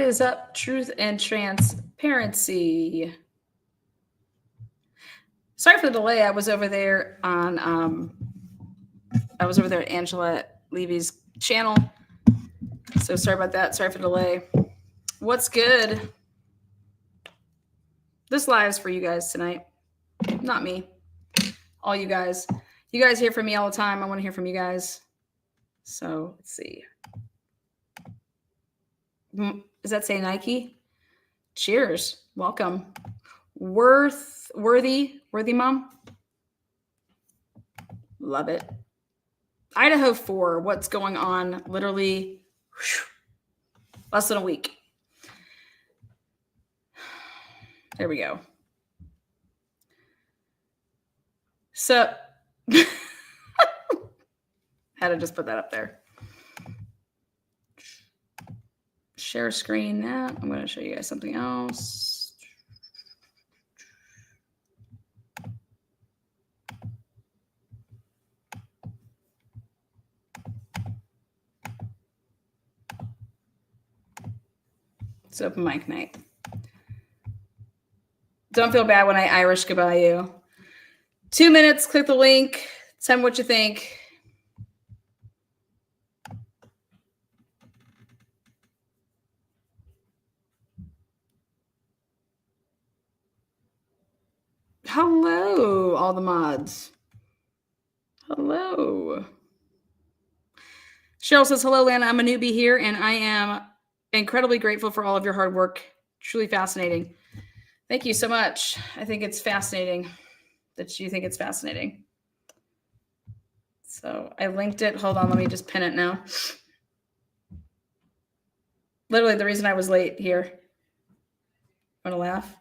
is up? Truth and transparency. Sorry for the delay. I was over there at Angela Levy's channel. So sorry about that. Sorry for the delay. What's good? This live's for you guys tonight. Not me. All you guys. You guys hear from me all the time. I want to hear from you guys. So let's see. Does that say Nike? Cheers. Welcome. Worthy mom. Love it. Idaho4. What's going on? Literally less than a week. There we go. So had to just put that up there. Share screen that. I'm going to show you guys something else. It's open mic night. Don't feel bad when I Irish goodbye you. 2 minutes, click the link. Tell me what you think. Hello, all the mods. Hello. Cheryl says, hello, Lana. I'm a newbie here, and I am incredibly grateful for all of your hard work. Truly fascinating. Thank you so much. I think it's fascinating that you think it's fascinating. So I linked it. Hold on. Let me just pin it now. Literally the reason I was late here. Want to laugh?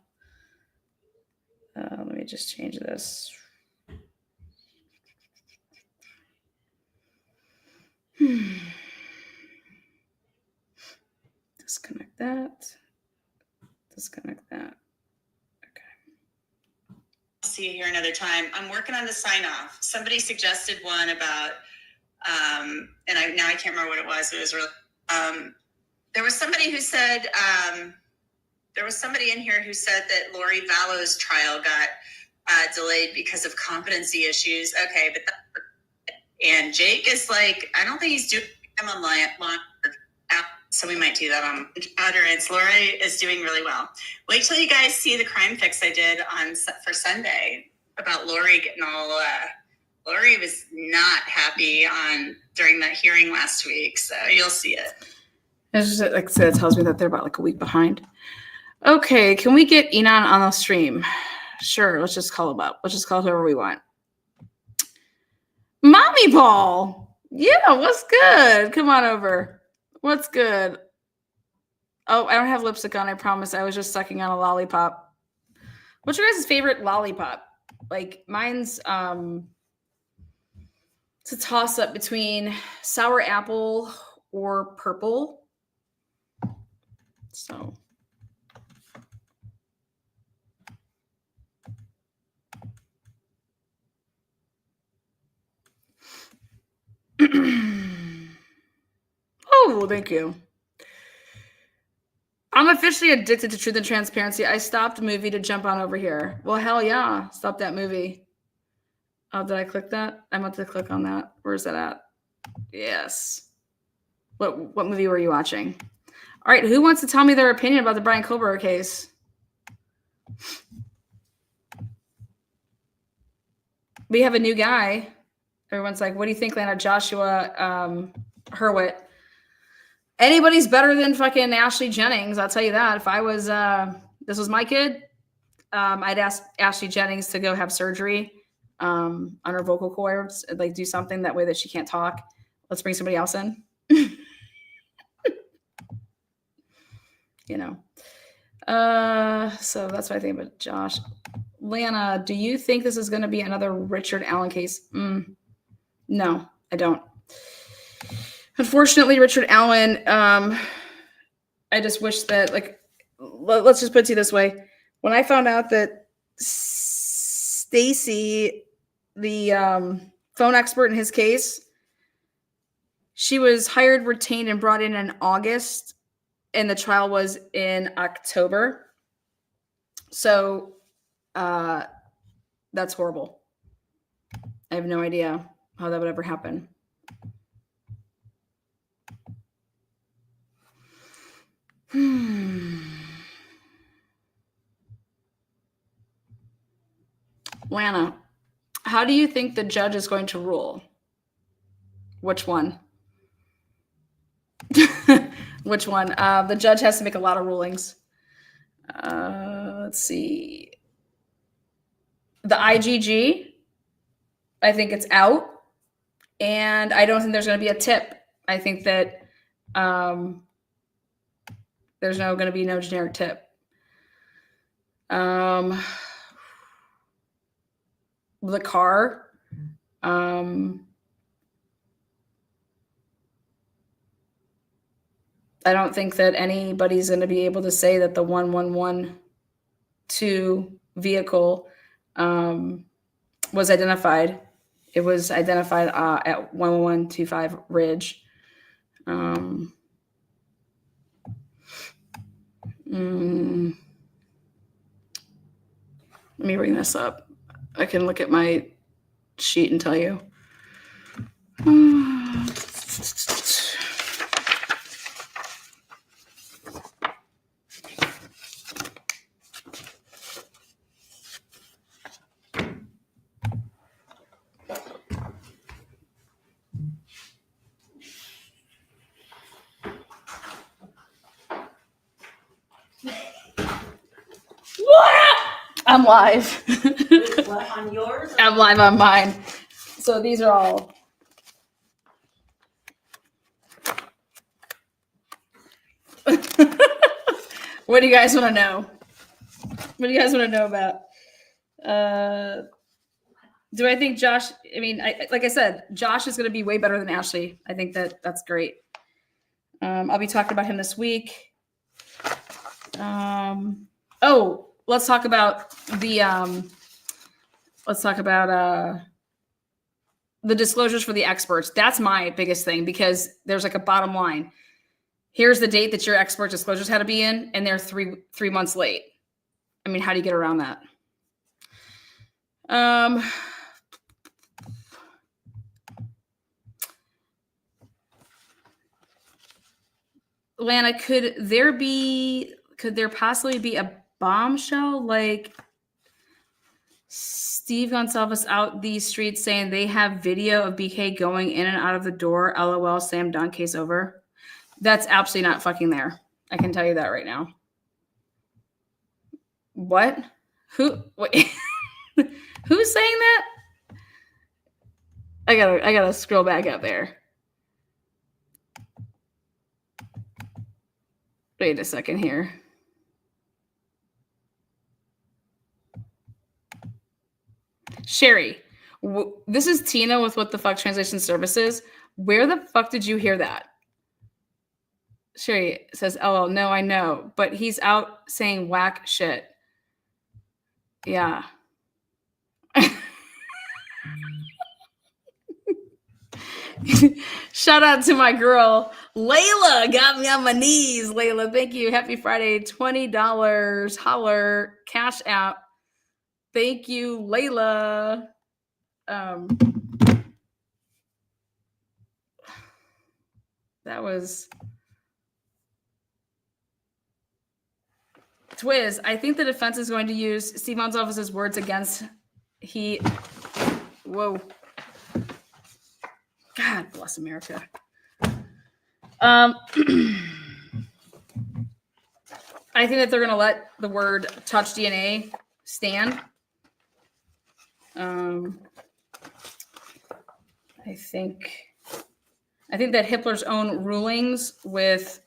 Let me just change this. Disconnect that. Disconnect that. Okay. See you here another time. I'm working on the sign off. Somebody suggested one about, and I can't remember what it was. It was really, there was somebody who said, there was somebody in here who said that Lori Vallow's trial got delayed because of competency issues. Okay, but and Jake is like, I don't think he's doing them on app, so we might do that on utterance. Lori is doing really well. Wait till you guys see the crime fix I did for Sunday about Lori getting all. Lori was not happy during that hearing last week, so you'll see it. It's just, like I said, it tells me that they're about like a week behind. Okay, can we get Enon on the stream? Sure, let's just call him up. Let's just call whoever we want. Mommy Ball! Yeah, what's good? Come on over. What's good? Oh, I don't have lipstick on, I promise. I was just sucking on a lollipop. What's your guys' favorite lollipop? Like, mine's, it's a toss-up between sour apple or purple. So... Oh, thank you. I'm officially addicted to Truth and Transparency. I stopped a movie to jump on over here. Well, hell yeah. Stop that movie. Oh, did I click that? I meant to click on that. Where's that at? Yes. What movie were you watching? All right. Who wants to tell me their opinion about the Brian Kohlberg case? We have a new guy. Everyone's like, what do you think, Lana? Joshua Hurwitz. Anybody's better than fucking Ashley Jennings. I'll tell you that. If I was, this was my kid, I'd ask Ashley Jennings to go have surgery on her vocal cords, like do something that way that she can't talk. Let's bring somebody else in. You know. So that's what I think about Josh. Lana, do you think this is going to be another Richard Allen case? No, I don't. Unfortunately, Richard Allen, I just wish that, like, let's just put it to you this way. When I found out that Stacy, the phone expert in his case, she was hired, retained, and brought in August and the trial was in October. So that's horrible. I have no idea how that would ever happen. Lana, how do you think the judge is going to rule? Which one? Which one? The judge has to make a lot of rulings. Let's see. The IGG, I think it's out. And I don't think there's going to be a tip. I think that there's going to be no generic tip. The car. I don't think that anybody's going to be able to say that the 1112 vehicle was identified. It was identified at 1125 Ridge. Let me bring this up. I can look at my sheet and tell you. I'm live. What, on yours? I'm live on mine. So these are all. What do you guys want to know? What do you guys want to know about? Do I think Josh? I mean, like I said, Josh is going to be way better than Ashley. I think that's great. I'll be talking about him this week. Oh, let's talk about the the disclosures for the experts. That's my biggest thing, because there's like a bottom line. Here's the date that your expert disclosures had to be in, and they're three months late. I mean, how do you get around that? Lana, could there possibly be a bombshell like Steve Gonsalves out these streets saying they have video of BK going in and out of the door? LOL, Sam Dunn, case over. That's absolutely not fucking there. I can tell you that right now. What? Who? Wait. Who's saying that? I gotta scroll back up there. Wait a second here. Sherry, this is Tina with What the Fuck Translation Services. Where the fuck did you hear that? Sherry says, "LL, no, I know, but he's out saying whack shit." Yeah. Shout out to my girl Layla, got me on my knees. Layla, thank you. Happy Friday. $20 holler cash app. Thank you, Layla. That was Twiz. I think the defense is going to use Steve Gonsalves' words against whoa. God bless America. I think that they're going to let the word touch DNA stand. I think that Hitler's own rulings with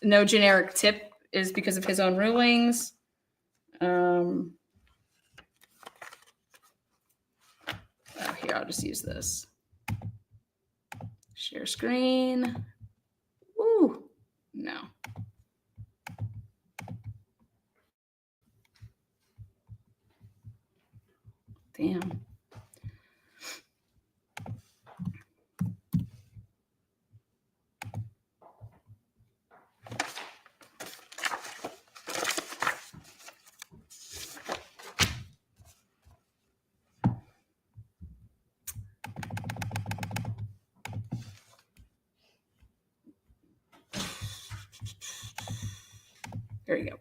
no generic tip is because of his own rulings. Here, I'll just use this. Share screen. Ooh, no. Damn. Here you go.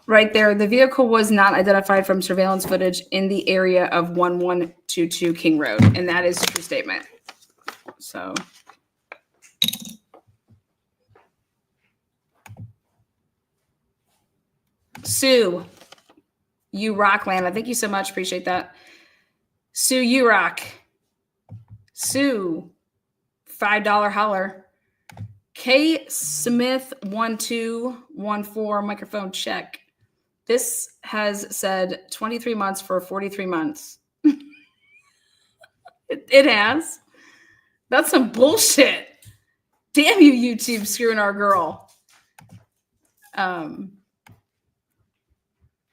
Right there, the vehicle was not identified from surveillance footage in the area of 1122 King Road, and that is a true statement. So, Sue, you rock, Lana. Thank you so much. Appreciate that. Sue, you rock. Sue, $5 holler. K Smith 1214 microphone check. This has said 23 months for 43 months. It has. That's some bullshit. Damn you, YouTube, screwing our girl.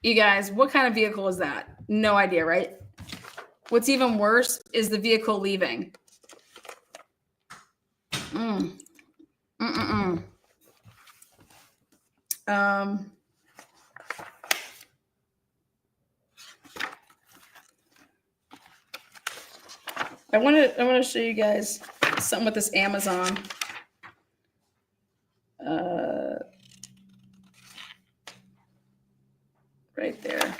You guys, what kind of vehicle is that? No idea, right? What's even worse is the vehicle leaving. I want to show you guys something with this Amazon. Right there.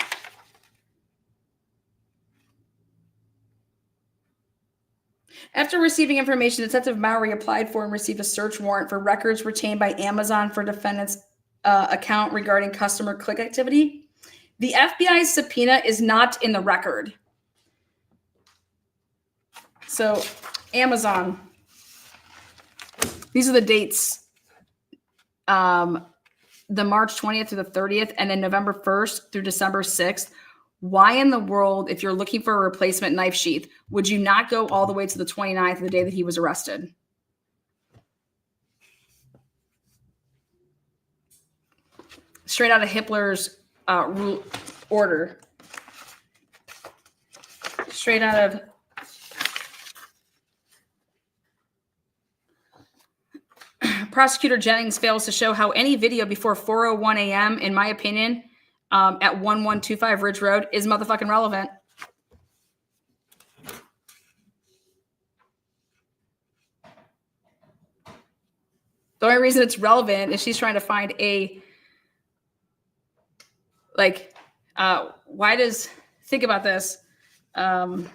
After receiving information, Detective Mauy applied for and received a search warrant for records retained by Amazon for defendant's account regarding customer click activity. The FBI's subpoena is not in the record. So, Amazon. These are the dates. The March 20th through the 30th, and then November 1st through December 6th. Why in the world, if you're looking for a replacement knife sheath, would you not go all the way to the 29th, the day that he was arrested? Straight out of Hitler's order. Straight out of... Prosecutor Jennings fails to show how any video before 4:01 a.m., in my opinion, at 1125 Ridge Road is motherfucking relevant. The only reason it's relevant is she's trying to find a, like, why does, think about this. Back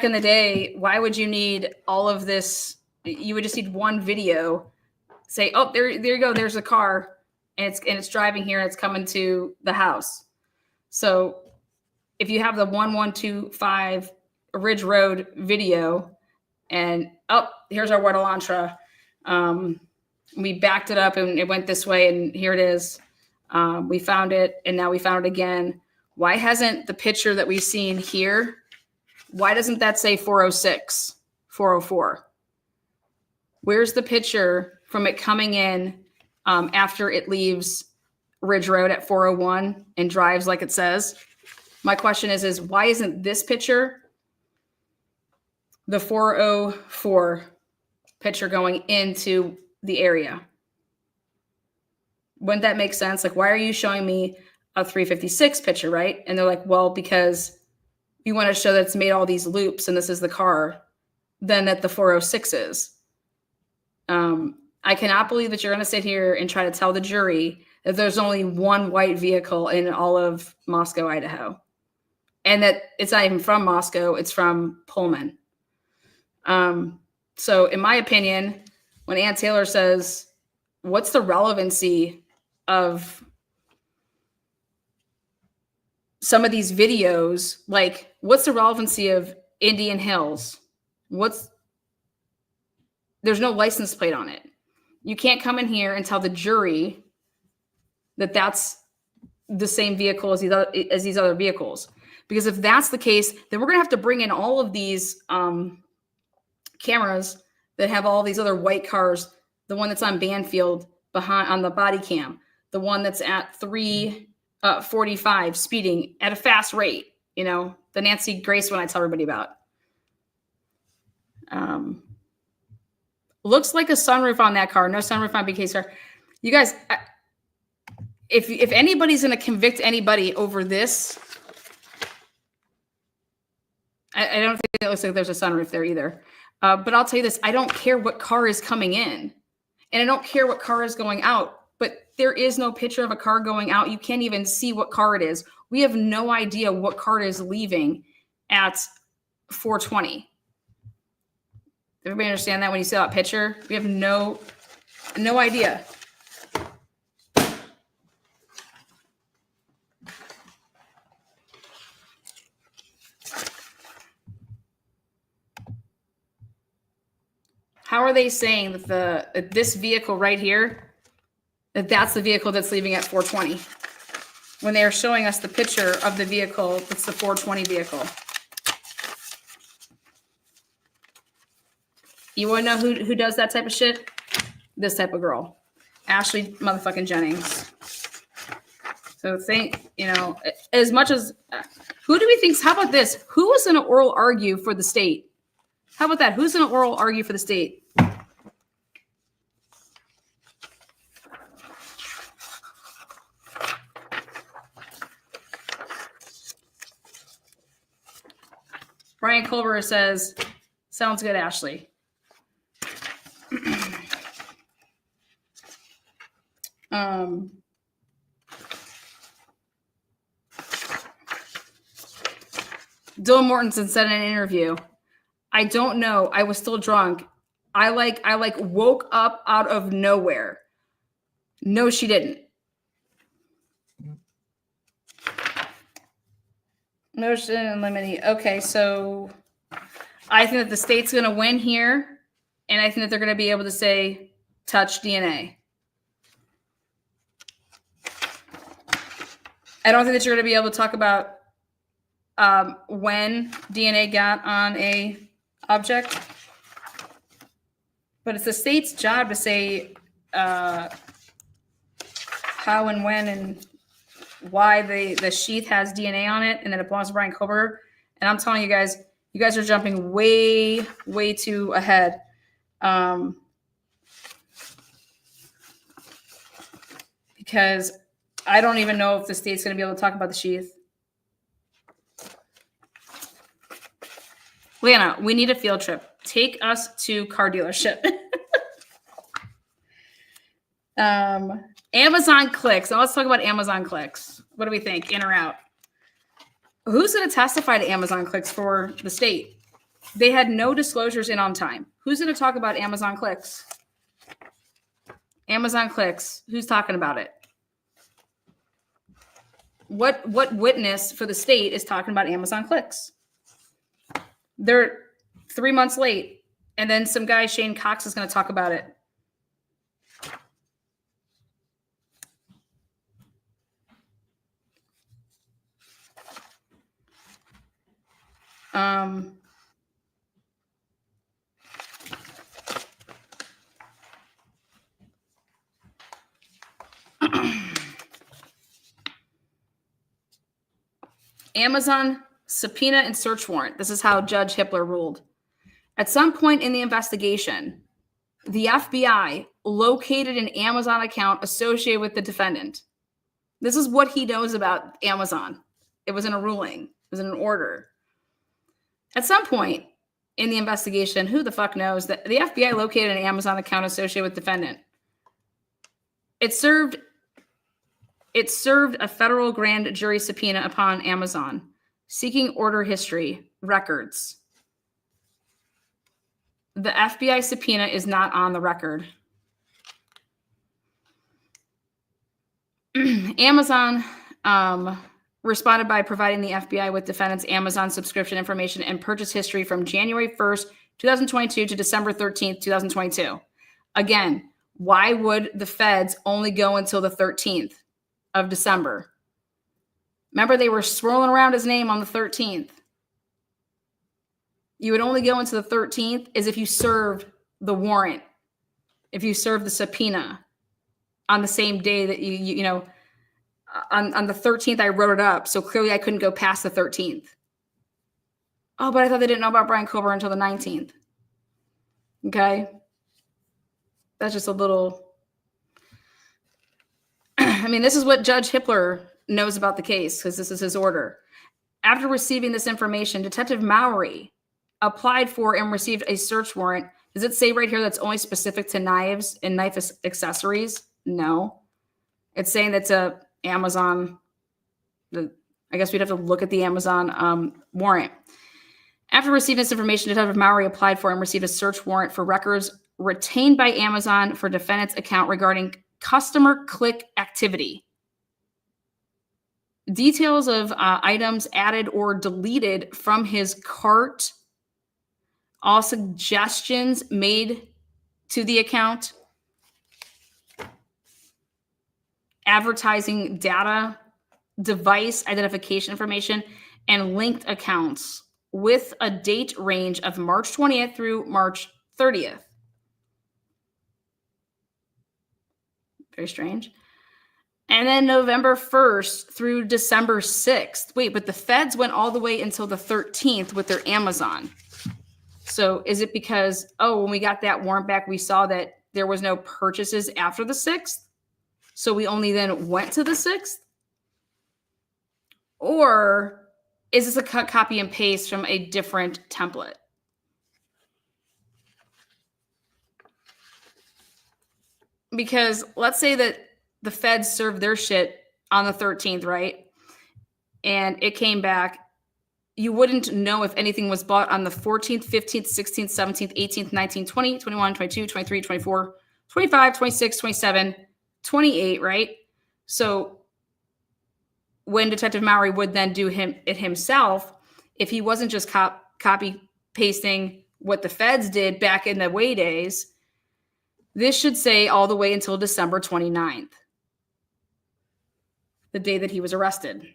in the day, why would you need all of this? You would just need one video. Say, oh, there you go. There's a car, and it's driving here, and it's coming to the house. So if you have the 1125 Ridge Road video, and oh, here's our Word Elantra. We backed it up, and it went this way, and here it is. We found it, and now we found it again. Why hasn't the picture that we've seen here? Why doesn't that say 406, 404? Where's the picture from it coming in after it leaves Ridge Road at 401 and drives like it says? My question is why isn't this picture the 404 picture going into the area? Wouldn't that make sense? Like, why are you showing me a 356 picture, right? And they're like, well, because you want to show that it's made all these loops and this is the car, then that the 406 is. I cannot believe that you're going to sit here and try to tell the jury that there's only one white vehicle in all of Moscow, Idaho, and that it's not even from Moscow, it's from Pullman. So in my opinion, when Ann Taylor says, what's the relevancy of some of these videos? Like, what's the relevancy of Indian Hills? There's no license plate on it. You can't come in here and tell the jury that that's the same vehicle as these other vehicles. Because if that's the case, then we're going to have to bring in all of these cameras that have all these other white cars. The one that's on Banfield behind on the body cam. The one that's at 345 speeding at a fast rate. You know, the Nancy Grace one I tell everybody about. Looks like a sunroof on that car. No sunroof on BK's car. You guys, if anybody's going to convict anybody over this, I don't think it looks like there's a sunroof there either. But I'll tell you this, I don't care what car is coming in, and I don't care what car is going out, but there is no picture of a car going out. You can't even see what car it is. We have no idea what car is leaving at 4:20. Everybody understand that when you see that picture? We have no idea. How are they saying that this vehicle right here, that's the vehicle that's leaving at 4:20? When they are showing us the picture of the vehicle, that's the 4:20 vehicle. You want to know who does that type of shit? This type of girl. Ashley motherfucking Jennings. So as much as, who do we think, how about this? Who was going to oral argue for the state? How about that? Who's going to oral argue for the state? Brian Culver says, sounds good, Ashley. Dylan Mortensen said in an interview, I don't know. I was still drunk. I woke up out of nowhere. No, she didn't. Motion and limine. Okay, so I think that the state's going to win here, and I think that they're going to be able to say touch DNA. I don't think that you're going to be able to talk about when DNA got on a object, but it's the state's job to say how and when and why the sheath has DNA on it, and then it belongs to Brian Culver. And I'm telling you guys are jumping way too ahead. Because I don't even know if the state's going to be able to talk about the sheath. Lana, we need a field trip. Take us to car dealership. Amazon clicks. Now let's talk about Amazon clicks. What do we think? In or out? Who's going to testify to Amazon clicks for the state? They had no disclosures in on time. Who's going to talk about Amazon clicks? Amazon clicks. Who's talking about it? What witness for the state is talking about Amazon clicks? They're 3 months late, and then some guy, Shane Cox, is going to talk about it. Amazon subpoena and search warrant. This is how Judge Hippler ruled. At some point in the investigation, the FBI located an Amazon account associated with the defendant. This is what he knows about Amazon. It was in a ruling. It was in an order. At some point in the investigation, who the fuck knows, that the FBI located an Amazon account associated with defendant. It served a federal grand jury subpoena upon Amazon, seeking order history, records. The FBI subpoena is not on the record. Amazon responded by providing the FBI with defendant's Amazon subscription information and purchase history from January 1st, 2022 to December 13th, 2022. Again, why would the feds only go until the 13th of December? Remember, they were swirling around his name on the 13th. You would only go into the 13th is if you served the warrant, if you served the subpoena on the same day that you know, on the 13th, I wrote it up. So clearly I couldn't go past the 13th. Oh, but I thought they didn't know about Brian Culver until the 19th. Okay. That's just a little, I mean, this is what Judge Hippler knows about the case because this is his order. After receiving this information, Detective Maury applied for and received a search warrant. Does it say right here that's only specific to knives and knife accessories? No. It's saying that's a Amazon. I guess we'd have to look at the Amazon warrant. After receiving this information, Detective Maury applied for and received a search warrant for records retained by Amazon for defendant's account regarding customer click activity. Details of items added or deleted from his cart, all suggestions made to the account, advertising data, device identification information, and linked accounts with a date range of March 20th through March 30th. Very strange. And then November 1st through December 6th. Wait, but the feds went all the way until the 13th with their Amazon. So is it because, when we got that warrant back, we saw that there was no purchases after the 6th? So we only then went to the 6th? Or is this a cut, copy, and paste from a different template? Because let's say that the feds served their shit on the 13th, right? And it came back. You wouldn't know if anything was bought on the 14th, 15th, 16th, 17th, 18th, 19th, 20, 21, 22, 23, 24, 25, 26, 27, 28, right? So when Detective Maury would then do it himself, if he wasn't just copy pasting what the feds did back in the way days, this should say all the way until December 29th, the day that he was arrested.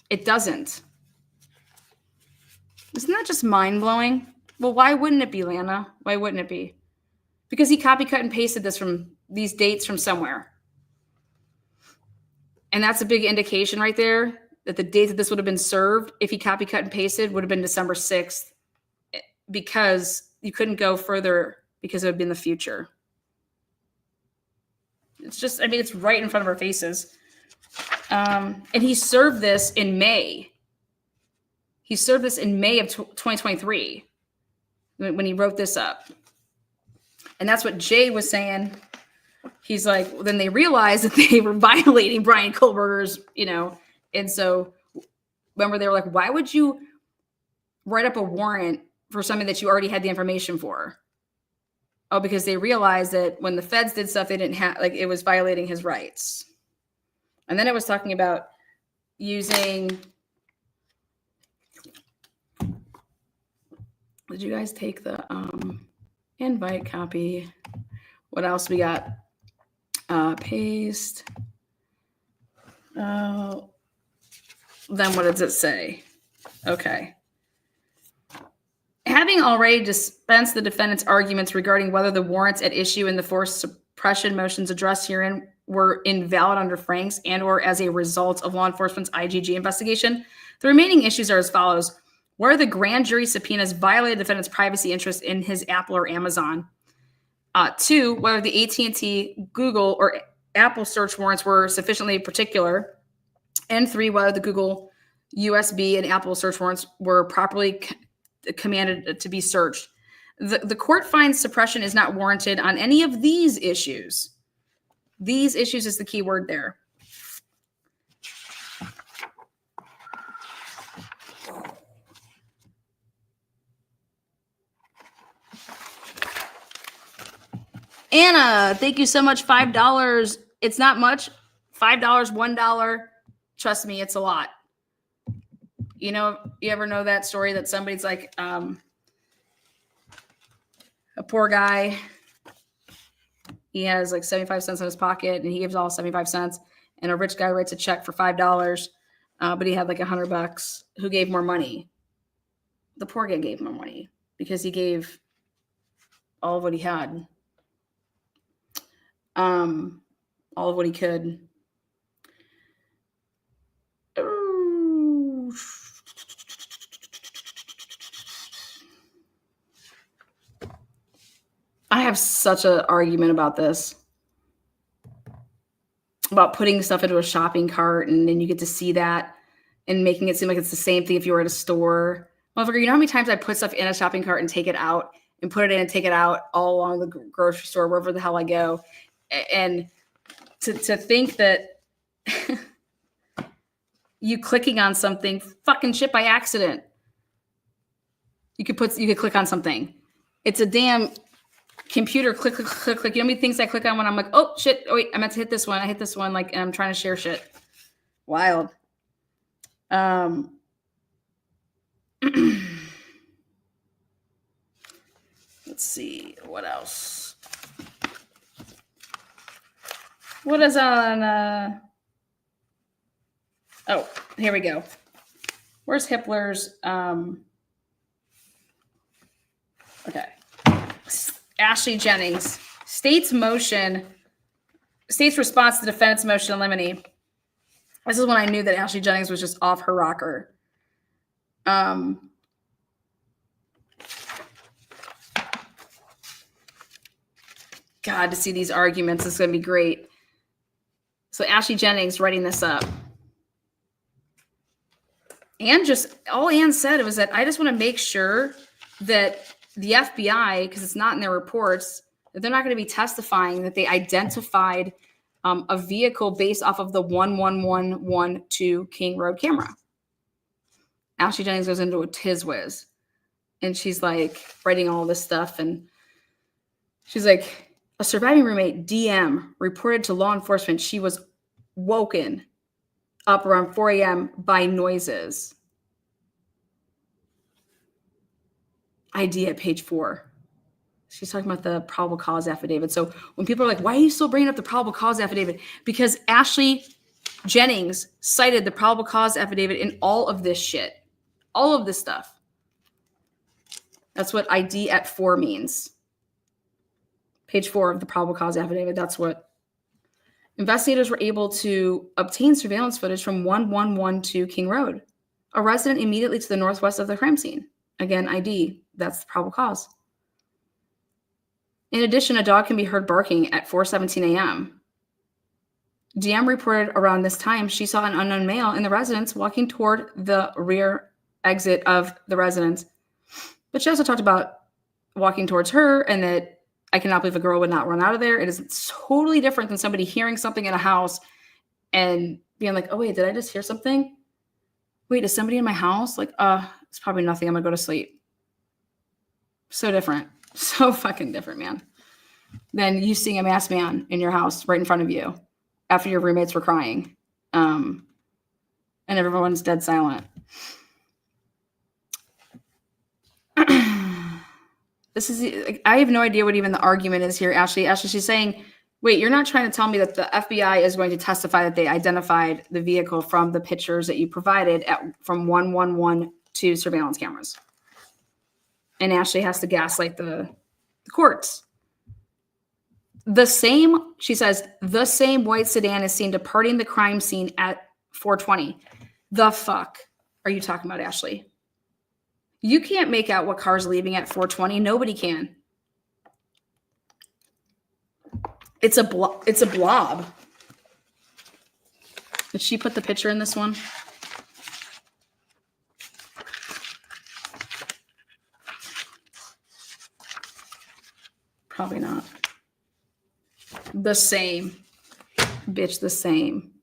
It doesn't. Isn't that just mind-blowing? Well, why wouldn't it be, Lana? Why wouldn't it be? Because he copy, cut, and pasted this from these dates from somewhere. And that's a big indication right there that the date that this would have been served, if he copy, cut, and pasted, would have been December 6th, because you couldn't go further because it would have been the future. It's just, I mean, it's right in front of our faces. And he served this in May. He served this in May of 2023 when he wrote this up. And that's what Jay was saying. He's like, well, then they realized that they were violating Brian Kohlberger's, and so remember they were like, why would you write up a warrant for something that you already had the information for? Oh, because they realized that when the feds did stuff, they didn't have, it was violating his rights. And then it was talking about using, did you guys take the invite copy? What else we got? Paste. Then what does it say? Okay. Having already dispensed the defendant's arguments regarding whether the warrants at issue in the forced suppression motions addressed herein were invalid under Franks and or as a result of law enforcement's IGG investigation, the remaining issues are as follows. Whether the grand jury subpoenas violated the defendant's privacy interest in his Apple or Amazon. 2, whether the AT&T, Google, or Apple search warrants were sufficiently particular. And 3, whether the Google, USB, and Apple search warrants were properly commanded to be searched. The court finds suppression is not warranted on any of these issues. These issues is the key word there. Anna, thank you so much. $5. It's not much. $5, $1. Trust me, it's a lot. You ever know that story that somebody's like, a poor guy, he has like 75 cents in his pocket and he gives all 75 cents, and a rich guy writes a check for $5, but he had like $100. Who gave more money? The poor guy gave more money because he gave all of what he had. All of what he could. Ooh. such an argument about this. About putting stuff into a shopping cart and then you get to see that and making it seem like it's the same thing if you were at a store. Motherfucker, you know how many times I put stuff in a shopping cart and take it out and put it in and take it out all along the grocery store, wherever the hell I go. And to think that you clicking on something, fucking shit by accident. You could click on something. It's a damn computer click. You know how many things I click on when I'm like, oh shit, oh wait, I meant to hit this one. I hit this one, like, and I'm trying to share shit. Wild. Let's see what else. What is on? Oh, here we go. Where's Hippler's? Okay. Ashley Jennings. State's response to the defendant's motion in limine. This is when I knew that Ashley Jennings was just off her rocker. God, to see these arguments is going to be great. So Ashley Jennings writing this up. And just all Ann said was that I just want to make sure that the FBI, because it's not in their reports, that they're not going to be testifying that they identified a vehicle based off of the 11112 King Road camera. Ashley Jennings goes into a tiz whiz. And she's like writing all this stuff. And she's like, a surviving roommate, DM, reported to law enforcement she was woken up around 4 a.m. by noises. ID at page 4. She's talking about the probable cause affidavit. So when people are like, why are you still bringing up the probable cause affidavit? Because Ashley Jennings cited the probable cause affidavit in all of this shit. All of this stuff. That's what ID at 4 means. Page 4 of the probable cause affidavit. That's what investigators were able to obtain surveillance footage from 1112 King Road, a resident immediately to the northwest of the crime scene. Again, ID. That's the probable cause. In addition, a dog can be heard barking at 4:17 a.m. DM reported around this time she saw an unknown male in the residence walking toward the rear exit of the residence. But she also talked about walking towards her and that I cannot believe a girl would not run out of there. It is totally different than somebody hearing something in a house and being like, oh, wait, did I just hear something? Wait, is somebody in my house? Like, it's probably nothing. I'm going to go to sleep. So different. So fucking different, man. Than you seeing a masked man in your house right in front of you after your roommates were crying. And everyone's dead silent. This is, I have no idea what even the argument is here, Ashley. Ashley, she's saying, wait, you're not trying to tell me that the FBI is going to testify that they identified the vehicle from the pictures that you provided from 1112 surveillance cameras. And Ashley has to gaslight the courts. She says, the same white sedan is seen departing the crime scene at 4:20. The fuck are you talking about, Ashley? You can't make out what car's leaving at 4:20. Nobody can. It's a blob. Did she put the picture in this one? Probably not. The same. Bitch, the same.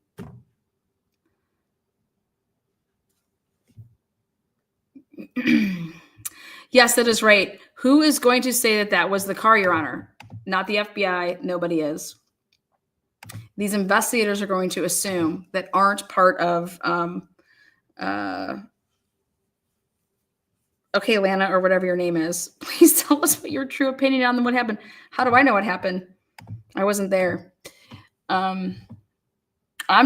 Yes, that is right. Who is going to say that that was the car, Your Honor? Not the FBI. Nobody is. These investigators are going to assume that aren't part of, okay, Lana, or whatever your name is. Please tell us what your true opinion on what happened. How do I know what happened? I wasn't there. I'm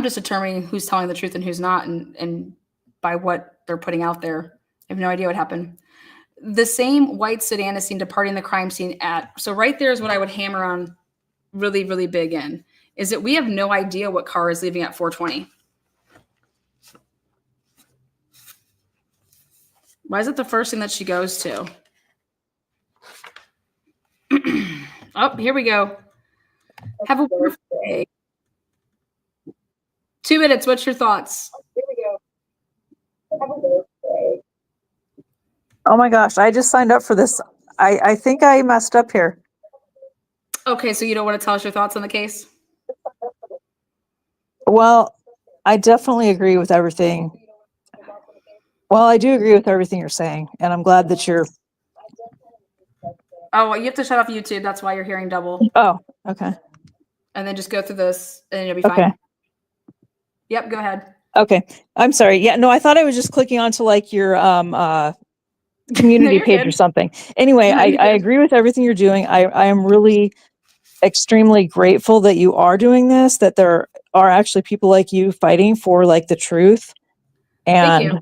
just determining who's telling the truth and who's not, and by what they're putting out there. I have no idea what happened. The same white sedan is seen departing the crime scene at. So right there is what I would hammer on really, really big in, is that we have no idea what car is leaving at 4:20. Why is it the first thing that she goes to? Oh, here we go. Have a wonderful day. 2 minutes. What's your thoughts? Here we go. Have a wonderful day. Oh my gosh, I just signed up for this. I think I messed up here. Okay, so you don't want to tell us your thoughts on the case? Well, I definitely agree with everything. Well, I do agree with everything you're saying, and I'm glad that you're. Oh, you have to shut off YouTube. That's why you're hearing double. Oh, okay. And then just go through this, and you'll be Okay. fine. Yep, go ahead. Okay. I'm sorry. Yeah, no, I thought I was just clicking onto like your community you're page good. or something. Anyway, No, I you're good. agree with everything you're doing. I am really extremely grateful that you are doing this, that there are actually people like you fighting for like the truth, Thank you. and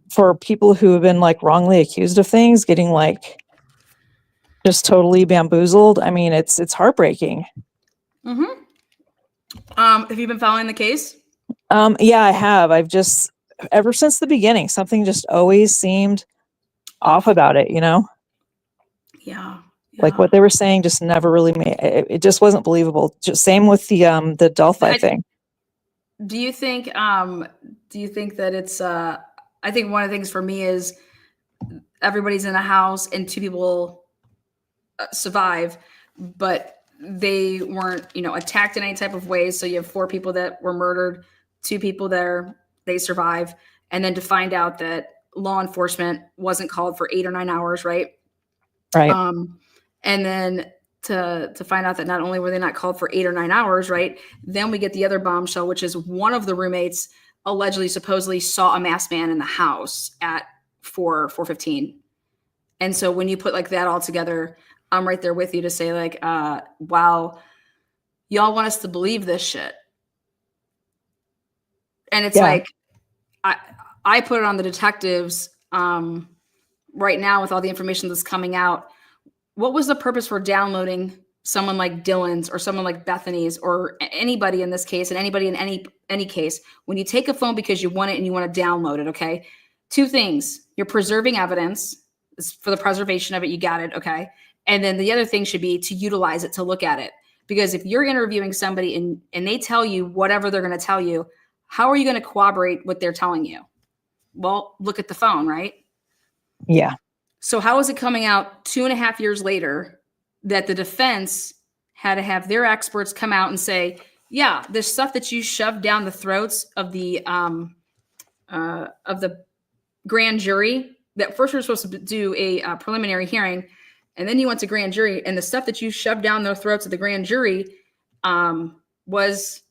for people who have been like wrongly accused of things getting like just totally bamboozled. I mean, it's heartbreaking. Mm-hmm. Have you been following the case? Yeah, I have. I've just, ever since the beginning, something just always seemed off about it, you know? Yeah. Like what they were saying just never really made it just wasn't believable. Just same with the Delphi thing. Do you think that it's I think one of the things for me is everybody's in a house and 2 people survive, but they weren't, attacked in any type of way. So you have 4 people that were murdered, 2 people they survive, and then to find out that law enforcement wasn't called for 8 or 9 hours, right? Right. And then to find out that not only were they not called for 8 or 9 hours, right? Then we get the other bombshell, which is one of the roommates allegedly, supposedly saw a masked man in the house at 4:15. And so when you put like that all together, I'm right there with you to say like, wow, y'all want us to believe this shit. And it's like, I put it on the detectives right now with all the information that's coming out. What was the purpose for downloading someone like Dylan's or someone like Bethany's or anybody in this case and anybody in any case? When you take a phone because you want it and you want to download it, okay? 2 things. You're preserving evidence. It's for the preservation of it. You got it, okay? And then the other thing should be to utilize it, to look at it. Because if you're interviewing somebody and they tell you whatever they're going to tell you, how are you going to corroborate what they're telling you? Well, look at the phone, right? Yeah. So how is it coming out 2.5 years later that the defense had to have their experts come out and say, yeah, there's stuff that you shoved down the throats of the grand jury that first we were supposed to do a preliminary hearing, and then you went to grand jury, and the stuff that you shoved down the throats of the grand jury was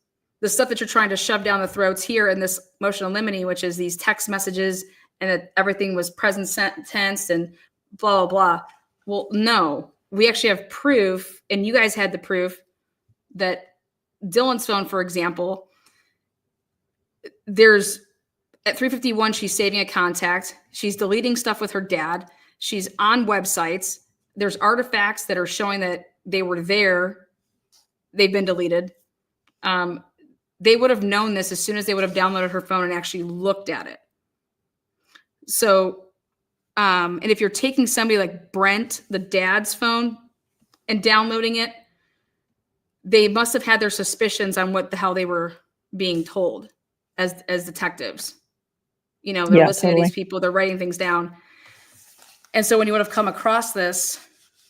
the stuff that you're trying to shove down the throats here in this motion in limine, which is these text messages and that everything was present tense and blah, blah, blah. Well, no, we actually have proof, and you guys had the proof that Dylan's phone, for example, there's at 3:51, she's saving a contact. She's deleting stuff with her dad. She's on websites. There's artifacts that are showing that they were there. They've been deleted. They would have known this as soon as they would have downloaded her phone and actually looked at it. So, and if you're taking somebody like Brent, the dad's phone, and downloading it, they must have had their suspicions on what the hell they were being told as detectives. They're listening to these people, they're writing things down. And so when you would have come across this,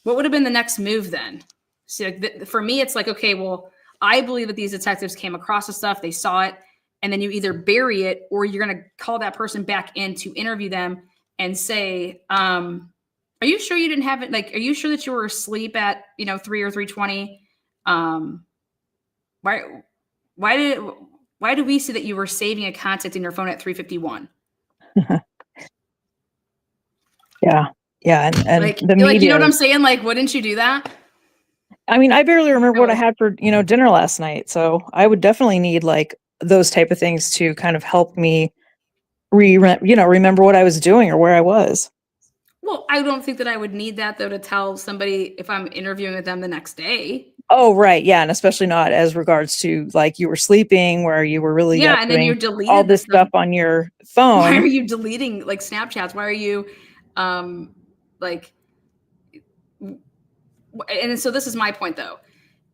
what would have been the next move then? See, like for me, it's like, okay, well, I believe that these detectives came across the stuff, they saw it, and then you either bury it or you're going to call that person back in to interview them and say, are you sure you didn't have it? Like, are you sure that you were asleep at, 3 or 3:20? Why do we see that you were saving a contact in your phone at 3:51? Yeah. And like, the media, you know what I'm saying? Like, wouldn't you do that? I mean, I barely remember what I had for, dinner last night. So I would definitely need like those type of things to kind of help me remember what I was doing or where I was. Well, I don't think that I would need that though to tell somebody if I'm interviewing with them the next day. Oh, right. Yeah. And especially not as regards to like you were sleeping where you were really and then you're deleting all this stuff on your phone. Why are you deleting like Snapchats? Why are you and so this is my point though,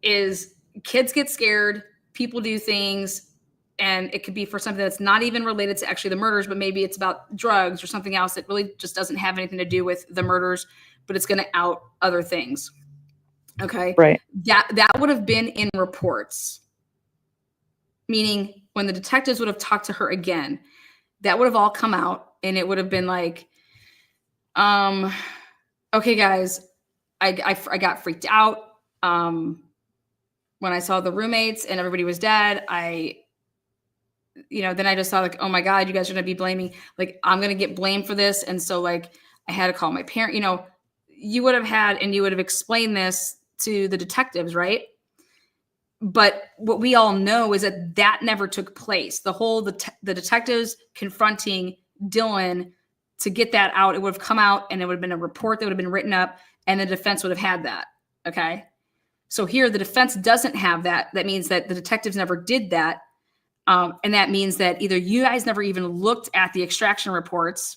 is kids get scared, people do things, and it could be for something that's not even related to actually the murders, but maybe it's about drugs or something else that really just doesn't have anything to do with the murders, but it's going to out other things. Okay. Right. That would have been in reports, meaning when the detectives would have talked to her again, that would have all come out and it would have been like, okay, guys, I got freaked out. When I saw the roommates and everybody was dead, then I just thought like, oh my God, you guys are going to be blaming, like, I'm going to get blamed for this. And so like, I had to call my parent, you would have had, and you would have explained this to the detectives, right? But what we all know is that never took place. The detectives confronting Dylan to get that out, it would have come out and it would have been a report that would have been written up and the defense would have had that. Okay. So here the defense doesn't have that. That means that the detectives never did that. And that means that either you guys never even looked at the extraction reports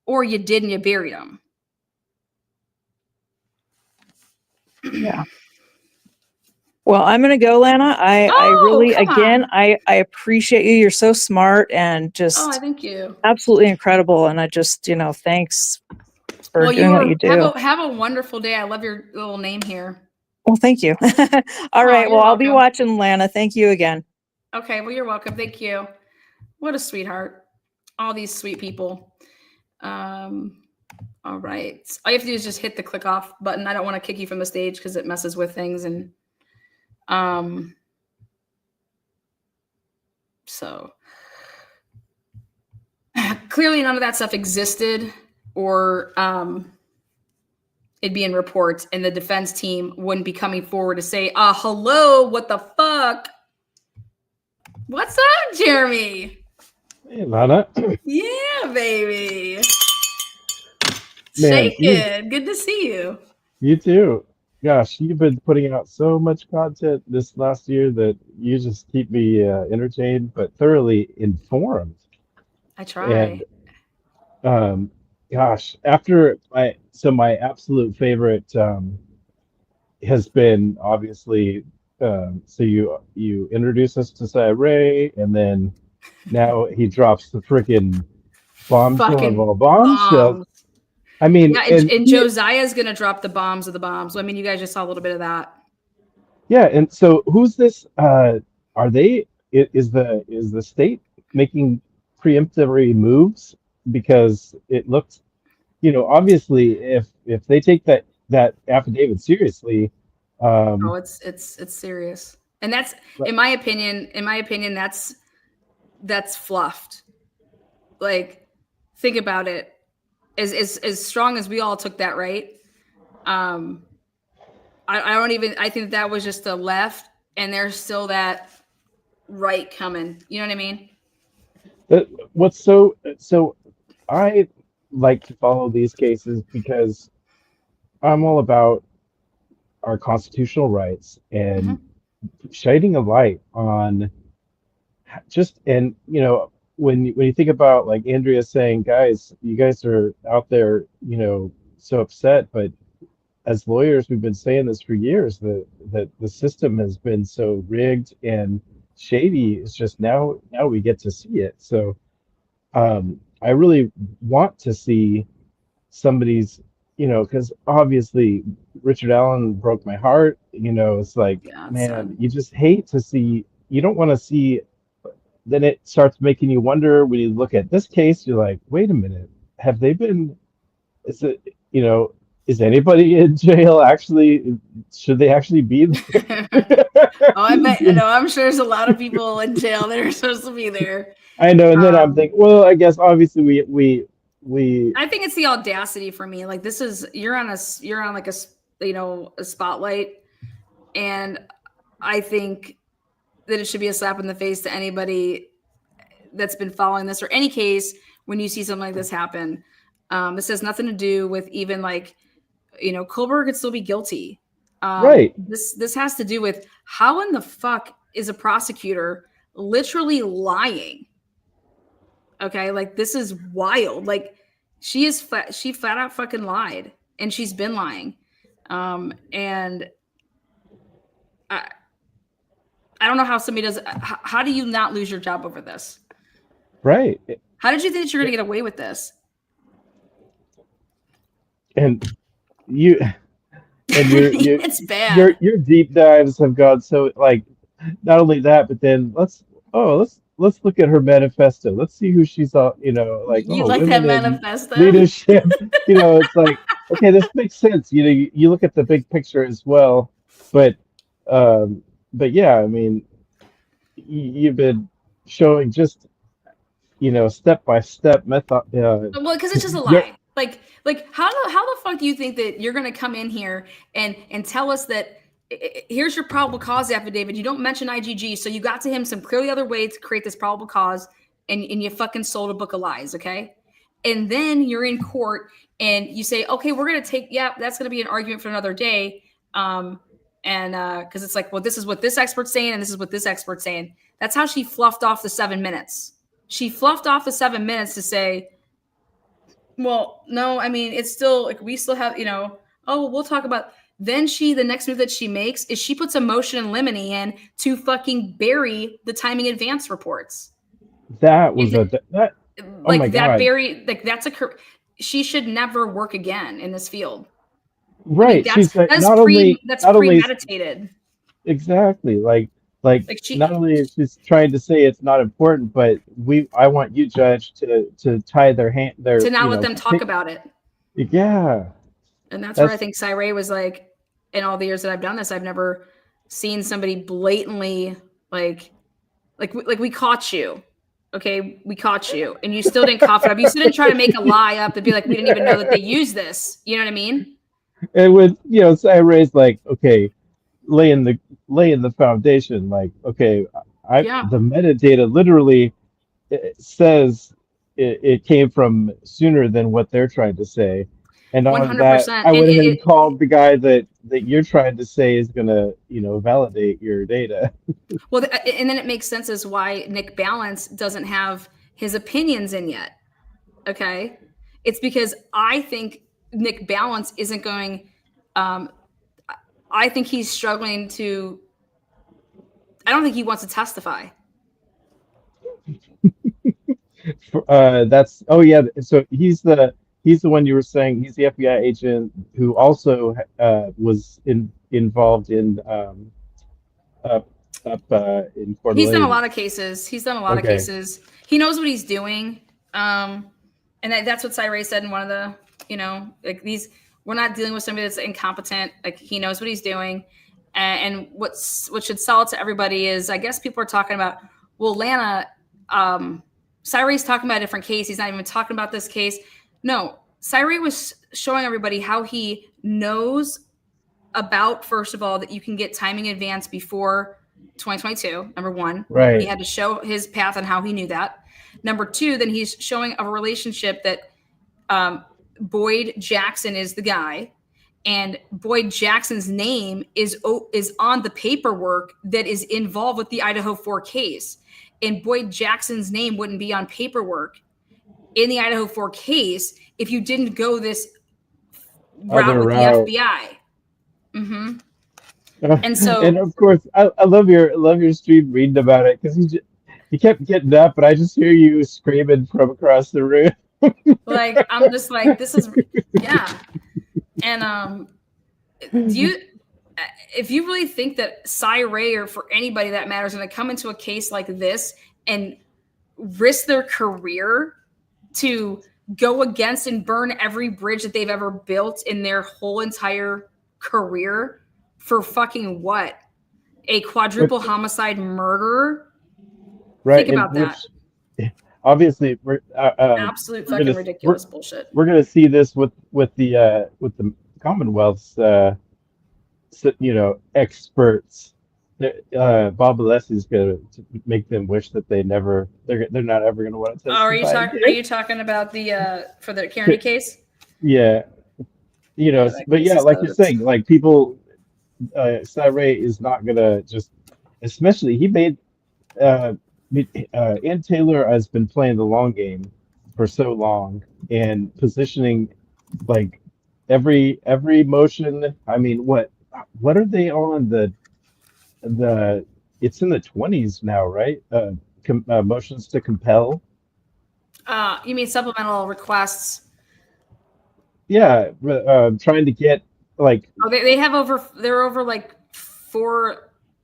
or you did and you buried them. Yeah. Well, I'm going to go, Lana. I really, come again, on. I appreciate you. You're so smart and just Thank you. absolutely incredible. And I just, thanks for doing what you do. Have a wonderful day. I love your little name here. Well, thank you. All right. you're Well, I'll be welcome. watching, Lana. Thank you again. Okay. Well, you're welcome. Thank you. What a sweetheart. All these sweet people. All right. All you have to do is just hit the click off button. I don't want to kick you from the stage because it messes with things. And so clearly none of that stuff existed or it'd be in reports and the defense team wouldn't be coming forward to say, hello, what the fuck? What's up, Jeremy? Hey, Lana. Yeah, baby. Man, Shaken. Good to see you. you too. Gosh, you've been putting out so much content this last year that you just keep me entertained but thoroughly informed. I try. And gosh, my absolute favorite has been obviously so you introduce us to Cy Ray, and then now he drops the freaking bombshell of all bombshells. Bombs. I mean, Yeah, and Josiah's gonna drop the bombs of the bombs. I mean, you guys just saw a little bit of that. yeah, and so who's this? Are they? Is the state making preemptory moves? Because it looks, obviously, if they take that affidavit seriously, It's serious, and that's but- in my opinion, that's fluffed. Like, think about it. As strong as we all took that, right? I think that was just the left, and there's still that right coming. You know what I mean? what's so I like to follow these cases because I'm all about our constitutional rights and shining a light on and when you think about like Andrea saying, guys, you guys are out there, so upset, but as lawyers, we've been saying this for years that the system has been so rigged and shady. It's just now we get to see it. So I really want to see somebody's, because obviously Richard Allen broke my heart. It's like, man, you just hate to see. You don't want to see. Then it starts making you wonder when you look at this case. You're like, wait a minute, have they been? Is it, is anybody in jail actually? Should they actually be there? I bet. No, I'm sure there's a lot of people in jail that are supposed to be there. I know, and then I'm thinking, well, I guess obviously we. I think it's the audacity for me. Like, this is you're on like a spotlight, and I think that it should be a slap in the face to anybody that's been following this or any case when you see something like this happen. This has nothing to do with even like, Kohlberg could still be guilty. Right. This has to do with how in the fuck is a prosecutor literally lying? Okay. Like, this is wild. Like, she flat out fucking lied, and she's been lying. And I don't know how somebody does. How do you not lose your job over this? Right. How did you think that you're going to get away with this? And you and It's bad. your deep dives have gone so like not only that, but then let's look at her manifesto. Let's see who she's like You like that women in manifesto? leadership. It's like okay, this makes sense. You look at the big picture as well, but yeah, I mean, you've been showing just step by step method. Well, because it's just a You're lie. Like how the fuck do you think that you're going to come in here and tell us that here's your probable cause affidavit? You don't mention IgG, so you got to him some clearly other way to create this probable cause, and you fucking sold a book of lies, okay? And then you're in court and you say, okay, we're going to take, that's going to be an argument for another day. And because it's like, well, this is what this expert's saying, and this is what this expert's saying. That's how she fluffed off the 7 minutes. She fluffed off the 7 minutes to say, well, no, I mean, it's still like we still have, oh, well, we'll talk about. Then the next move that she makes is she puts a motion in limine in to fucking bury the timing advance reports. That was that. Like oh my that God. She should never work again in this field. Right. I mean, She's like, that's premeditated. Exactly. Like she, not only is she trying to say it's not important, but I want you, Judge, to tie their to not let them talk about it. Yeah. And that's where I think Cyree was like, in all the years that I've done this, I've never seen somebody blatantly like we caught you. Okay, we caught you, and you still didn't cough it up. You still didn't try to make a lie up to be like, we didn't even know that they used this. You know what I mean? And with Cyree's like, okay, laying the foundation, like, okay, the metadata literally says it came from sooner than what they're trying to say. And on 100%. that, I went ahead and called the guy that you're trying to say is gonna, validate your data. Well, and then it makes sense as why Nick Balance doesn't have his opinions in yet. Okay, it's because I think Nick Balance isn't going. I think he's struggling to. I don't think he wants to testify. That's So he's the one you were saying. He's the FBI agent who also was involved in up in Coeur d'Alene. He's done a lot of cases. He knows what he's doing. And that's what Cyree said in one of the, we're not dealing with somebody that's incompetent. Like, he knows what he's doing. And what should sell it to everybody is, I guess people are talking about, well, Lana, Cyree's talking about a different case. He's not even talking about this case. No, Cyree was showing everybody how he knows about, first of all, that you can get timing advance before 2022, number one. Right. He had to show his path on how he knew that. Number two, then he's showing a relationship that Boyd Jackson is the guy, and Boyd Jackson's name is on the paperwork that is involved with the Idaho4 case. And Boyd Jackson's name wouldn't be on paperwork in the Idaho4 case if you didn't go this route with the FBI. Mm-hmm. And so, and of course, I love your stream reading about it, because he kept getting up, but I just hear you screaming from across the room. Like, I'm just like, this is, yeah. And if you really think that Cyree, or for anybody that matters, going to come into a case like this and risk their career to go against and burn every bridge that they've ever built in their whole entire career for fucking what? A quadruple homicide murderer? Right. Think about that. Obviously, we're absolute fucking ridiculous bullshit. We're going to see this with the Commonwealth's experts. Bob Alessi's going to make them wish that they're not ever going to want to testify. Are you talking about the for the Kennedy case? Yeah, but yeah, like you're saying, like people, Cyree is not going to just, especially he made. Ann Taylor has been playing the long game for so long and positioning like every motion. I mean, what are they on the? It's in the 20s now, right? Motions to compel. You mean supplemental requests? Yeah, trying to get like. Oh, they have over. They're over like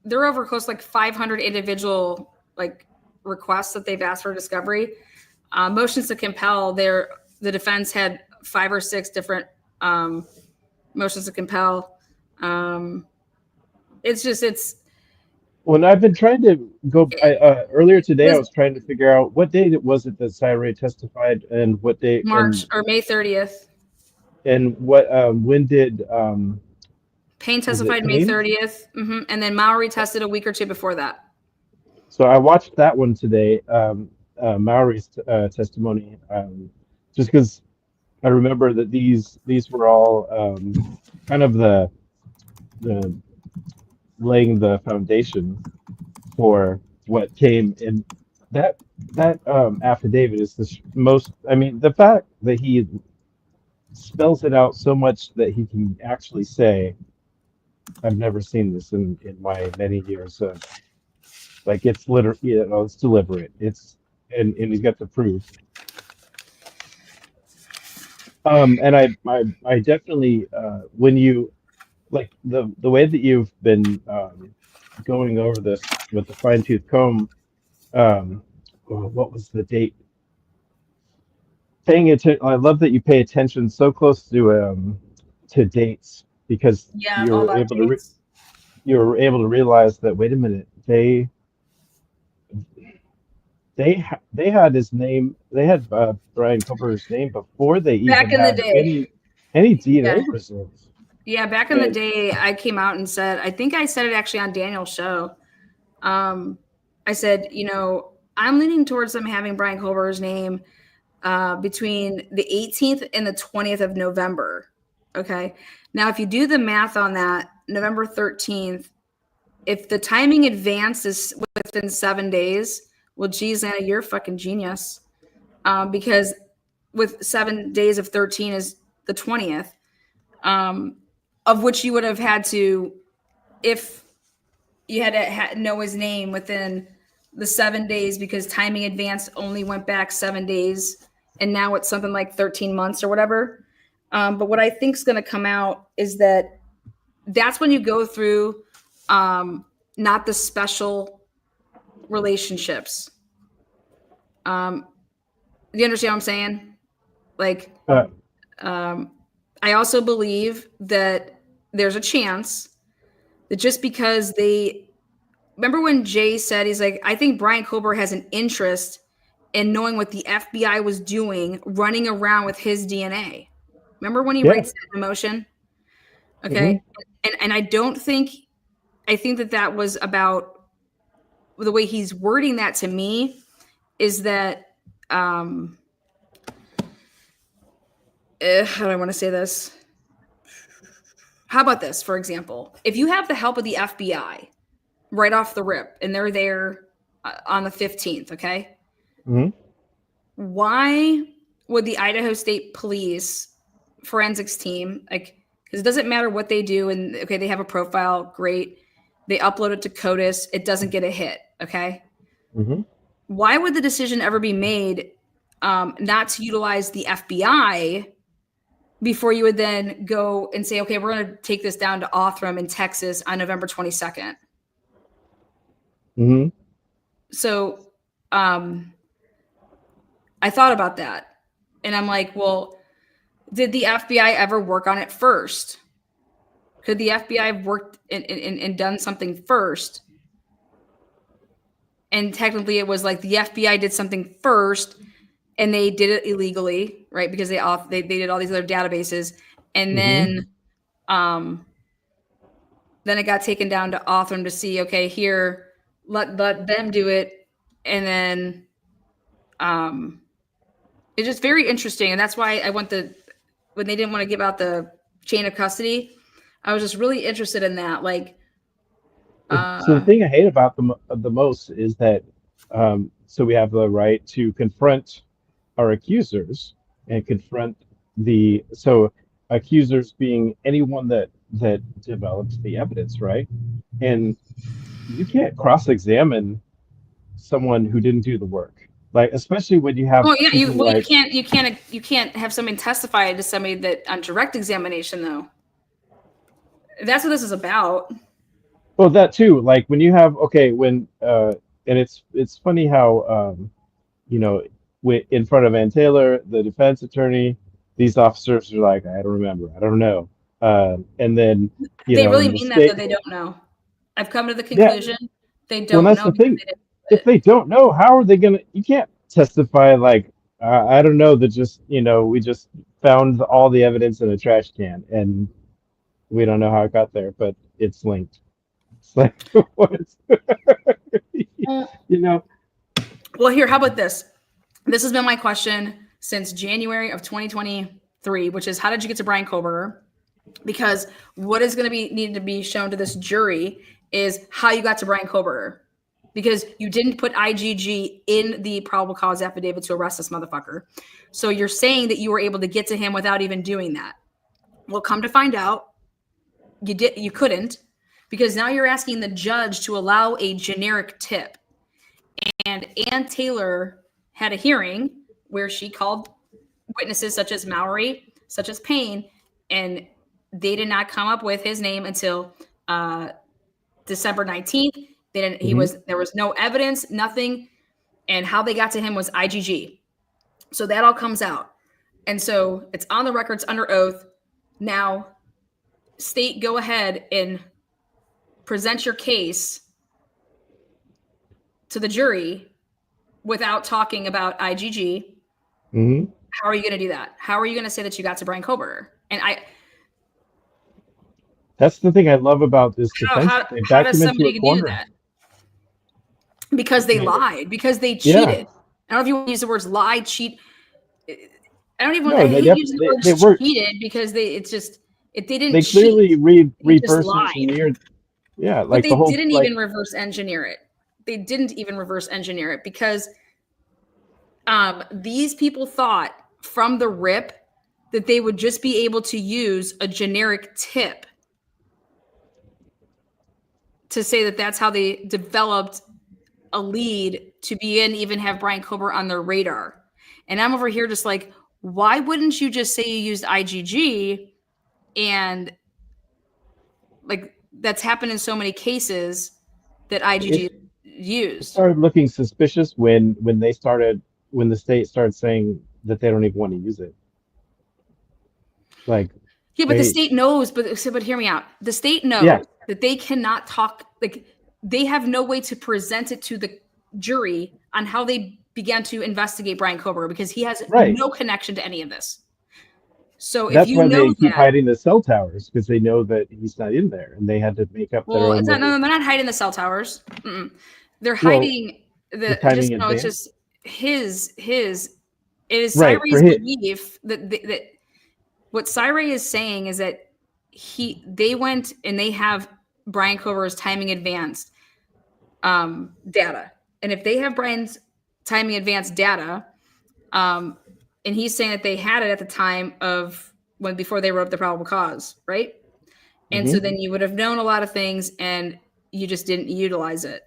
they're over close to like 500 individual like requests that they've asked for discovery. Motions to compel. The defense had 5 or 6 different motions to compel. It's When I've been trying to go, earlier today, I was was trying to figure out what day was it that Cyril testified, and what day, March or May 30th. and what when did Payne was it testified May Payne? 30th, and then Maury tested a week or 2 before that. So I watched that one today, Maury's testimony, just because I remember that these were all kind of the laying the foundation for what came in. That affidavit is the most. I mean, the fact that he spells it out so much that he can actually say, "I've never seen this in my many years of." Like, it's literally, it's deliberate. And he's got the proof. And I definitely, when you like the way that you've been going over this with the fine tooth comb, what was the date? Paying attention. I love that you pay attention so close to dates, because Yeah, I'm all about dates. you were able to realize that, wait a minute, they had his name. They had Brian Cooper's name before they Back even in the had day. any DNA Yeah. results. Yeah, back in the And- day, I came out and said, I think I said it actually on Daniel's show. I said, I'm leaning towards them having Brian Colbert's name between the 18th and the 20th of November. Okay. Now, if you do the math on that, November 13th, if the timing advances within 7 days, well, geez, Anna, you're a fucking genius. Because with 7 days of 13 is the 20th, of which you would have had to, if you had to know his name within the 7 days, because timing advance only went back 7 days, and now it's something like 13 months or whatever. But what I think is going to come out is that that's when you go through not the special relationships. Do you understand what I'm saying? Like, I also believe that there's a chance that just because remember when Jay said, he's like, I think Brian Colbert has an interest in knowing what the FBI was doing, running around with his DNA. Remember when he writes that motion? Okay. And I think that was about the way he's wording that to me is that, how do I want to say this? How about this, for example? If you have the help of the FBI right off the rip and they're there on the 15th, okay? Mhm. Why would the Idaho State Police forensics team, like, because it doesn't matter what they do, and okay, they have a profile, great. They upload it to CODIS, it doesn't get a hit, okay? Why would the decision ever be made not to utilize the FBI before you would then go and say, okay, we're going to take this down to Othram in Texas on November 22nd? So I thought about that, and I'm like, well, did the FBI ever work on it first? Could the FBI have worked and done something first? And technically it was like the FBI did something first and they did it illegally, right? Because they did all these other databases, and then it got taken down to Othram to see, okay, here, let them do it. And then it's just very interesting. And that's why I went when they didn't want to give out the chain of custody, I was just really interested in that. Like, So the thing I hate about them the most is that so we have the right to confront our accusers and confront accusers being anyone that develops the evidence, right? And you can't cross-examine someone who didn't do the work. Like, especially when you have Oh yeah, people like, you can't have somebody testify to somebody that on direct examination though. That's what this is about. well, that too. Like when you have, okay, when and it's funny how you know, in front of Ann Taylor, the defense attorney, these officers are like, I don't remember, I don't know, and then They really in the mean that, though state, they don't know. I've come to the yeah. conclusion they Well, don't that's know the because thing. they didn't. If they don't know, how are they gonna? You can't testify like, I don't know, that just we just found all the evidence in a trash can and we don't know how it got there, but it's linked. It's like what? You know? Well, here, how about this? This has been my question since January of 2023, which is how did you get to Brian Koberger? Because what is going to be needed to be shown to this jury is how you got to Brian Koberger. Because you didn't put IGG in the probable cause affidavit to arrest this motherfucker. So you're saying that you were able to get to him without even doing that. Well, come to find out, you couldn't, because now you're asking the judge to allow a generic tip. And Ann Taylor had a hearing where she called witnesses such as Maury, such as Payne, and they did not come up with his name until December 19th. They didn't. There was no evidence, nothing, and how they got to him was IGG. So that all comes out, and so it's on the records under oath. Now, state, go ahead and present your case to the jury without talking about IGG. Hmm. How are you going to do that? How are you going to say that you got to Brian Koberger? And That's the thing I love about this defense. They how back does him into a somebody do corner. that? Because they lied, because they Yeah. cheated. I don't know if you want to use the words lie, cheat. I don't even. No, I they hate using the definitely words they were cheated because they didn't they cheat. clearly They just reverse lied. engineered. Yeah, But like they the whole didn't like even reverse engineer it. They didn't even reverse engineer it because these people thought from the rip that they would just be able to use a generic tip to say that that's how they developed a lead to be in, even have Brian Kober on their radar. And I'm over here just like, why wouldn't you just say you used IGG? And like that's happened in so many cases that IGG it used. started looking suspicious when the state started saying that they don't even want to use it. Like Yeah, but the they state knows, but hear me out. The state knows Yeah. that they cannot talk, like they have no way to present it to the jury on how they began to investigate Brian Kober because he has Right. no connection to any of this. So if That's you why know they keep that, hiding the cell towers, because they know that he's not in there, and they had to make up their well, own it's not. No, little. they're not hiding the cell towers. Mm-mm. They're Well, hiding the the timing just in no. It's advance. just his. It is Right, for Cyre's his. belief that what Cyre is saying is that they went and they have Brian Kober's timing advanced data, and if they have Brian's timing advanced data, and he's saying that they had it at the time of before they wrote up the probable cause, right? And so Mhm. then you would have known a lot of things, and you just didn't utilize it.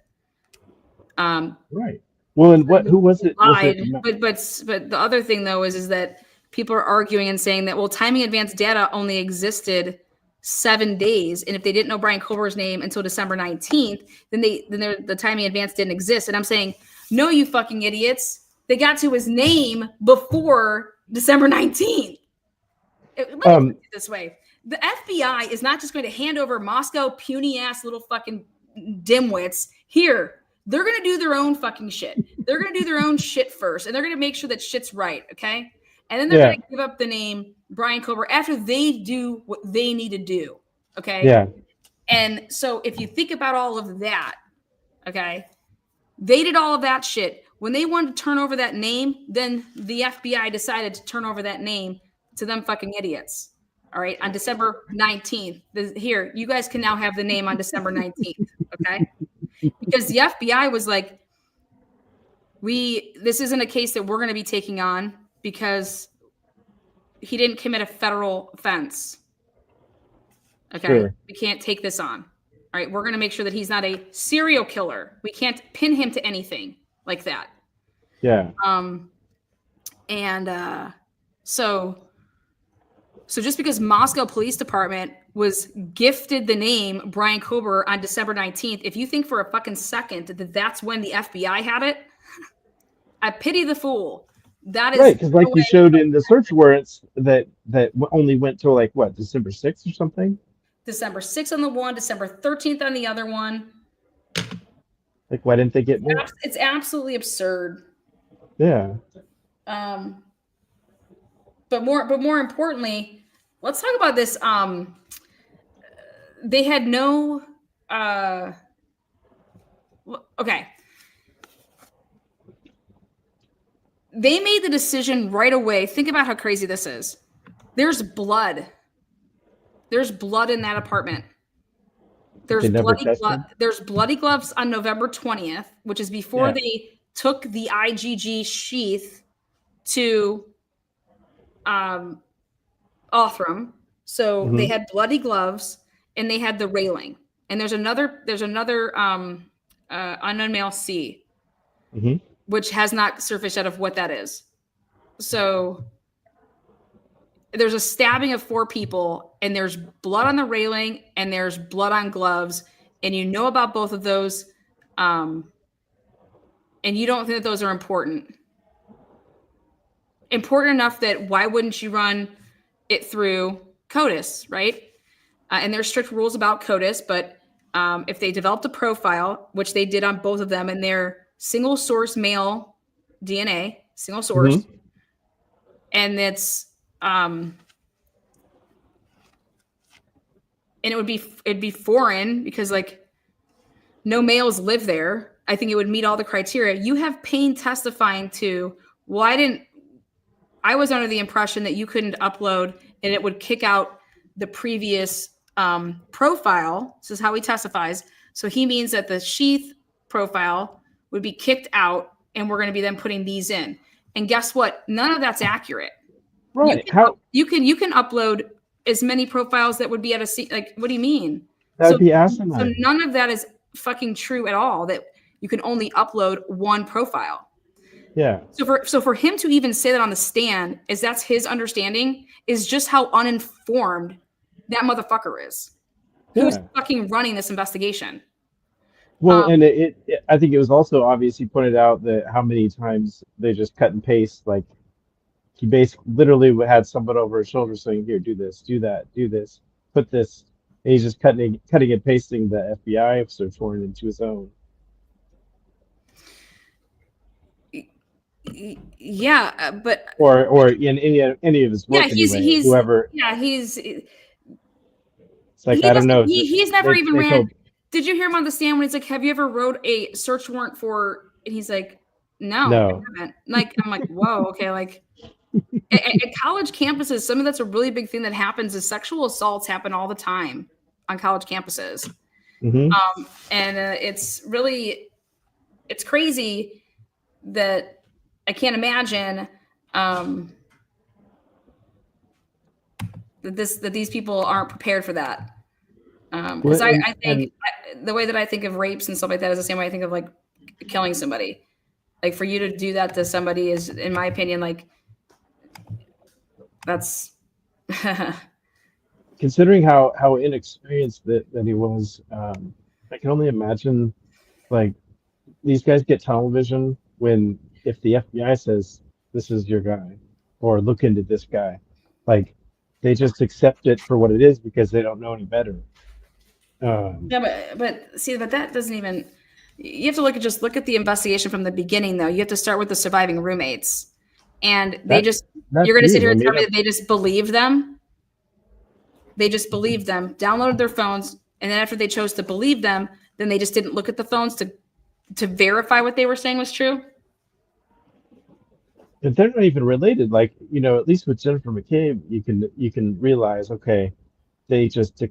Right. Well, and who was it? Was it? Lied, but the other thing though is that people are arguing and saying that timing advanced data only existed 7 days, and if they didn't know Brian Kober's name until December 19th, then the timing advance didn't exist. And I'm saying, no, you fucking idiots! They got to his name before December 19th. Let me put it this way: the FBI is not just going to hand over Moscow puny ass little fucking dimwits here. They're going to do their own fucking shit. They're going to do their own shit first, and they're going to make sure that shit's right, okay? And then they're going to give up the name Brian Kober after they do what they need to do, okay? Yeah. And so if you think about all of that, okay, they did all of that shit. When they wanted to turn over that name, then the FBI decided to turn over that name to them fucking idiots. All right, on December 19th. Here, you guys can now have the name on December 19th, okay? Because the FBI was like, this isn't a case that we're going to be taking on because he didn't commit a federal offense. Okay. Sure. We can't take this on. All right. We're going to make sure that he's not a serial killer. We can't pin him to anything like that. Yeah. So just because Moscow Police Department was gifted the name Brian Kober on December 19th, if you think for a fucking second that that's when the FBI had it, I pity the fool. That is right, because like no you way. showed in the search warrants that only went till like what, December 6th or something. December 6th on the one, December 13th on the other one. Like, why didn't they get more? It's absolutely absurd. Yeah. But more importantly, let's talk about this. They had no. Okay. They made the decision right away. Think about how crazy this is. There's blood. There's blood in that apartment. There's bloody gloves on November 20th, which is before they took the IgG sheath to Othram. So they had bloody gloves and they had the railing. And there's another unknown male C, which has not surfaced yet of what that is. So there's a stabbing of 4 people and there's blood on the railing and there's blood on gloves. And you know about both of those. And you don't think that those are important. Important enough that why wouldn't you run it through CODIS, right? And there's strict rules about CODIS, but if they developed a profile, which they did on both of them, and they're single source male DNA, single source, and it's and it'd be foreign because like no males live there. I think it would meet all the criteria. You have Payne testifying to, I was under the impression that you couldn't upload and it would kick out the previous profile. This is how he testifies. So he means that the sheath profile would be kicked out and we're going to be then putting these in. And guess what? None of that's accurate. Right. You can upload as many profiles that would be at a like, what do you mean? That would be asinine. So none of that is fucking true at all, that you can only upload one profile. Yeah. So for him to even say that on the stand, is that's his understanding, is just how uninformed that motherfucker is. Who's fucking running this investigation? Well, and I think it was also obvious. He pointed out that how many times they just cut and paste. Like he basically literally had someone over his shoulder saying, "Here, do this, do that, do this, put this." And he's just cutting and pasting the FBI search warrant into his own. Yeah, but or in any of his work. He's whoever. Yeah, it's like I don't know. He's never even ran. Did you hear him on the stand when he's like, "Have you ever wrote a search warrant for?" And he's like, "No, I haven't." Like I'm like, "Whoa, okay." Like at college campuses, some of that's a really big thing that happens is sexual assaults happen all the time on college campuses, and it's crazy that. I can't imagine that these people aren't prepared for that. Because I think the way that I think of rapes and stuff like that is the same way I think of like killing somebody. Like for you to do that to somebody is, in my opinion, like that's. Considering how inexperienced that he was, I can only imagine like these guys get tunnel vision if the FBI says this is your guy or look into this guy, like they just accept it for what it is because they don't know any better. Yeah, but that doesn't even. You have to look at the investigation from the beginning, though. You have to start with the surviving roommates, and you're going to sit here and tell me that they just believed them. They just believed them, downloaded their phones, and then after they chose to believe them, then they just didn't look at the phones to verify what they were saying was true. If they're not even related, like, at least with Jennifer McCabe, you can realize, okay, they just took,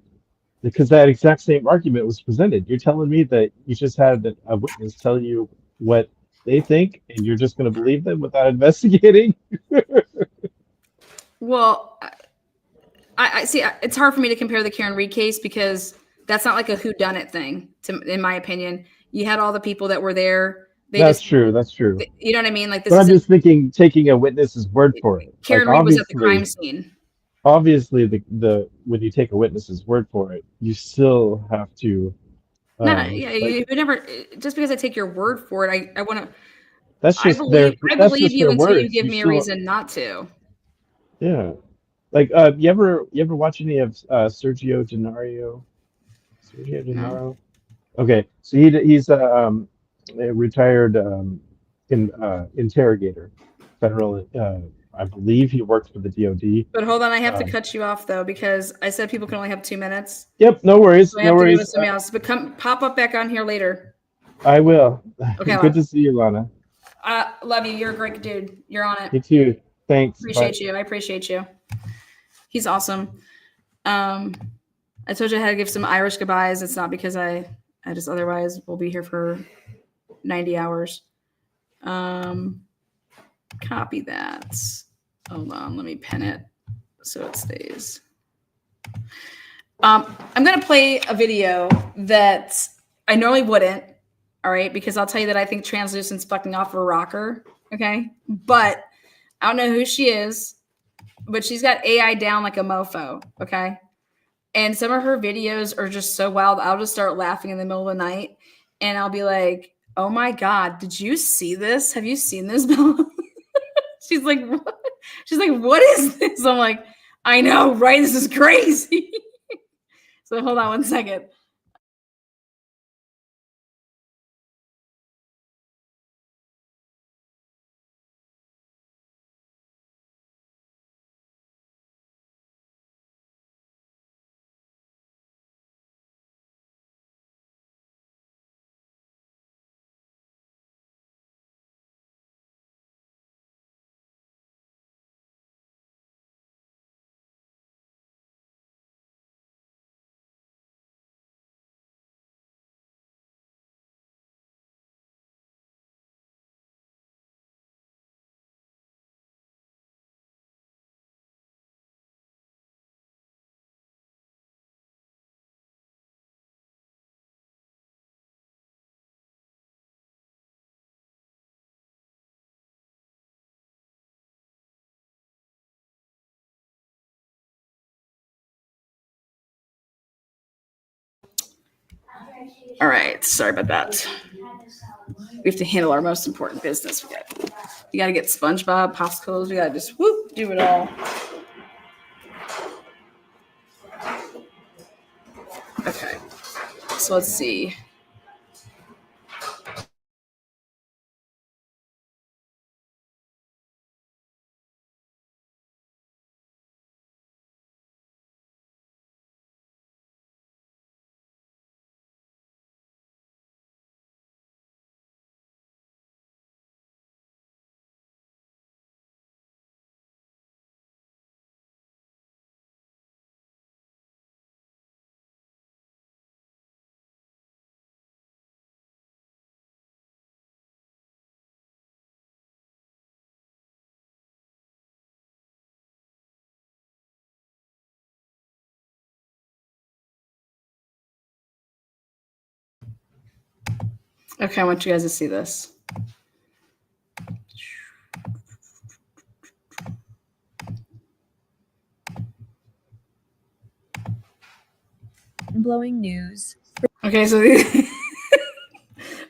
because that exact same argument was presented. You're telling me that you just had a witness tell you what they think, and you're just going to believe them without investigating? Well, I see. It's hard for me to compare the Karen Reed case because that's not like a whodunit thing. In my opinion, you had all the people that were there. They That's just, true. That's true. you know what I mean? Like this But I'm isn't. just thinking, taking a witness's word for it. Like Karen Reed was at the crime scene. obviously, the when you take a witness's word for it, you still have to. No, yeah, Like you never. Just because I take your word for it, I want to. that's I just their believe. I that's believe just you their until you words. give You me a still, reason not to. yeah. Like you ever watch any of Sergio Denario? Sergio No. Denaro? Okay, so he's a retired interrogator, federal. I believe he worked for the DoD. But hold on, I have to Um, cut you off though because I said people can only have 2 minutes. yep, no worries, So I no have to go with worries. somebody else. But pop up back on here later. I will. Okay, Good love. to see you, Lana. Love you. You're a great dude. You're on it. You too. Thanks. Bye. Appreciate you. I appreciate you. He's awesome. I told you I had to give some Irish goodbyes. It's not because I just otherwise will be here for 90 hours. Copy that. Hold on, let me pin it so it stays. I'm gonna play a video that I normally wouldn't, all right, because I'll tell you that I think Translucent's fucking off a rocker, okay? But I don't know who she is, but she's got AI down like a mofo, okay? And some of her videos are just so wild. I'll just start laughing in the middle of the night and I'll be like, oh my God, did you see this? Have you seen this, Bella? She's like, what? She's like, what is this? I'm like, I know, right? This is crazy. So hold on 1 second. All right, sorry about that. We have to handle our most important business. We got to get SpongeBob, popsicles. We got to just whoop, do it all. Okay, so let's see. Okay, I want you guys to see this. Blowing news. Okay, so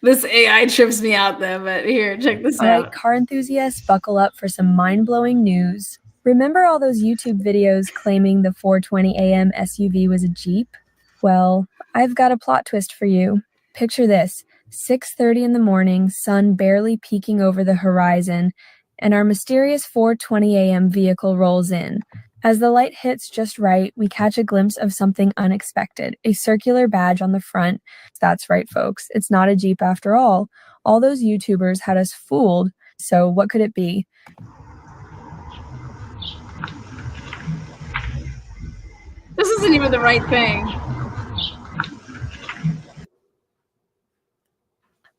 this AI trips me out though, but here, check this All right, out. car enthusiasts, buckle up for some mind-blowing news. Remember all those YouTube videos claiming the 4:20 a.m. SUV was a Jeep? Well, I've got a plot twist for you. Picture this, 6:30 in the morning, sun barely peeking over the horizon, and our mysterious 4:20 a.m. vehicle rolls in. As the light hits just right, we catch a glimpse of something unexpected, a circular badge on the front. That's right, folks, it's not a Jeep after all. All those YouTubers had us fooled, so what could it be? This isn't even the right thing.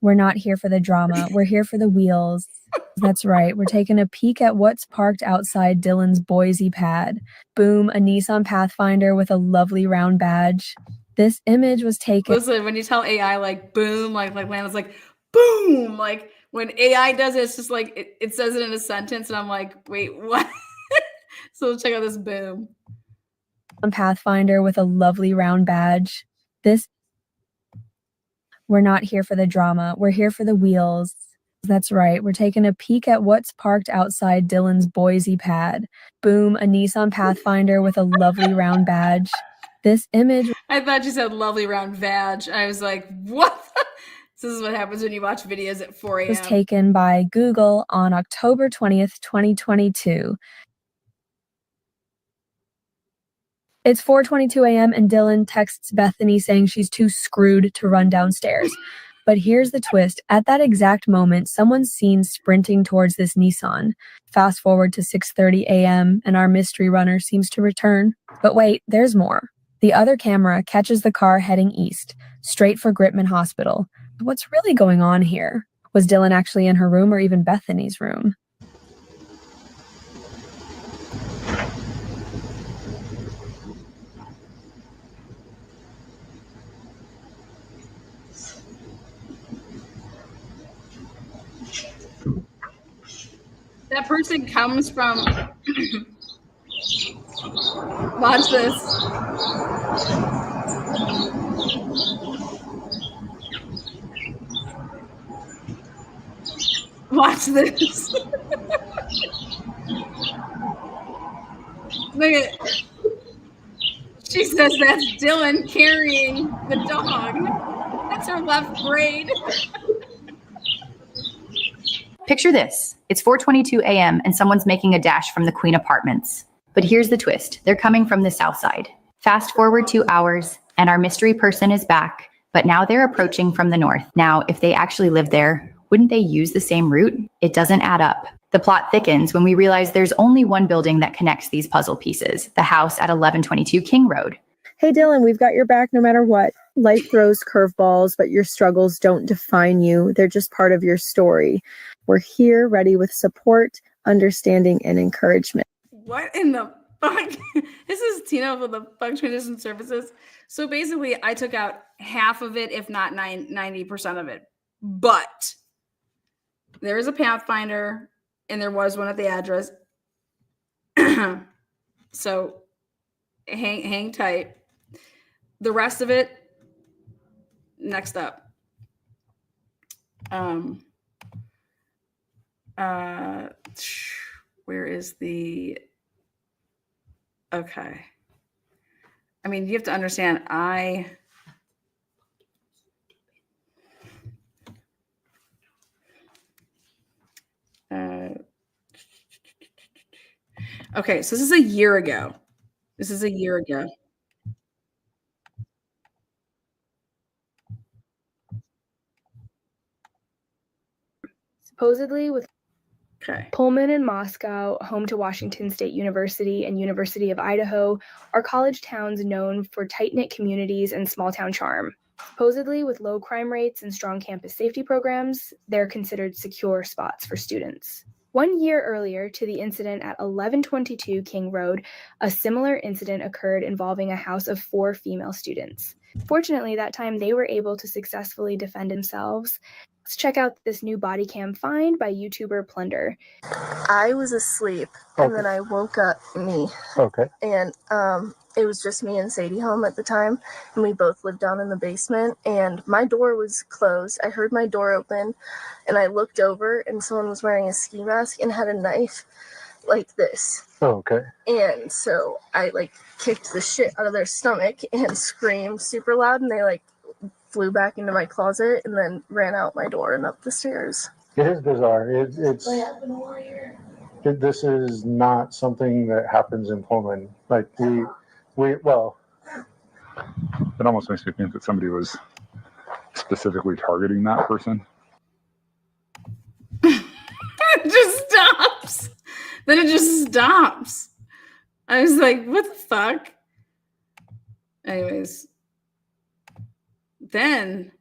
We're not here for the drama. We're here for the wheels. That's right. We're taking a peek at what's parked outside Dylan's Boise pad. Boom, a Nissan Pathfinder with a lovely round badge. This image was taken. Listen, when you tell AI like boom, like Lana's like boom, like when AI does it, it's just like it says it in a sentence, and I'm like, wait, what? So check out this boom. Pathfinder with a lovely round badge. We're not here for the drama. We're here for the wheels. That's right. We're taking a peek at what's parked outside Dylan's Boise pad. Boom, a Nissan Pathfinder with a lovely round badge. This image. I thought you said lovely round vag. I was like, what? This is what happens when you watch videos at 4 a.m. Was taken by Google on October 20th, 2022. It's 4:22 a.m. and Dylan texts Bethany saying she's too screwed to run downstairs. But here's the twist. At that exact moment, someone's seen sprinting towards this Nissan. Fast forward to 6:30 a.m. and our mystery runner seems to return. But wait, there's more. The other camera catches the car heading east, straight for Gritman Hospital. What's really going on here? Was Dylan actually in her room or even Bethany's room? That person comes from. Watch this. Watch this. Look at. She says that's Dylan carrying the dog. That's her left braid. Picture this. It's 4:22 a.m. and someone's making a dash from the Queen Apartments. But here's the twist. They're coming from the south side. Fast forward 2 hours and our mystery person is back, but now they're approaching from the north. Now, if they actually lived there, wouldn't they use the same route? It doesn't add up. The plot thickens when we realize there's only one building that connects these puzzle pieces, the house at 1122 King Road. Hey Dylan, we've got your back no matter what. Life throws curveballs, but your struggles don't define you. They're just part of your story. We're here, ready with support, understanding, and encouragement. What in the fuck? This is Tina with the Bug Transition Services. So basically, I took out half of it, if not 90% of it. But there is a Pathfinder, and there was one at the address. So hang tight. The rest of it, next up. Where is the... Okay. I mean, you have to understand, okay, so this is a year ago. Supposedly with Okay. Pullman and Moscow, home to Washington State University and University of Idaho, are college towns known for tight-knit communities and small-town charm. Supposedly, with low crime rates and strong campus safety programs, they're considered secure spots for students. 1 year earlier to the incident at 1122 King Road, a similar incident occurred involving a house of 4 female students. Fortunately, that time they were able to successfully defend themselves. Let's check out this new body cam find by YouTuber Plunder. I was asleep, and then I woke up and it was just me and Sadie home at the time, and we both lived down in the basement, and my door was closed. I heard my door open, and I looked over, and someone was wearing a ski mask and had a knife like this. And so I kicked the shit out of their stomach and screamed super loud, and they flew back into my closet and then ran out my door and up the stairs. It is bizarre. It's this is not something that happens in Pullman. It almost makes me think that somebody was specifically targeting that person. It just stops. Then it just stops. I was like, what the fuck? Anyways. Then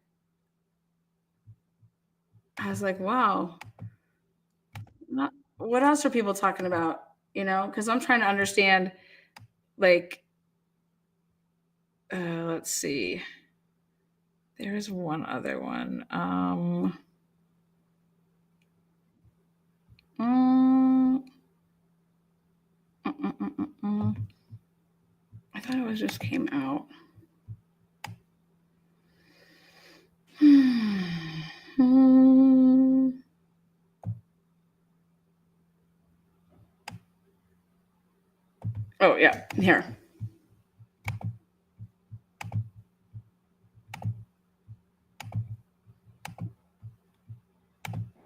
I was like, wow. What else are people talking about? You know, because I'm trying to understand, like, let's see. There's one other one. I thought it just came out. Oh, yeah, here.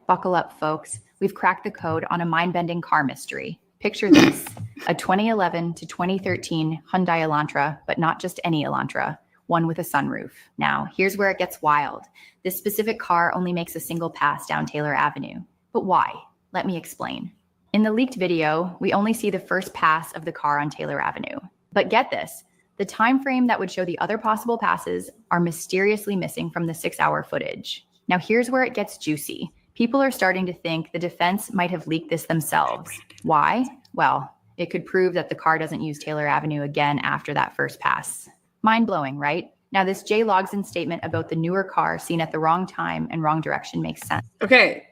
Buckle up, folks. We've cracked the code on a mind-bending car mystery. Picture this, a 2011 to 2013 Hyundai Elantra, but not just any Elantra, one with a sunroof. Now, here's where it gets wild. This specific car only makes a single pass down Taylor Avenue. But why? Let me explain. In the leaked video, we only see the first pass of the car on Taylor Avenue. But get this, the time frame that would show the other possible passes are mysteriously missing from the 6-hour footage. Now, here's where it gets juicy. People are starting to think the defense might have leaked this themselves. Why? Well, it could prove that the car doesn't use Taylor Avenue again after that first pass. Mind-blowing, right? Now, this Jay Logsdon statement about the newer car seen at the wrong time and wrong direction makes sense. Okay.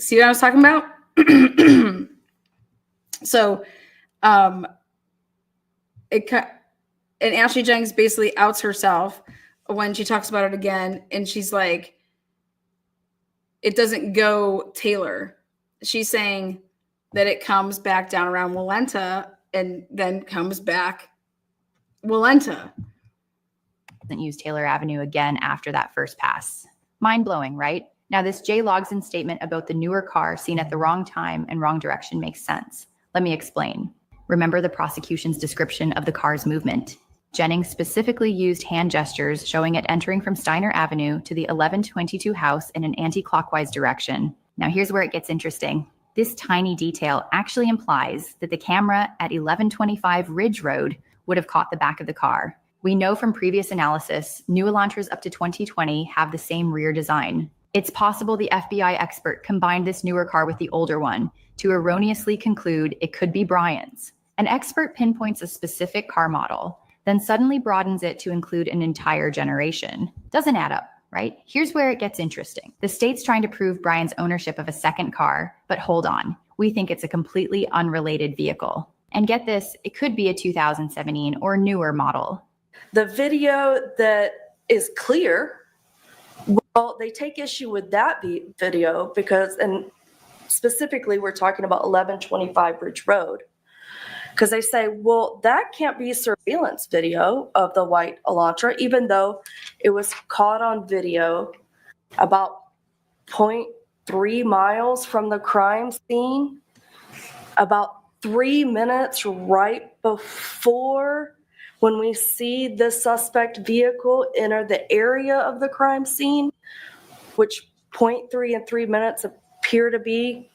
See what I was talking about? So, and Ashley Jennings basically outs herself when she talks about it again, and she's like, it doesn't go Taylor. She's saying that it comes back down around Walenta and then comes back Walenta. Doesn't use Taylor Avenue again after that first pass. Mind-blowing, right? Now, this Jay Logsdon statement about the newer car seen at the wrong time and wrong direction makes sense. Let me explain. Remember the prosecution's description of the car's movement. Jennings specifically used hand gestures showing it entering from Steiner Avenue to the 1122 house in an anti-clockwise direction. Now, here's where it gets interesting. This tiny detail actually implies that the camera at 1125 Ridge Road would have caught the back of the car. We know from previous analysis, new Elantras up to 2020 have the same rear design. It's possible the FBI expert combined this newer car with the older one to erroneously conclude it could be Brian's. An expert pinpoints a specific car model, then suddenly broadens it to include an entire generation. Doesn't add up, right? Here's where it gets interesting. The state's trying to prove Brian's ownership of a second car, but hold on. We think it's a completely unrelated vehicle. And get this, it could be a 2017 or newer model. The video that is clear, well, they take issue with that video because, and specifically we're talking about 1125 Ridge Road, because they say, well, that can't be surveillance video of the white Elantra, even though it was caught on video about 0.3 miles from the crime scene, about 3 minutes right before when we see the suspect vehicle enter the area of the crime scene, which 0.3 and 3 minutes appear to be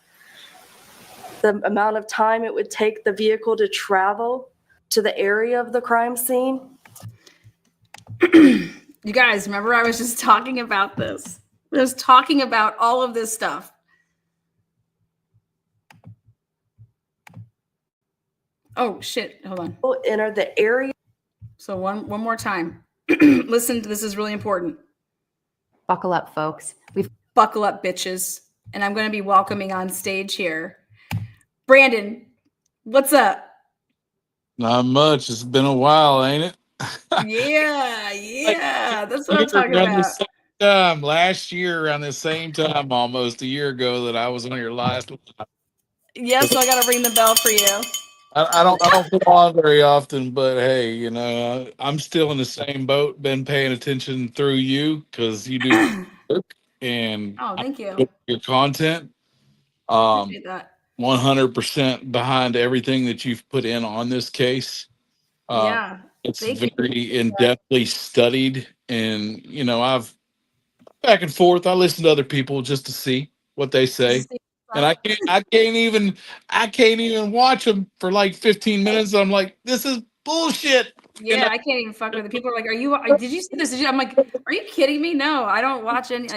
the amount of time it would take the vehicle to travel to the area of the crime scene. You guys, remember I was just talking about this. I was talking about all of this stuff. Oh, shit. Hold on. Enter the area. So one more time. Listen, this is really important. Buckle up, folks. Buckle up, bitches. And I'm going to be welcoming on stage here Brandon, what's up? Not much. It's been a while, ain't it? Yeah. That's what I'm talking about. Last year around the same time, almost a year ago, that I was on your last. Yes, so I got to ring the bell for you. I don't come on very often, but hey, you know, I'm still in the same boat. Been paying attention through you because you do work and thank you. Your content. Appreciate that. 100% behind everything that you've put in on this case. It's very in-depthly studied, and you know, I've back and forth. I listen to other people just to see what they say, and I can't even watch them for like 15 minutes. I'm like, this is bullshit. Yeah, I can't even fuck with it. People are like, did you see this? I'm like, are you kidding me? No, I don't watch any.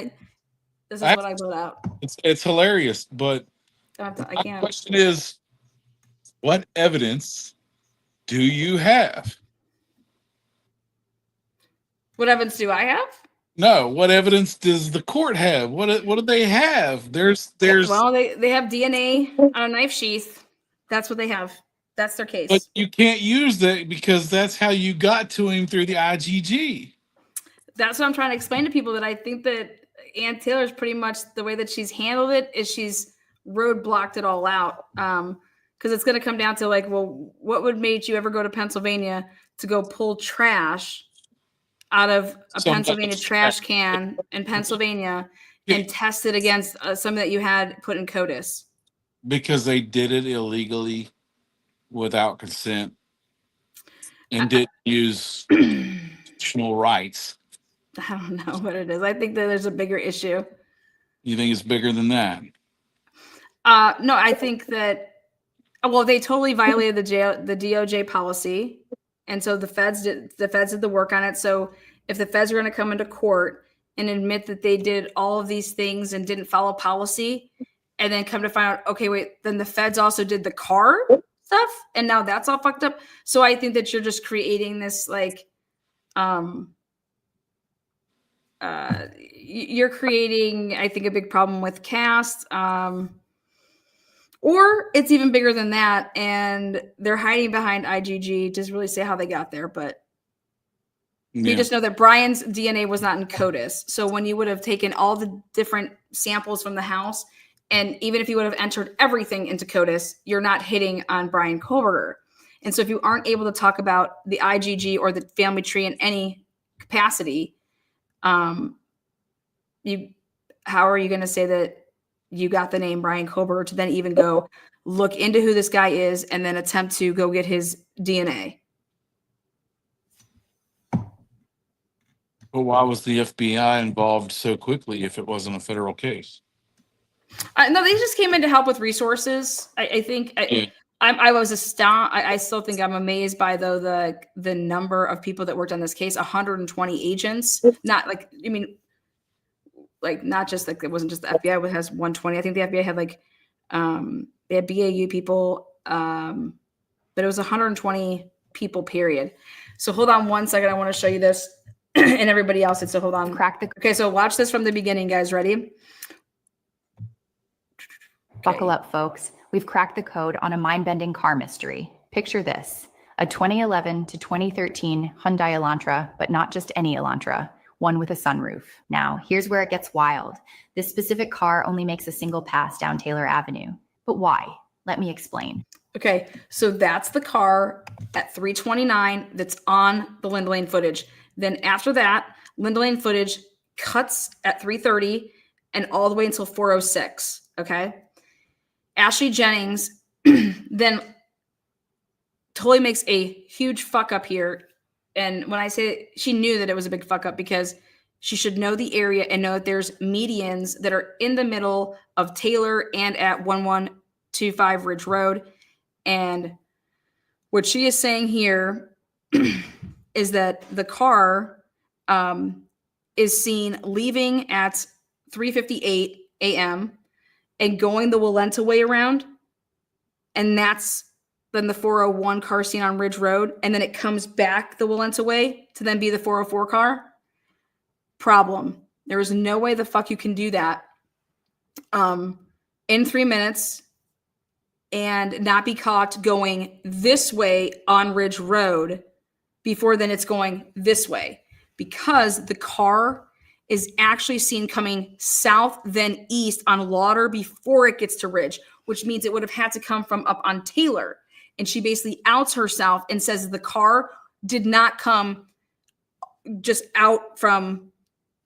This is what I wrote out. It's hilarious, but I my can't. question is, what evidence do you have? What evidence do I have? No, what evidence does the court have? What do they have? There's Well, they have DNA on a knife sheath. That's what they have. That's their case. But you can't use that because that's how you got to him through the IGG. That's what I'm trying to explain to people, that I think that Ann Taylor's pretty much the way that she's handled it is she's roadblocked it all out. Because it's going to come down to like, well, what would make you ever go to Pennsylvania to go pull trash out of a Pennsylvania trash can in Pennsylvania and test it against something that you had put in CODIS? Because they did it illegally without consent and didn't use constitutional rights. I don't know what it is. I think that there's a bigger issue. You think it's bigger than that? No, I think that, well, they totally violated the DOJ policy. And so the feds did the work on it. So if the feds are going to come into court and admit that they did all of these things and didn't follow policy, and then come to find out, okay, wait, then the feds also did the car stuff, and now that's all fucked up. So I think that you're just creating this like, you're creating, I think, a big problem with CAST. Or it's even bigger than that, and they're hiding behind IGG. Doesn't really say how they got there, but you just know that Brian's DNA was not in CODIS. So when you would have taken all the different samples from the house, and even if you would have entered everything into CODIS, you're not hitting on Brian Koberger. And so if you aren't able to talk about the IGG or the family tree in any capacity, how are you going to say that you got the name Brian Koberger to then even go look into who this guy is and then attempt to go get his DNA? But why was the FBI involved so quickly if it wasn't a federal case? No, they just came in to help with resources. I think I was astounded. I still think I'm amazed by the number of people that worked on this case. 120 agents. Not like, I mean, like not just like it wasn't just the FBI has 120. I think the FBI had like they had BAU people, but it was 120 people. Period. So hold on one second. I want to show you this, and everybody else. So hold on. Okay, so watch this from the beginning, guys. Ready? Buckle up, folks. We've cracked the code on a mind-bending car mystery. Picture this: a 2011 to 2013 Hyundai Elantra, but not just any Elantra. One with a sunroof. Now, here's where it gets wild. This specific car only makes a single pass down Taylor Avenue. But why? Let me explain. Okay, so that's the car at 329 that's on the Linda Lane footage. Then after that, Linda Lane footage cuts at 3:30 and all the way until 4:06, okay? Ashley Jennings then totally makes a huge fuck up here. And when I say she knew that it was a big fuck up, because she should know the area and know that there's medians that are in the middle of Taylor and at 1125 Ridge Road. And what she is saying here is that the car is seen leaving at 3:58 a.m. and going the Walenta way around. And that's then the 401 car seen on Ridge Road, and then it comes back the Walenta way to then be the 404 car. Problem. There is no way the fuck you can do that in 3 minutes and not be caught going this way on Ridge Road before then it's going this way, because the car is actually seen coming south then east on Lauder before it gets to Ridge, which means it would have had to come from up on Taylor. And she basically outs herself and says the car did not come just out from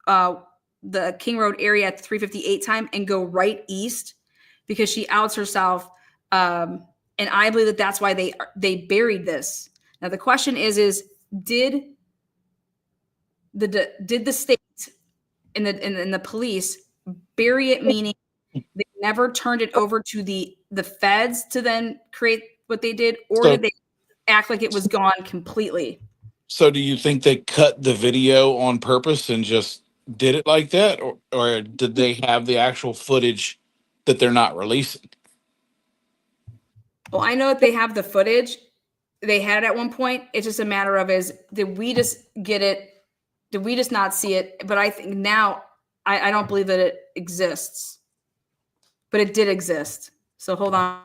the King Road area at the 3:58 time and go right east, because she outs herself. And I believe that that's why they buried this. Now the question is did the state and the police bury it, meaning they never turned it over to the feds to then create what they did, or did they act like it was gone completely? So do you think they cut the video on purpose and just did it like that, or did they have the actual footage that they're not releasing? Well, I know that they have the footage. They had it at one point. It's just a matter of did we just get it? Did we just not see it? But I think now I don't believe that it exists. But it did exist. So hold on.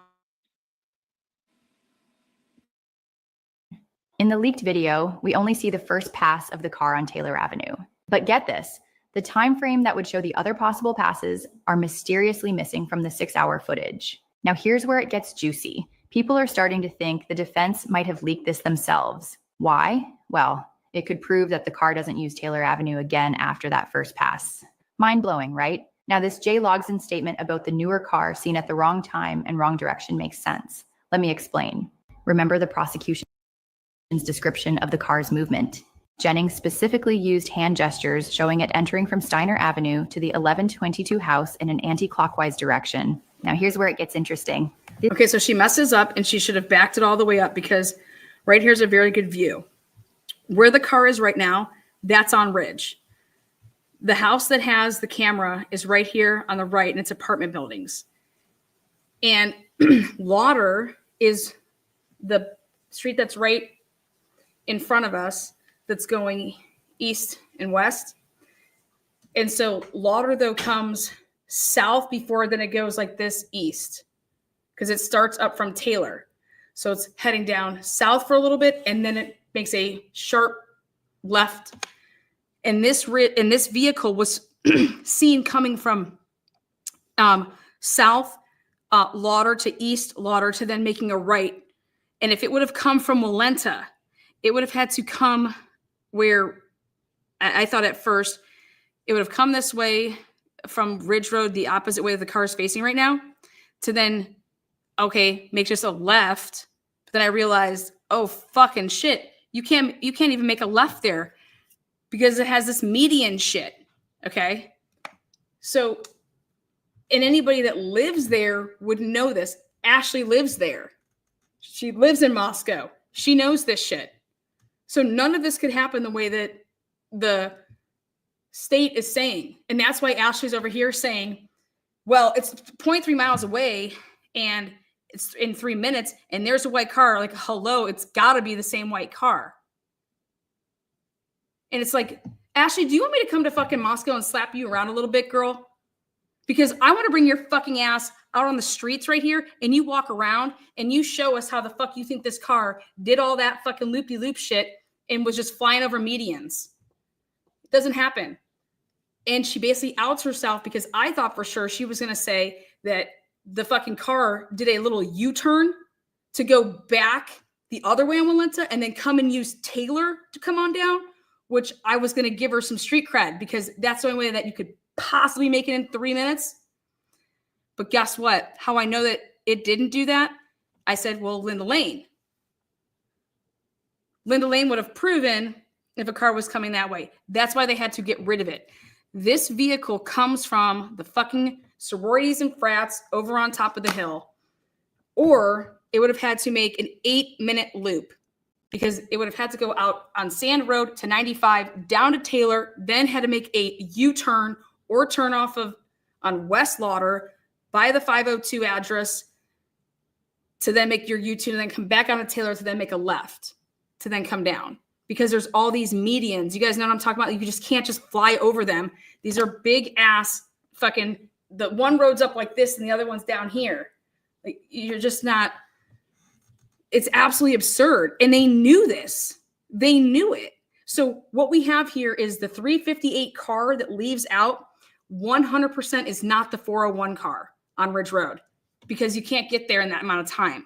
In the leaked video, we only see the first pass of the car on Taylor Avenue. But get this, the time frame that would show the other possible passes are mysteriously missing from the 6-hour footage. Now here's where it gets juicy. People are starting to think the defense might have leaked this themselves. Why? Well, it could prove that the car doesn't use Taylor Avenue again after that first pass. Mind-blowing, right? Now this Jay Logsdon statement about the newer car seen at the wrong time and wrong direction makes sense. Let me explain. Remember the prosecution's description of the car's movement. Jennings specifically used hand gestures showing it entering from Steiner Avenue to the 1122 house in an anti-clockwise direction. Now here's where it gets interesting. Okay, so she messes up and she should have backed it all the way up because right here's a very good view. Where the car is right now, that's on Ridge. The house that has the camera is right here on the right, and it's apartment buildings. And Lauder is the street that's right in front of us that's going east and west. And so Lauder, though, comes south before then it goes like this east because it starts up from Taylor. So it's heading down south for a little bit, and then it makes a sharp left. And this vehicle was seen coming from south Lauder to east Lauder to then making a right. And if it would have come from Walenta, it would have had to come where I thought at first it would have come this way from Ridge Road, the opposite way that the car is facing right now, to then, okay, make just a left. But then I realized, oh, fucking shit. You can't even make a left there because it has this median shit. Okay. So, and anybody that lives there would know this. Ashley lives there. She lives in Moscow. She knows this shit. So none of this could happen the way that the state is saying. And that's why Ashley's over here saying, well, it's 0.3 miles away and it's in 3 minutes and there's a white car. Like, hello, it's got to be the same white car. And it's like, Ashley, do you want me to come to fucking Moscow and slap you around a little bit, girl? Because I want to bring your fucking ass out on the streets right here and you walk around and you show us how the fuck you think this car did all that fucking loopy-loop shit and was just flying over medians. It doesn't happen. And she basically outs herself because I thought for sure she was going to say that the fucking car did a little U-turn to go back the other way on Walenta and then come and use Taylor to come on down, which I was going to give her some street cred because that's the only way that you could possibly make it in 3 minutes. But guess what? How I know that it didn't do that? I said, well, Linda Lane. Linda Lane would have proven if a car was coming that way. That's why they had to get rid of it. This vehicle comes from the fucking sororities and frats over on top of the hill. Or it would have had to make an 8-minute loop because it would have had to go out on Sand Road to 95, down to Taylor, then had to make a U-turn or turn off of on West Lauder by the 502 address to then make your U-turn and then come back onto Taylor to then make a left to then come down. Because there's all these medians. You guys know what I'm talking about? You just can't just fly over them. These are big ass fucking, the one road's up like this and the other one's down here. Like, you're just not, it's absolutely absurd. And they knew this. They knew it. So what we have here is the 358 car that leaves out 100% is not the 401 car on Ridge Road because you can't get there in that amount of time.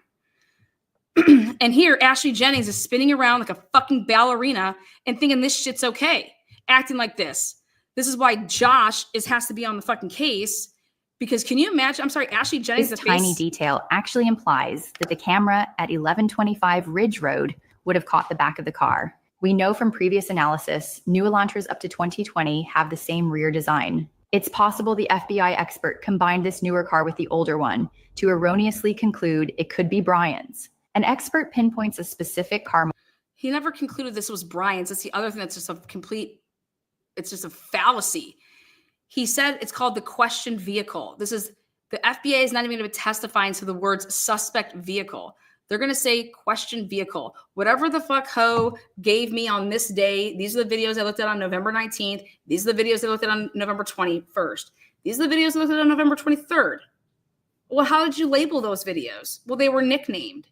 And here, Ashley Jennings is spinning around like a fucking ballerina and thinking this shit's okay, acting like this. This is why Josh has to be on the fucking case because can you imagine? I'm sorry, Ashley Jennings. This tiny detail actually implies that the camera at 1125 Ridge Road would have caught the back of the car. We know from previous analysis, new Elantras up to 2020 have the same rear design. It's possible the FBI expert combined this newer car with the older one to erroneously conclude it could be Brian's. An expert pinpoints a specific car. He never concluded this was Brian's. That's the other thing that's just a complete it's just a fallacy. He said it's called the question vehicle. This is the FBI is not even going to be testifying to the words suspect vehicle. They're going to say question vehicle. Whatever the fuck Ho gave me on this day, these are the videos I looked at on November 19th. These are the videos I looked at on November 21st. These are the videos I looked at on November 23rd. Well, how did you label those videos? Well, they were nicknamed.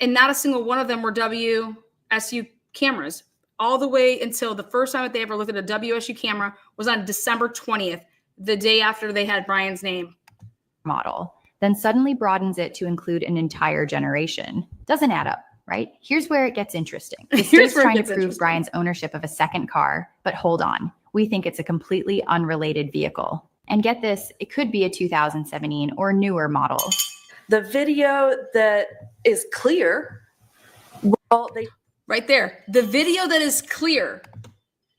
And not a single one of them were WSU cameras. All the way until the first time that they ever looked at a WSU camera was on December 20th, the day after they had Brian's name. Model, then suddenly broadens it to include an entire generation. Doesn't add up, right? Here's where it gets interesting. The state's trying to prove Brian's ownership of a second car, but hold on. We think it's a completely unrelated vehicle. And get this, it could be a 2017 or newer model. The video that is clear, well, they right there. The video that is clear.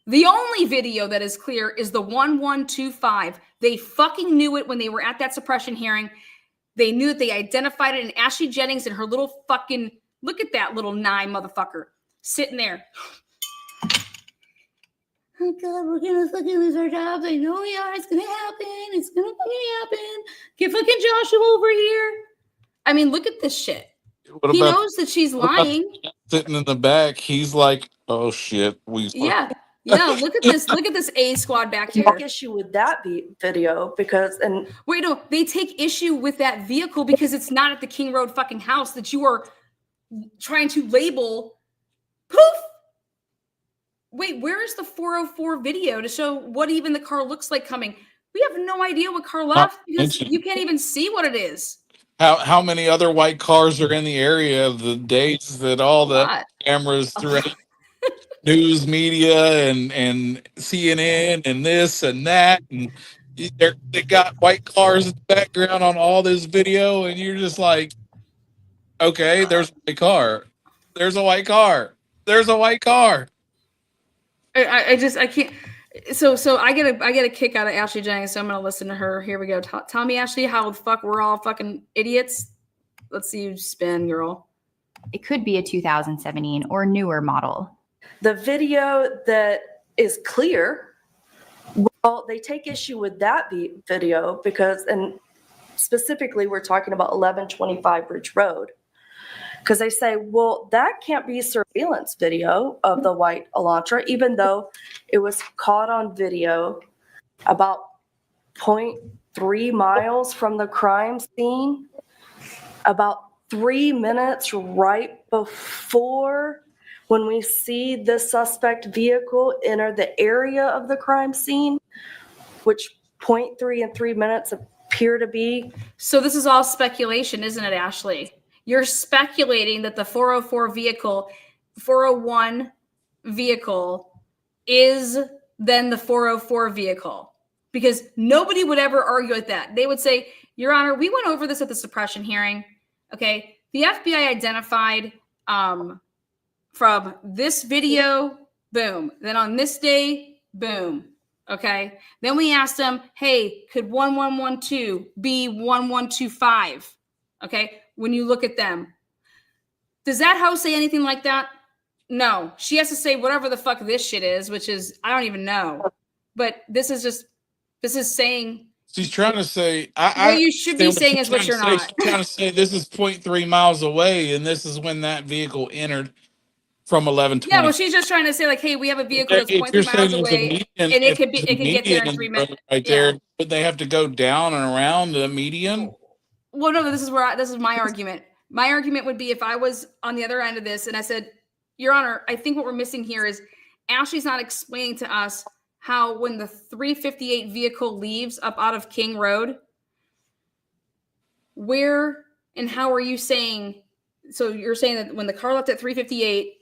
The only video that is clear is the 1125. They fucking knew it when they were at that suppression hearing. They knew that they identified it, and Ashley Jennings and her little fucking, look at that little nine motherfucker sitting there. Oh God, we're gonna fucking lose our jobs. I know we are. It's gonna happen. It's gonna fucking happen. Get fucking Joshua over here. I mean, look at this shit. He knows that she's lying. Sitting in the back, he's like, "Oh shit, we." Yeah. Look at this. Look at this A squad back here. take issue with that video because, and wait, no, they take issue with that vehicle because it's not at the King Road fucking house that you are trying to label. Poof. Wait, where is the 404 video to show what even the car looks like coming? We have no idea what car left because you can't even see what it is. How many other white cars are in the area the days that all the cameras throughout news media and CNN and this and that, and they got white cars in the background on all this video, and you're just like, okay, there's a white car. There's a white car. There's a white car. I can't. So I get a kick out of Ashley Jennings, so I'm gonna listen to her. Here we go. Tell me, Ashley, how the fuck we're all fucking idiots. Let's see you spin, girl. It could be a 2017 or newer model. the video that is clear, well, they take issue with that video because, and specifically we're talking about 1125 Bridge Road, because they say, well, that can't be surveillance video of the white Elantra, even though it was caught on video about 0.3 miles from the crime scene, about 3 minutes right before when we see the suspect vehicle enter the area of the crime scene, which 0.3 and 3 minutes appear to be. So this is all speculation, isn't it, Ashley? You're speculating that the 404 vehicle, 401 vehicle is then the 404 vehicle, because nobody would ever argue with that. They would say, Your Honor, we went over this at the suppression hearing. Okay. The FBI identified from this video, boom. Then on this day, boom. Okay. Then we asked them, hey, could 1112 be 1125? Okay. When you look at them, does that house say anything like that? No. She has to say whatever the fuck this shit is, which is, I don't even know. But this is saying. She's trying to say, what you should be saying is what you're not. She's trying to say this is 0.3 miles away, and this is when that vehicle entered from 1120. Yeah, well, she's just trying to say, like, hey, we have a vehicle that's 0.3 miles away, and it could get there in 3 minutes. Right there, but they have to go down and around the median. Well, no, this is my argument. My argument would be if I was on the other end of this and I said, Your Honor, I think what we're missing here is Ashley's not explaining to us how when the 358 vehicle leaves up out of King Road, where and how are you saying? So you're saying that when the car left at 358,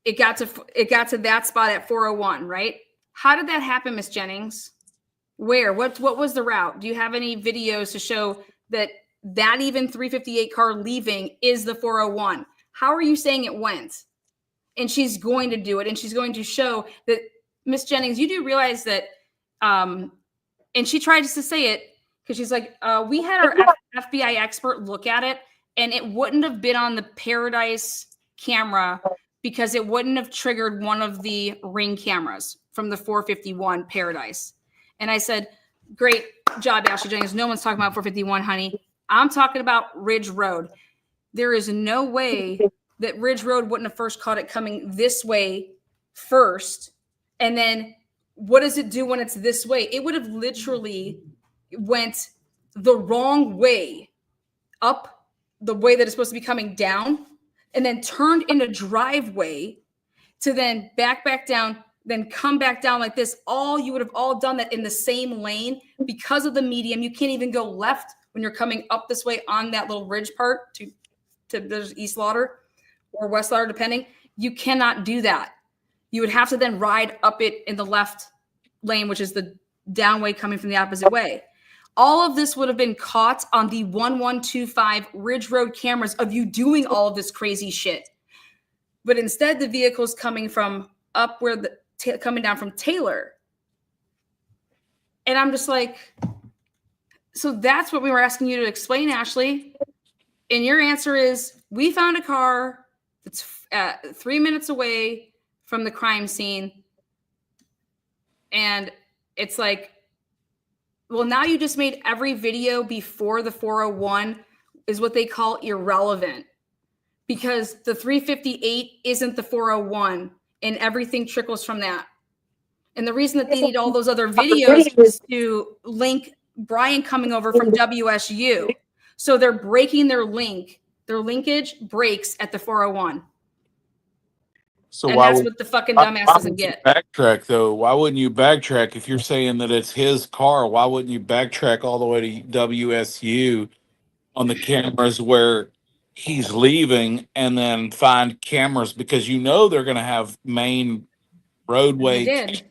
it got to that spot at 401, right? How did that happen, Miss Jennings? Where? What was the route? Do you have any videos to show that even 358 car leaving is the 401? How are you saying it went? And she's going to do it, and she's going to show that, Miss Jennings, you do realize that, and she tried to say it because she's like, we had our FBI expert look at it, and it wouldn't have been on the Paradise camera because it wouldn't have triggered one of the Ring cameras from the 451 Paradise. And I said, great job, Ashley Jennings. No one's talking about 451, honey. I'm talking about Ridge Road. There is no way that Ridge Road wouldn't have first caught it coming this way first. And then what does it do when it's this way? It would have literally went the wrong way up the way that it's supposed to be coming down, and then turned in a driveway to then back down, then come back down like this. You would have all done that in the same lane because of the medium. You can't even go left when you're coming up this way on that little ridge part to there's East Lauder or West Lauder, depending. You cannot do that. You would have to then ride up it in the left lane, which is the downway coming from the opposite way. All of this would have been caught on the 1125 Ridge Road cameras of you doing all of this crazy shit. But instead, the vehicle's coming from up where coming down from Taylor. And I'm just like, so that's what we were asking you to explain, Ashley. And your answer is, we found a car that's 3 minutes away from the crime scene. And it's like, well, now you just made every video before the 401 is what they call irrelevant, because the 358 isn't the 401 and everything trickles from that. And the reason that they need all those other videos is to link Brian coming over from WSU. So they're breaking their link. Their linkage breaks at the 401. So and that's what the fucking dumbass doesn't get. Backtrack though. Why wouldn't you backtrack if you're saying that it's his car? Why wouldn't you backtrack all the way to WSU on the cameras where he's leaving and then find cameras, because you know they're going to have main roadway cameras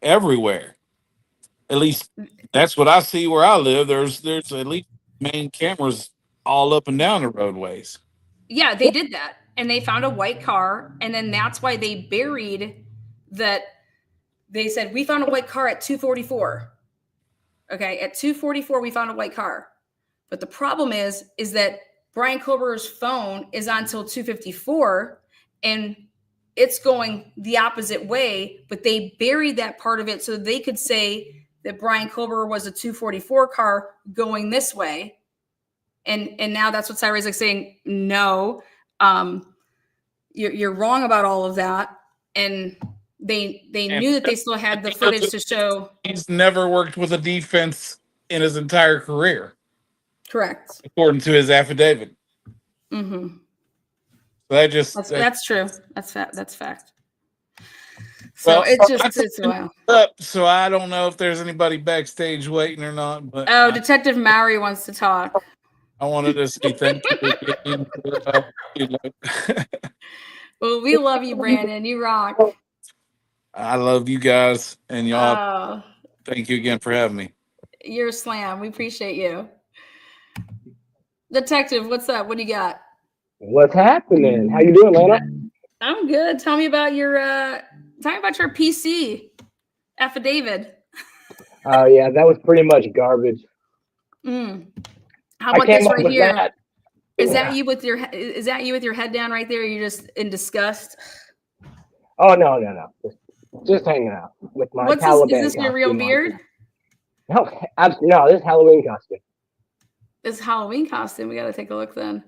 everywhere. At least that's what I see where I live. There's at least main cameras all up and down the roadways. Yeah, they did that. And they found a white car. And then that's why they buried that. They said, we found a white car at 244. Okay, at 244, we found a white car. But the problem is that Brian Kober's phone is on till 254, and it's going the opposite way, but they buried that part of it so they could say that Brian Kober was a 244 car going this way. And now that's what Cyrus is saying, no, you're wrong about all of that. And they knew that they still had the footage to show. He's never worked with a defense in his entire career. Correct. According to his affidavit. Mm-hmm. That's true. That's fact. So it's wow. So I don't know if there's anybody backstage waiting or not. But Detective Mauy wants to talk. I wanted to say thank you again. Well, we love you, Brandon. You rock. I love you guys, and y'all. Thank you again for having me. You're a slam. We appreciate you. Detective, what's up? What do you got? What's happening? How you doing, Lana? I'm good. Tell me about your PC affidavit. Oh yeah, that was pretty much garbage. How about this right here? Is that you with your head down right there? Or you're just in disgust? Oh no. Just hanging out with my Taliban. Is this your real beard? No, no, this is Halloween costume. This Halloween costume. We got to take a look then.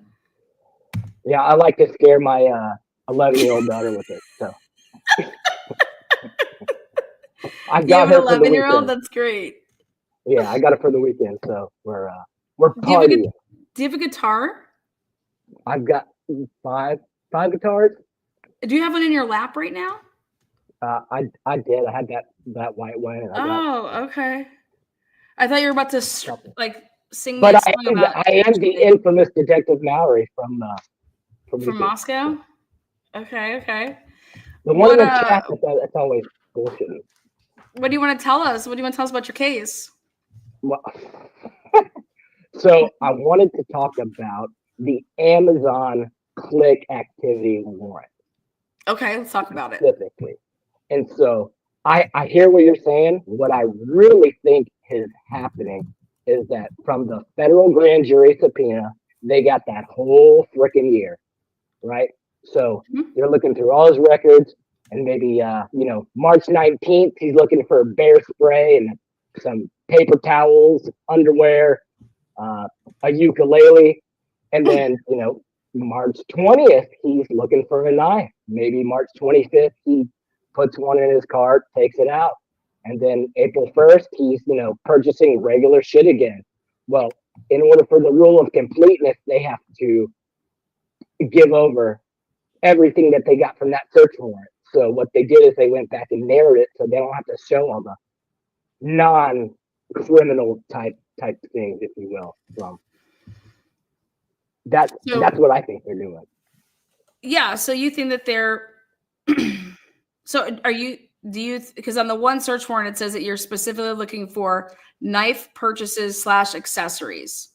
Yeah, I like to scare my 11-year-old daughter with it. So I got her for the 11-year-old. That's great. Yeah, I got it for the weekend. So we're partying. Do you have a guitar? I've got five guitars. Do you have one in your lap right now? I did. I had that white one. Okay. I thought you were about to sing. But I am the infamous Detective Mauy from Moscow. Okay. The one in the chat that's always bullshitting. What do you want to tell us? What do you want to tell us about your case? Well, so I wanted to talk about the Amazon click activity warrant. Okay, let's talk about it. Specifically. And so I hear what you're saying. What I really think is happening is that from the federal grand jury subpoena, they got that whole freaking year, right? So they're looking through all his records, and maybe March 19th, he's looking for bear spray and some paper towels, underwear, a ukulele, and then March 20th, he's looking for a knife. Maybe March 25th, he puts one in his cart, takes it out. And then April 1st, he's, purchasing regular shit again. Well, in order for the rule of completeness, they have to give over everything that they got from that search warrant. So what they did is they went back and narrowed it so they don't have to show all the non-criminal type things, if you will. That's what I think they're doing. Yeah. So you think that they're, because on the one search warrant, it says that you're specifically looking for knife purchases / accessories.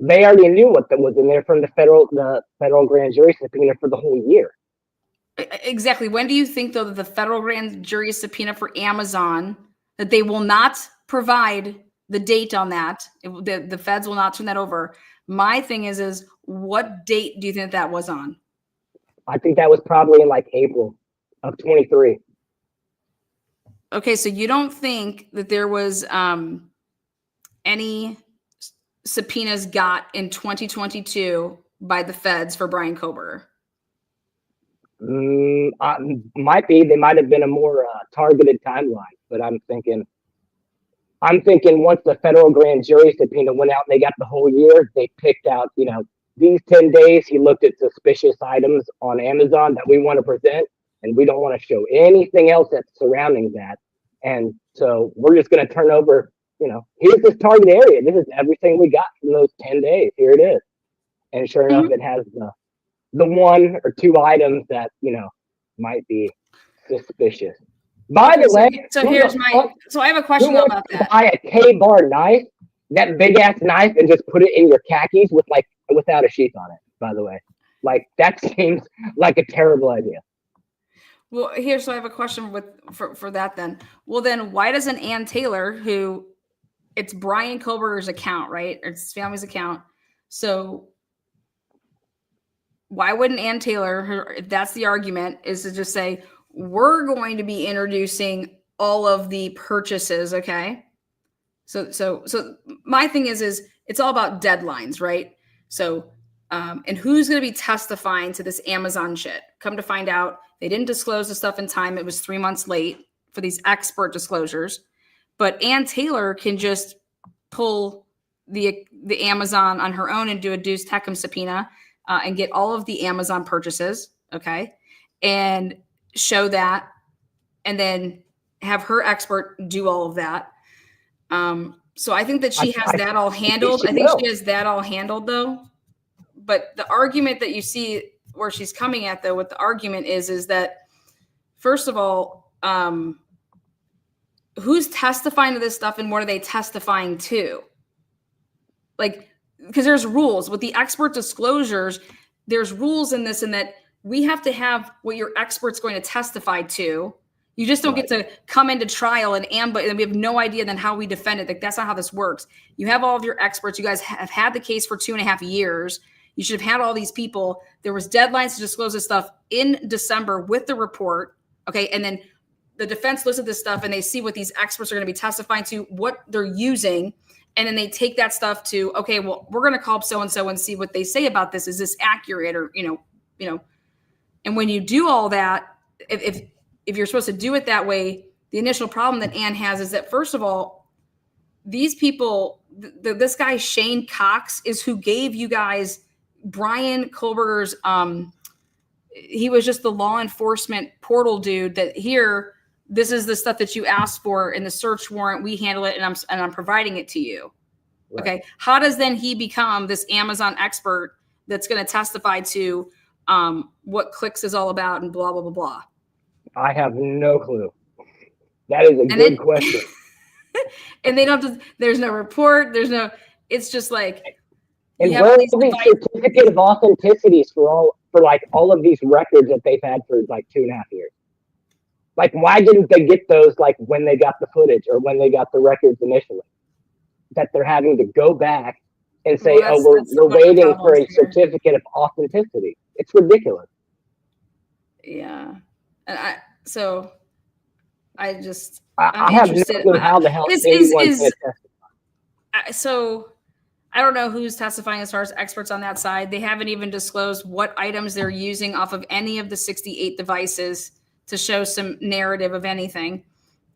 They already knew what was in there from the federal grand jury subpoena for the whole year. Exactly. When do you think, though, that the federal grand jury subpoena for Amazon, that they will not provide the date on that? The feds will not turn that over. My thing is what date do you think that was on? I think that was probably in like April of 23. Okay, so you don't think that there was any subpoenas got in 2022 by the feds for Brian Koberger? Might be. They might have been a more targeted timeline, but I'm thinking once the federal grand jury subpoena went out and they got the whole year, they picked out, these 10 days, he looked at suspicious items on Amazon that we want to present, and we don't want to show anything else that's surrounding that. And so we're just going to turn over, here's this target area. This is everything we got from those 10 days. Here it is. And sure enough, it has the one or two items that, might be suspicious. By the way, so I have a question about that. Buy a K-bar knife, that big ass knife, and just put it in your khakis without a sheath on it. By the way, that seems like a terrible idea. Well, so I have a question for that then. Well, then why doesn't Ann Taylor, who it's Brian Koberger's account, right? It's his family's account. So why wouldn't Ann Taylor, if that's the argument, is to just say, we're going to be introducing all of the purchases, okay? So my thing is it's all about deadlines, right? So, and who's going to be testifying to this Amazon shit? Come to find out, they didn't disclose the stuff in time. It was 3 months late for these expert disclosures. But Ann Taylor can just pull the Amazon on her own and do a Deus Tecum subpoena and get all of the Amazon purchases, okay? And show that, and then have her expert do all of that. So I think that she has that all handled. I think she has that all handled, though. But the argument that you see where she's coming at, though, with the argument is that, first of all, who's testifying to this stuff and what are they testifying to? Because there's rules with the expert disclosures. There's rules in this, and that we have to have what your expert's going to testify to. You just don't get to come into trial and we have no idea then how we defend it. That's not how this works. You have all of your experts. You guys have had the case for 2.5 years. You should have had all these people. There was deadlines to disclose this stuff in December with the report. Okay. And then the defense looks at this stuff and they see what these experts are going to be testifying to, what they're using. And then they take that stuff to, okay, well, we're going to call up so-and-so and see what they say about this. Is this accurate? Or, and when you do all that, if you're supposed to do it that way, the initial problem that Ann has is that, first of all, these people, this guy, Shane Cox, is who gave you guys Brian Koberger's, he was just the law enforcement portal dude that here, this is the stuff that you asked for in the search warrant. We handle it and I'm providing it to you. Right. Okay. How does then he become this Amazon expert that's going to testify to what Clicks is all about and blah, blah, blah, blah? I have no clue. That is a good question. And they don't, there's no report. It's just like, and where are these certificate of authenticities for all of these records that they've had for 2.5 years? Why didn't they get those when they got the footage or when they got the records initially? That they're having to go back and say, we're waiting for a certificate of authenticity. It's ridiculous. Yeah. And I'm I have no interested. clue how the hell anyone's going to testify. So I don't know who's testifying as far as experts on that side. They haven't even disclosed what items they're using off of any of the 68 devices to show some narrative of anything.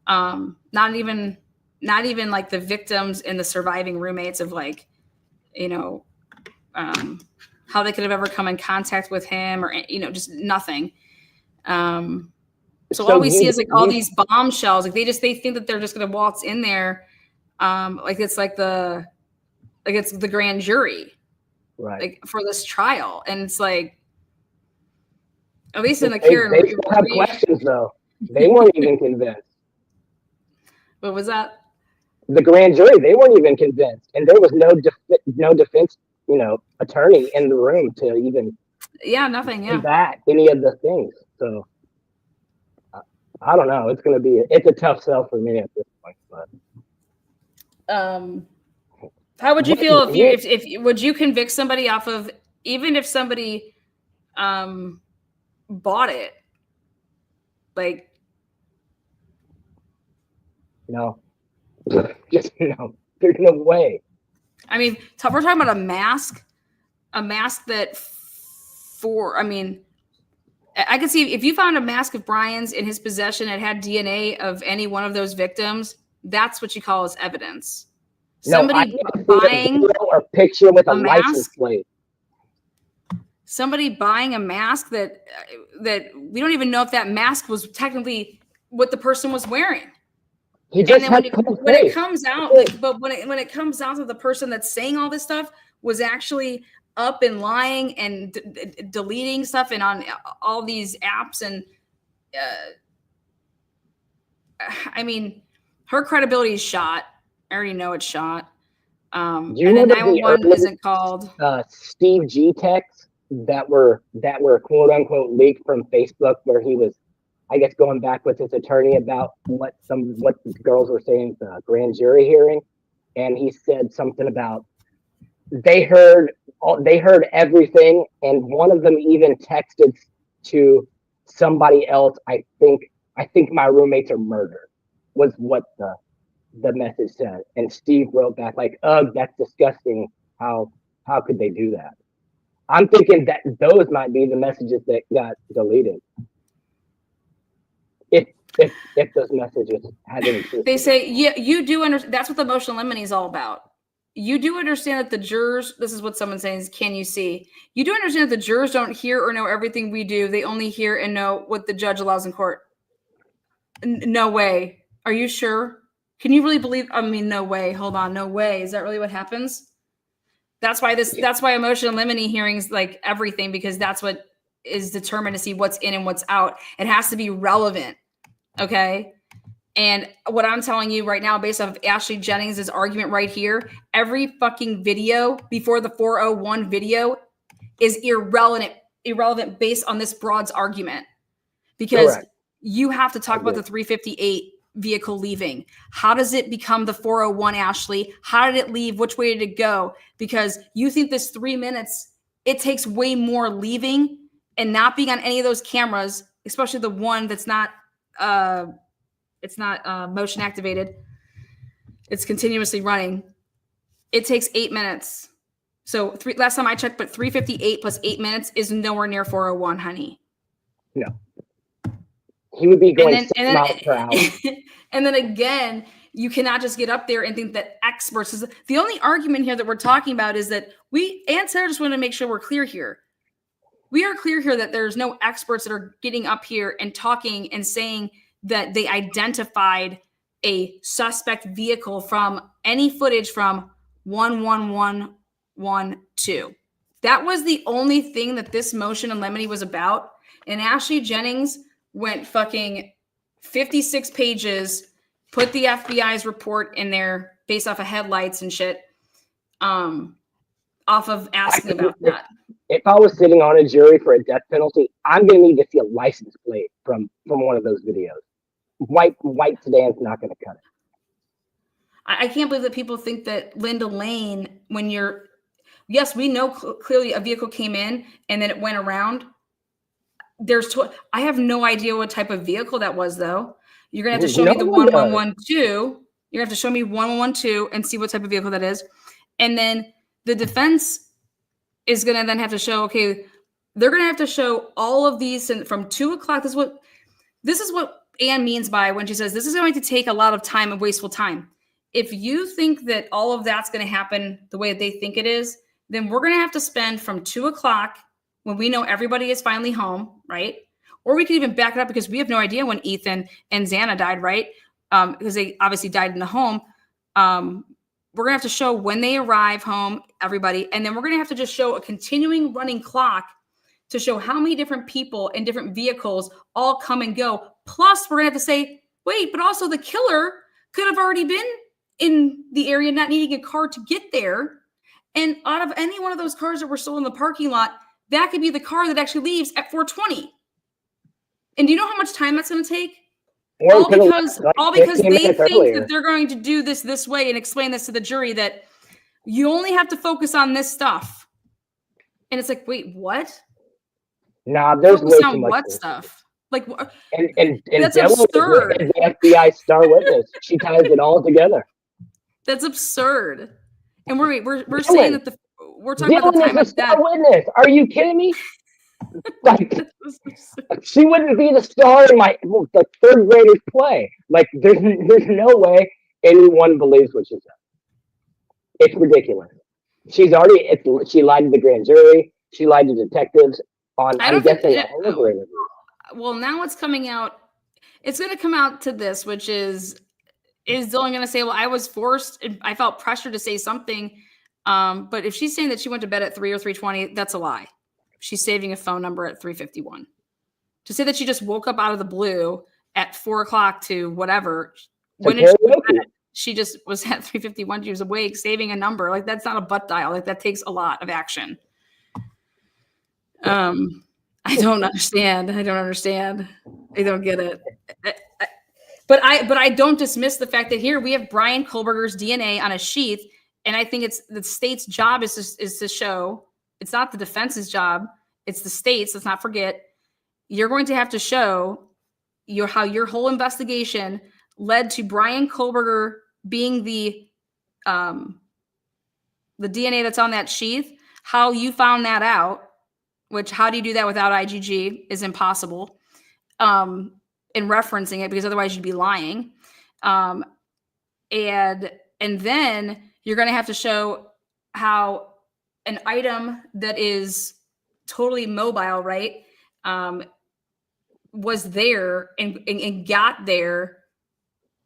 Not even like the victims and the surviving roommates of like, how they could have ever come in contact with him or, just nothing. So all we see is like all these bombshells. Like they think that they're just going to waltz in there. Like it's the grand jury, right? Like for this trial. And it's like, at least in the They Karen. still have questions though. They weren't even convinced. What was that? The grand jury, they weren't even convinced. And there was no defense, attorney in the room to even nothing. Yeah. combat any of the things. So I don't know. It's a tough sell for me at this point. But how would you feel if would you convict somebody off of, even if somebody bought it? Like, no, just no. There's no way. I mean, we're talking about a mask that I could see if you found a mask of Brian's in his possession that had DNA of any one of those victims, that's what you call as evidence. Somebody buying a picture with a license mask, plate. Somebody buying a mask that we don't even know if that mask was technically what the person was wearing. He just and then when it comes out, when it comes out that the person that's saying all this stuff was actually up and lying and deleting stuff and on all these apps, and I mean, her credibility is shot. I already know it's shot. And then 911 isn't called. Steve G texts that were quote unquote leaked from Facebook, where he was, I guess, going back with his attorney about what the girls were saying at the grand jury hearing, and he said something about they heard everything, and one of them even texted to somebody else. I think my roommates are murdered, was what the message said, and Steve wrote back like, "Ugh, that's disgusting. How could they do that?" I'm thinking that those might be the messages that got deleted. If those messages had any truth. They say, yeah, you do understand. That's what the motion limine is all about. You do understand that the jurors, this is what someone's saying is, can you see? You do understand that the jurors don't hear or know everything we do. They only hear and know what the judge allows in court. No way. Are you sure? Can you really believe? I mean, no way. Hold on. No way. Is that really what happens? That's why a motion limine hearings like everything, because that's what is determined to see what's in and what's out. It has to be relevant. Okay. And what I'm telling you right now, based off of Ashley Jennings' argument right here, every fucking video before the 401 video is irrelevant based on this broad's argument. Because you have to talk about the 358 vehicle leaving. How does it become the 401, Ashley? How did it leave? Which way did it go? Because you think this 3 minutes, it takes way more leaving and not being on any of those cameras, especially the one that's not motion activated. It's continuously running. It takes 8 minutes. So last time I checked, but 358 plus 8 minutes is nowhere near 401, honey. No. He would be going 6 miles per hour. And then again, you cannot just get up there and think that experts is the only argument here that we're talking about is that Sarah just want to make sure we're clear here. We are clear here that there's no experts that are getting up here and talking and saying that they identified a suspect vehicle from any footage from 11112. That was the only thing that this motion in limine was about. And Ashley Jennings went fucking 56 pages, put the FBI's report in there based off of headlights and shit, off of asking about that. If I was sitting on a jury for a death penalty, I'm going to need to see a license plate from one of those videos. White sedan's not going to cut it. I can't believe that people think that Linda Lane, when yes, we know clearly a vehicle came in and then it went around. I have no idea what type of vehicle that was, though. You're gonna have to show me the 1112. You're gonna have to show me 1112 and see what type of vehicle that is. And then the defense is gonna then have to show, okay, they're gonna have to show all of these from 2 o'clock. This is what Anne means by when she says this is going to take a lot of time and wasteful time. If you think that all of that's going to happen the way that they think it is, then we're going to have to spend from 2 o'clock when we know everybody is finally home, right? Or we could even back it up because we have no idea when Ethan and Xana died, right? Because they obviously died in the home. We're going to have to show when they arrive home, everybody. And then we're going to have to just show a continuing running clock to show how many different people and different vehicles all come and go. Plus, we're going to have to say, wait, but also the killer could have already been in the area, not needing a car to get there. And out of any one of those cars that were still in the parking lot, that could be the car that actually leaves at 4:20. And do you know how much time that's going to take? All because they think that they're going to do this way and explain this to the jury that you only have to focus on this stuff. And it's like, wait, what? Nah, there's way too much what stuff? Like, and that's Bella absurd. Is the FBI star witness. She ties it all together. That's absurd. And we're saying that we're talking about the time is of a death. star witness. Are you kidding me? Like, she wouldn't be the star in the third grader's play. Like, there's no way anyone believes what she said. It's ridiculous. She lied to the grand jury. She lied to detectives on. Well, now it's coming out. It's going to come out to this, which is Dylan going to say, well, I was forced. I felt pressure to say something. But if she's saying that she went to bed at 3 or 3:20, that's a lie. She's saving a phone number at 3:51. To say that she just woke up out of the blue at 4 o'clock to whatever. When did she just was at 3:51. She was awake, saving a number. Like, that's not a butt dial. Like, that takes a lot of action. I don't understand. I don't get it. But I don't dismiss the fact that here we have Brian Kohlberger's DNA on a sheath, and I think it's the state's job is to show. It's not the defense's job. It's the state's. Let's not forget. You're going to have to show how your whole investigation led to Brian Kohlberger being the DNA that's on that sheath. How you found that out. Which, how do you do that without IgG is impossible. In referencing it, because otherwise you'd be lying. And then you're going to have to show how an item that is totally mobile, right, was there and got there.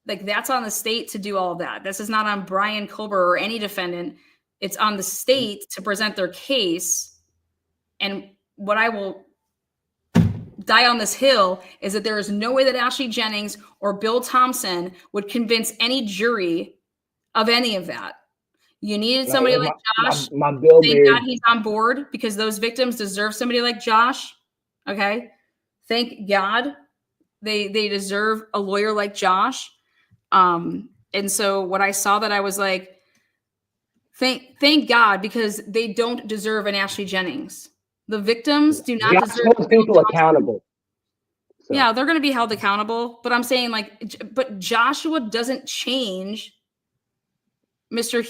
Like, that's on the state to do all of that. This is not on Brian Kohlberger or any defendant. It's on the state to present their case. And what I will die on this hill is that there is no way that Ashley Jennings or Bill Thompson would convince any jury of any of that. You needed somebody like Josh. Thank God he's on board, because those victims deserve somebody like Josh. Okay. Thank God they deserve a lawyer like Josh. And so when I saw that, I was like, thank God, because they don't deserve an Ashley Jennings. The victims do not deserve people accountable. So. Yeah, they're going to be held accountable. But I'm saying, but Joshua doesn't change. Mr.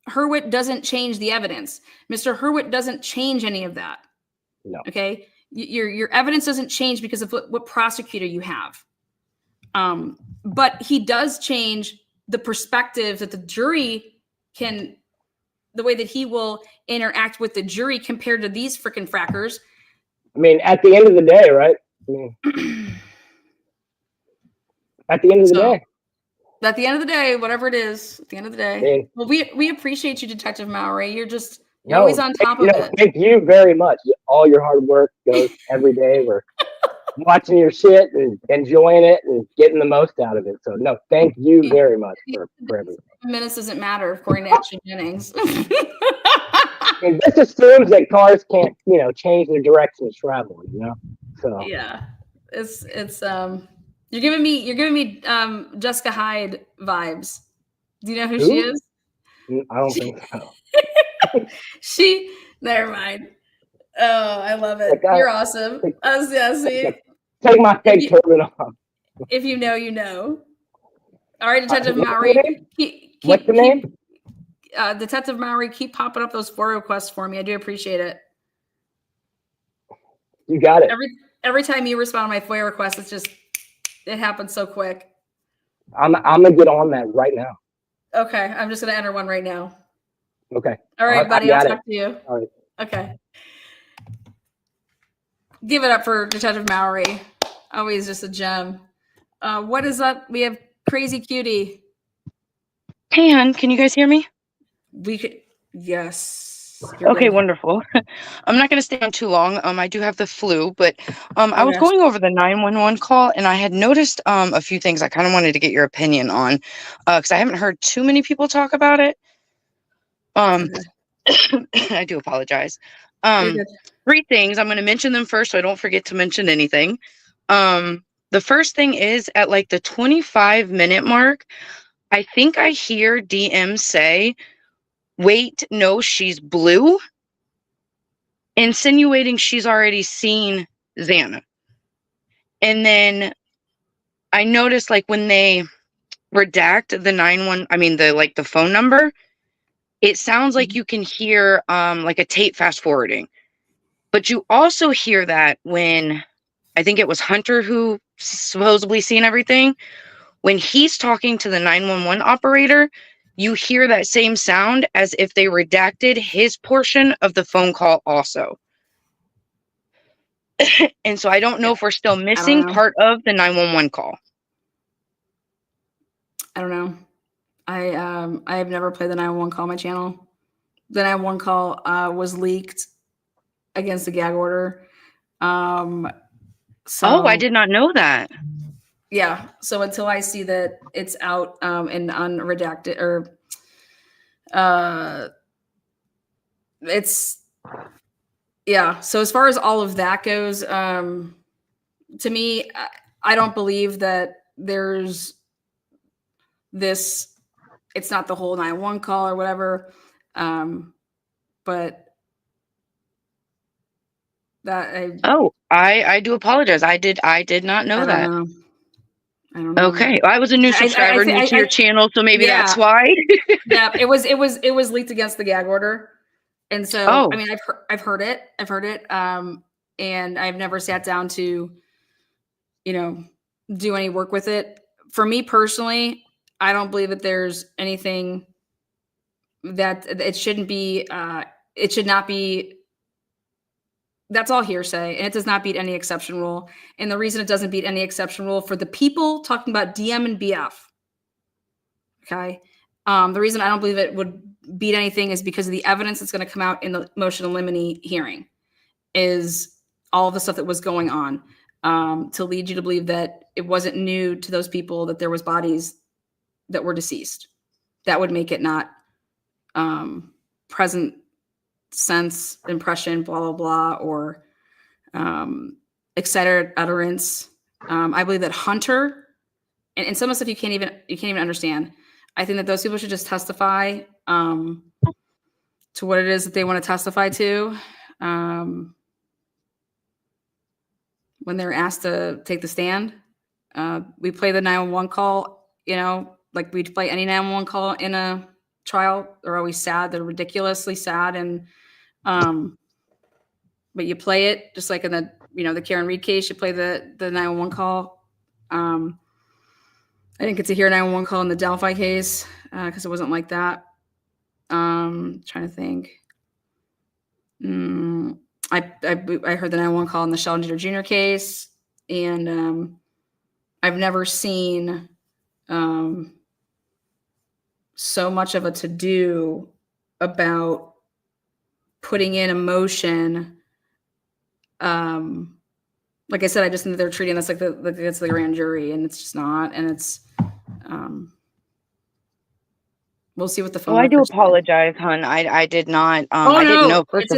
Hurwitz doesn't change the evidence. Mr. Hurwitz doesn't change any of that. No. Okay. Your evidence doesn't change because of what prosecutor you have. But he does change the perspective that the jury can. The way that he will interact with the jury compared to these freaking frackers. I mean, at the end of the day, right? At the end of the day. At the end of the day, whatever it is, at the end of the day. Well, we appreciate you, Detective Maury. You're always on top of it. Thank you very much. All your hard work goes every day. We're watching your shit and enjoying it and getting the most out of it. So, no, thank you very much for everything. Minutes doesn't matter, according to Ashley Jennings. And this assumes that cars can't, change their direction of travel, So yeah, it's you're giving me Jessica Hyde vibes. Do you know who she is? I don't think so. Never mind. Oh, I love it. Like, You're awesome. See, take my fake turban off. if you know, you know. All right, Detective What's Maury. your name? What's the name? Detective Maury, keep popping up those FOIA requests for me. I do appreciate it. You got it. Every time you respond to my FOIA request, it happens so quick. I'm gonna get on that right now. Okay, I'm just gonna enter one right now. Okay. All right, buddy. I'll talk to you. All right. Okay. Give it up for Detective Maury. Always just a gem. What is up? We have Crazy Cutie. Hey, hon, can you guys hear me? We could, yes. Okay, Good. wonderful. I'm not going to stay on too long. I do have the flu, but I was going over the 911 call, and I had noticed a few things I kind of wanted to get your opinion on, because I haven't heard too many people talk about it. I do apologize. Three things. I'm going to mention them first, so I don't forget to mention anything. The first thing is at like the 25-minute mark, I think I hear DM say, "Wait, no, she's blue," insinuating she's already seen Xana. And then I noticed like when they redact the phone number, it sounds like you can hear like a tape fast forwarding. But you also hear that when I think it was Hunter who supposedly seen everything. When he's talking to the 911 operator, you hear that same sound as if they redacted his portion of the phone call also. And so I don't know if we're still missing part of the 911 call. I don't know. I have never played the 911 call on my channel. The 911 call was leaked against the gag order. So I did not know that. Yeah. So until I see that it's out and unredacted or it's so as far as all of that goes, to me, I don't believe that there's this, it's not the whole 911 call or whatever. But that I do apologize. I did not know that. I don't know. Okay. I was a new subscriber, new to your channel, so maybe that's why. Yeah, it was leaked against the gag order. And so I mean I've heard it. And I've never sat down to, do any work with it. For me personally, I don't believe that there's anything that it should not be. That's all hearsay, and it does not beat any exception rule. And the reason it doesn't beat any exception rule for the people talking about DM and BF, okay? The reason I don't believe it would beat anything is because of the evidence that's going to come out in the motion in limine hearing is all of the stuff that was going on to lead you to believe that it wasn't new to those people that there was bodies that were deceased. That would make it not present sense, impression, blah, blah, blah, or excited utterance. I believe that Hunter and some of the stuff you can't even understand. I think that those people should just testify to what it is that they want to testify to when they're asked to take the stand. We play the 911 call, like we'd play any 911 call in a trial. They're always sad. They're ridiculously sad. And, but you play it just like in the Karen Reed case, you play the 911 call. I didn't get to hear a 911 call in the Delphi case because it wasn't like that. Trying to think. I heard the 911 call in the Sheldon Jeter Jr. case, and I've never seen so much of a to-do about putting in a motion. Like I said, I just think they're treating this like it's the grand jury, and it's just not. And it's we'll see what the phone. Well, I do apologize, hon. I did not. I didn't know. It's a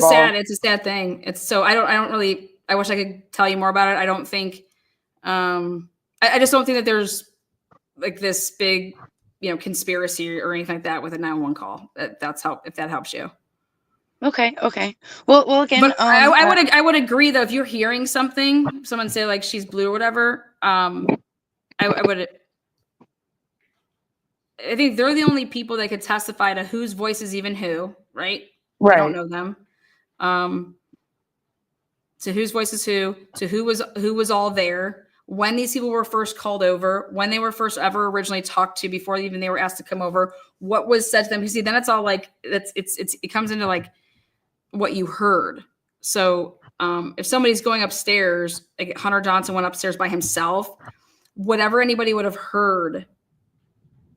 sad thing. It's so I don't really. I wish I could tell you more about it. I don't think. I just don't think that there's like this big, conspiracy or anything like that with a 911 call. If that helps you. Okay. Okay. Well, again, But I would agree though, if you're hearing something, someone say like she's blue or whatever, I think they're the only people that could testify to whose voice is even who, right? Right. I don't know them. To whose voice is who, to who was all there, when these people were first called over, when they were first ever originally talked to before even they were asked to come over, what was said to them. You see, then it's all like it comes into like what you heard. So if somebody's going upstairs, like Hunter Johnson went upstairs by himself, whatever anybody would have heard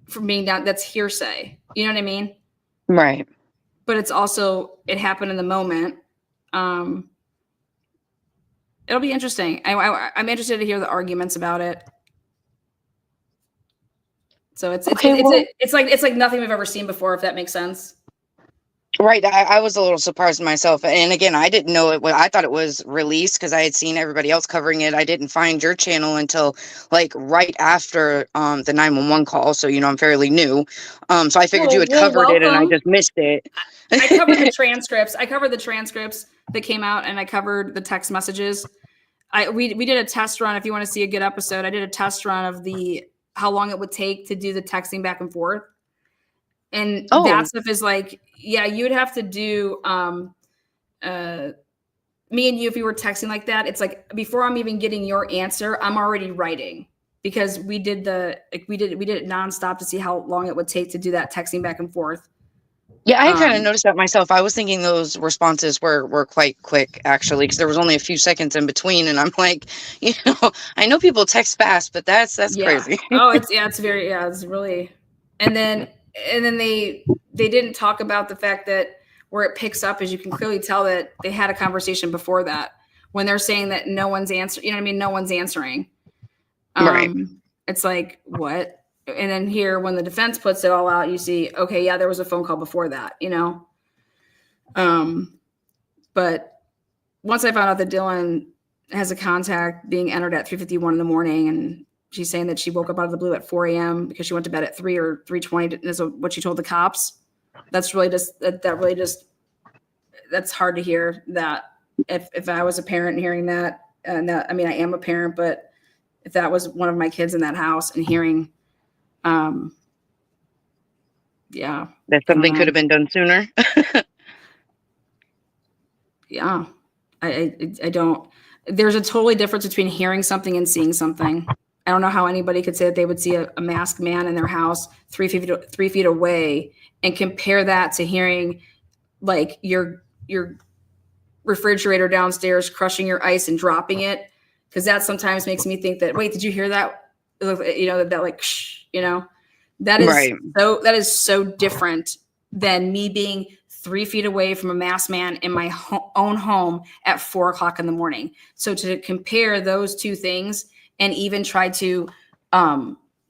from being down, that's hearsay. You know what I mean? Right. But it's also, it happened in the moment. It'll be interesting. I'm interested to hear the arguments about it. So it's like nothing we've ever seen before, if that makes sense. Right. I was a little surprised myself. And again, I didn't know it. I thought it was released because I had seen everybody else covering it. I didn't find your channel until like right after the 911 call. So, I'm fairly new. So I figured you had covered it and I just missed it. I covered the transcripts. That came out, and I covered the text messages. We did a test run. If you want to see a good episode, I did a test run of how long it would take to do the texting back and forth. And that stuff is like, yeah, you would have to do me and you, if we were texting like that, it's like before I'm even getting your answer, I'm already writing, because we did it nonstop to see how long it would take to do that texting back and forth. Yeah, I kind of noticed that myself. I was thinking those responses were quite quick, actually, because there was only a few seconds in between, and I'm like, I know people text fast, but that's crazy. It's really, and then they didn't talk about the fact that where it picks up is you can clearly tell that they had a conversation before that, when they're saying that no one's answering. You know what I mean? No one's answering. Right. It's like, what? And then here, when the defense puts it all out, you see, okay, yeah, there was a phone call before that, But once I found out that Dylan has a contact being entered at 3:51 in the morning, and she's saying that she woke up out of the blue at 4 a.m. because she went to bed at 3 or 3:20, is what she told the cops. That's really that's hard to hear. That if I was a parent hearing that, and that, I mean, I am a parent, but if that was one of my kids in that house and hearing, yeah, that something could have been done sooner. Yeah, I don't. There's a totally difference between hearing something and seeing something. I don't know how anybody could say that they would see a masked man in their house 3 feet away and compare that to hearing like your refrigerator downstairs crushing your ice and dropping it, because that sometimes makes me think that, wait, did you hear that? That like, that is right. That is so different than me being 3 feet away from a masked man in my own home at 4 o'clock in the morning. So to compare those two things and even try to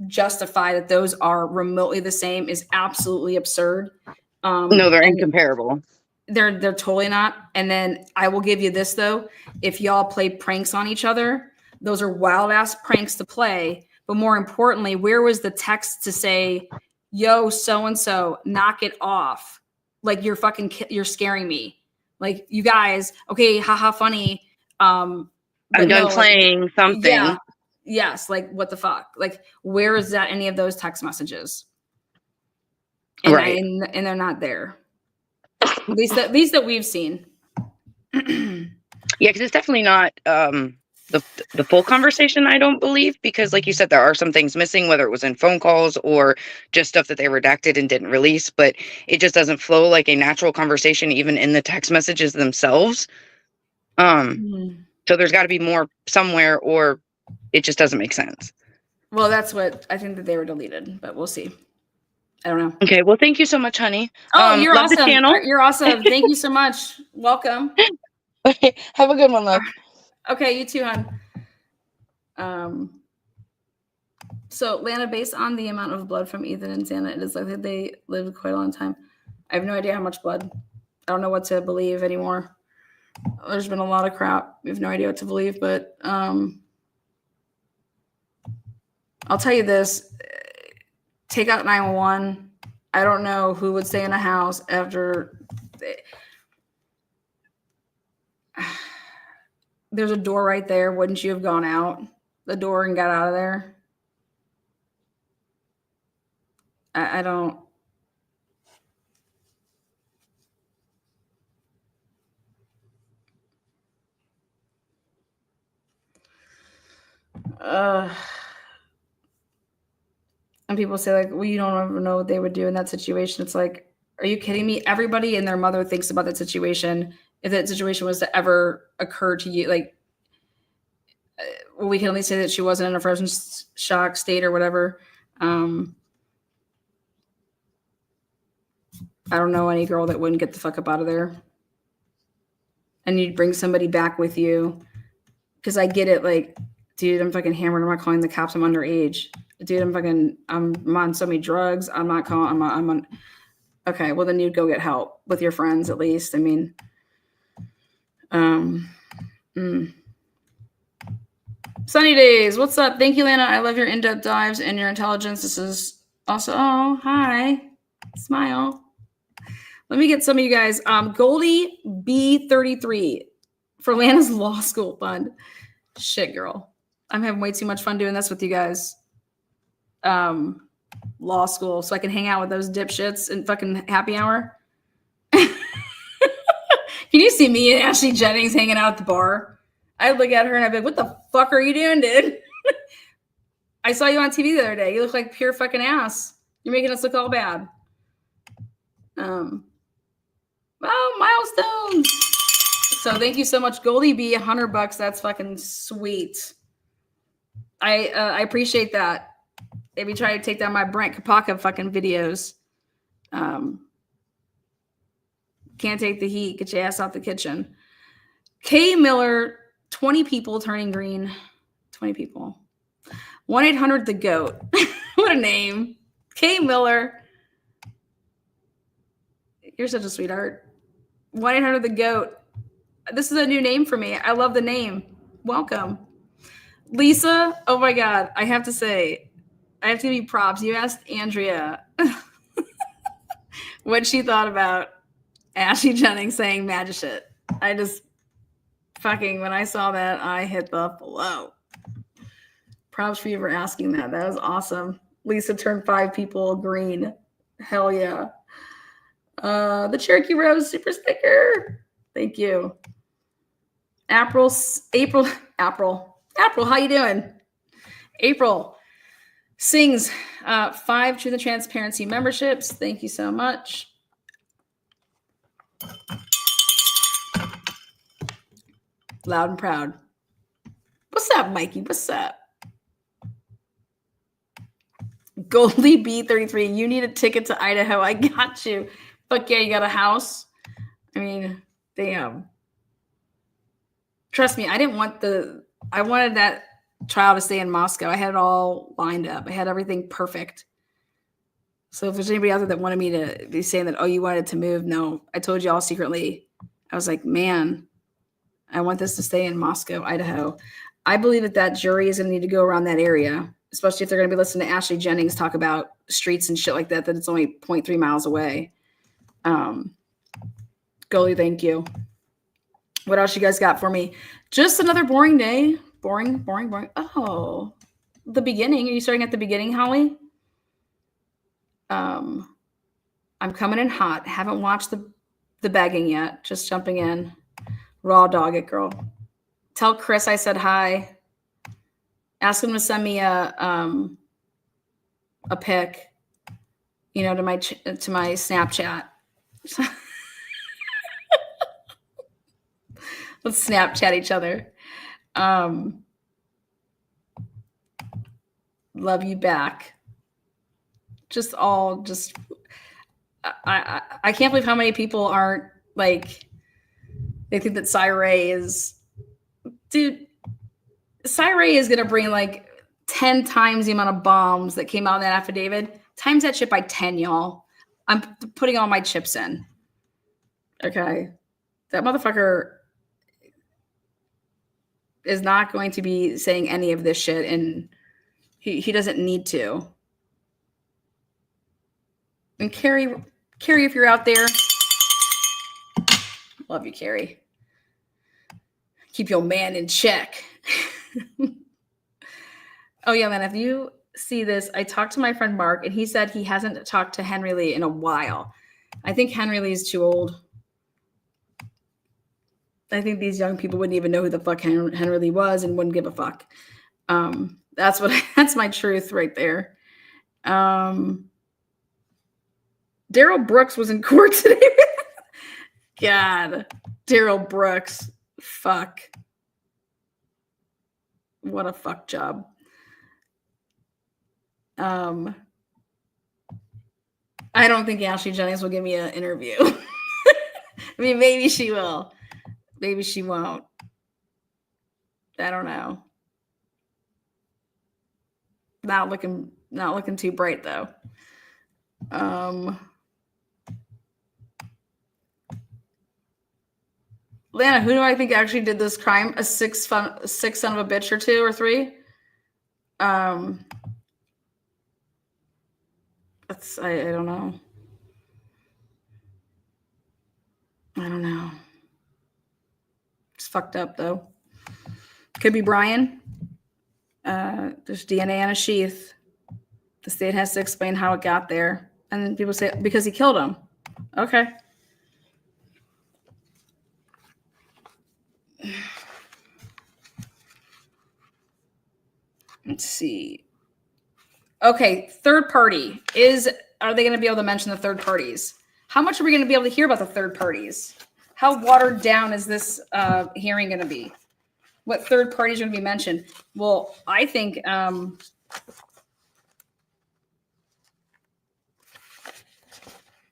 justify that those are remotely the same is absolutely absurd. No, they're incomparable. They're totally not. And then I will give you this though. If y'all play pranks on each other, those are wild ass pranks to play. But more importantly, where was the text to say, yo, so-and-so, knock it off. Like you're scaring me. Like, you guys, okay, haha, funny. I'm done playing something. Yeah. Yes. Like, what the fuck? Like, where is that? Any of those text messages? And right. And they're not there. At least that we've seen. Yeah, because it's definitely not the full conversation, I don't believe, because like you said, there are some things missing, whether it was in phone calls or just stuff that they redacted and didn't release, but it just doesn't flow like a natural conversation, even in the text messages themselves. So there's got to be more somewhere, or it just doesn't make sense. Well, that's what I think, that they were deleted, but we'll see. I don't know. Okay, well, thank you so much, honey. Oh, you're love awesome. The channel. You're awesome. Thank you so much. Welcome. Okay, have a good one, love. Okay, you too, hon. So Lana, based on the amount of blood from Ethan and Santa, it is likely they lived quite a long time. I have no idea how much blood. I don't know what to believe anymore. There's been a lot of crap. We have no idea what to believe, but I'll tell you this. Take out 911. I don't know who would stay in a house after. There's a door right there. Wouldn't you have gone out the door and got out of there? I don't. And people say like, well, you don't ever know what they would do in that situation. It's like, are you kidding me? Everybody and their mother thinks about that situation. If that situation was to ever occur to you, like, well, we can only say that she wasn't in a frozen shock state or whatever. I don't know any girl that wouldn't get the fuck up out of there. And you'd bring somebody back with you. Because I get it, like, dude, I'm fucking hammered. I'm not calling the cops. I'm underage. Dude, I'm on so many drugs. I'm not calling. I'm on. Okay, well then you'd go get help with your friends at least. I mean, Sunny Days, what's up? Thank you, Lana. I love your in-depth dives and your intelligence. This is also, oh, hi. Smile. Let me get some of you guys. Goldie B33 for Lana's law school fund. Shit, girl. I'm having way too much fun doing this with you guys. Law school, so I can hang out with those dipshits and fucking happy hour. Can you see me and Ashley Jennings hanging out at the bar? I'd look at her and I'd be like, what the fuck are you doing, dude? I saw you on TV the other day. You look like pure fucking ass. You're making us look all bad. Oh, milestones. So thank you so much, Goldie B. $100. That's fucking sweet. I appreciate that. Maybe try to take down my Brent Kapaka fucking videos. Can't take the heat. Get your ass out the kitchen. K Miller, 20 people turning green. 20 people. 1-800 the goat. What a name. K Miller. You're such a sweetheart. 1-800 the goat. This is a new name for me. I love the name. Welcome. Lisa, oh my God. I have to say, I have to give you props. You asked Andrea what she thought about Ashley Jennings saying magic shit. I just fucking, when I saw that, I hit the flow. Props for you for asking that. That was awesome. Lisa turned 5 people green. Hell yeah. The Cherokee Rose super sticker. Thank you. April, how you doing? April sings 5 Truth and Transparency memberships. Thank you so much. Loud and proud. What's up, Mikey? What's up? Goldie B33, you need a ticket to Idaho. I got you. Fuck yeah, you got a house? I mean, damn. Trust me, I wanted that trial to stay in Moscow. I had it all lined up. I had everything perfect. So if there's anybody out there that wanted me to be saying that, oh, you wanted to move, no. I told you all secretly. I was like, man, I want this to stay in Moscow, Idaho. I believe that jury is going to need to go around that area, especially if they're going to be listening to Ashley Jennings talk about streets and shit like that, that it's only 0.3 miles away. Goalie, thank you. What else you guys got for me? Just another boring day. Boring. Oh, the beginning. Are you starting at the beginning, Holly? I'm coming in hot. Haven't watched the bagging yet. Just jumping in. Raw dog it, girl. Tell Chris I said hi. Ask him to send me a pic, to my Snapchat. Let's Snapchat each other. Love you back. I can't believe how many people aren't like, they think that Cyray is, dude, Cyray is going to bring like 10 times the amount of bombs that came out in that affidavit. Times that shit by 10, y'all. I'm putting all my chips in. Okay. That motherfucker is not going to be saying any of this shit, and he doesn't need to. And Carrie, if you're out there, love you, Carrie. Keep your man in check. Oh yeah, man, if you see this, I talked to my friend Mark, and he said he hasn't talked to Henry Lee in a while. I think Henry Lee is too old. I think these young people wouldn't even know who the fuck Henry Lee was and wouldn't give a fuck. That's my truth right there. Daryl Brooks was in court today. God, Daryl Brooks. Fuck. What a fuck job. I don't think Ashley Jennings will give me an interview. I mean, maybe she will. Maybe she won't. I don't know. Not looking too bright though. Lana, who do I think actually did this crime? A six son of a bitch or two or three? That's I don't know. I don't know. It's fucked up though. Could be Brian. There's DNA on a sheath. The state has to explain how it got there. And then people say, because he killed him. Okay. Let's see. Okay, third party. Are they going to be able to mention the third parties? How much are we going to be able to hear about the third parties? How watered down is this hearing going to be? What third parties are going to be mentioned? Well, I think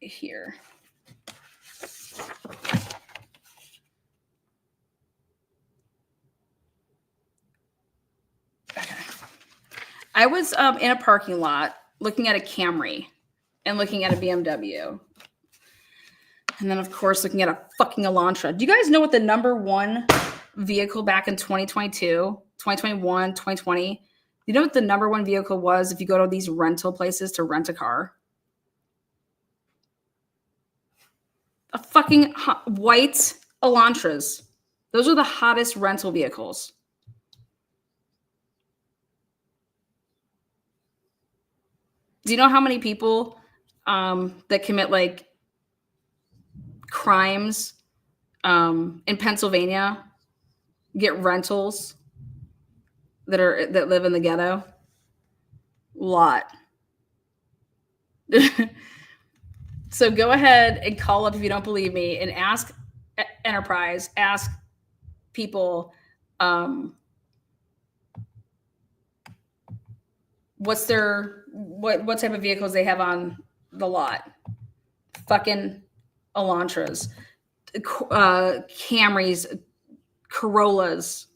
here. Okay. I was in a parking lot looking at a Camry and looking at a BMW. And then, of course, looking at a fucking Elantra. Do you guys know what the number one vehicle back in 2022, 2021, 2020? You know what the number one vehicle was if you go to these rental places to rent a car? A fucking white Elantras. Those are the hottest rental vehicles. Do you know how many people that commit like crimes in Pennsylvania get rentals that live in the ghetto? Lot. So go ahead and call up if you don't believe me and ask Enterprise, ask people what type of vehicles they have on the lot. Fucking Elantras, Camrys, Corollas.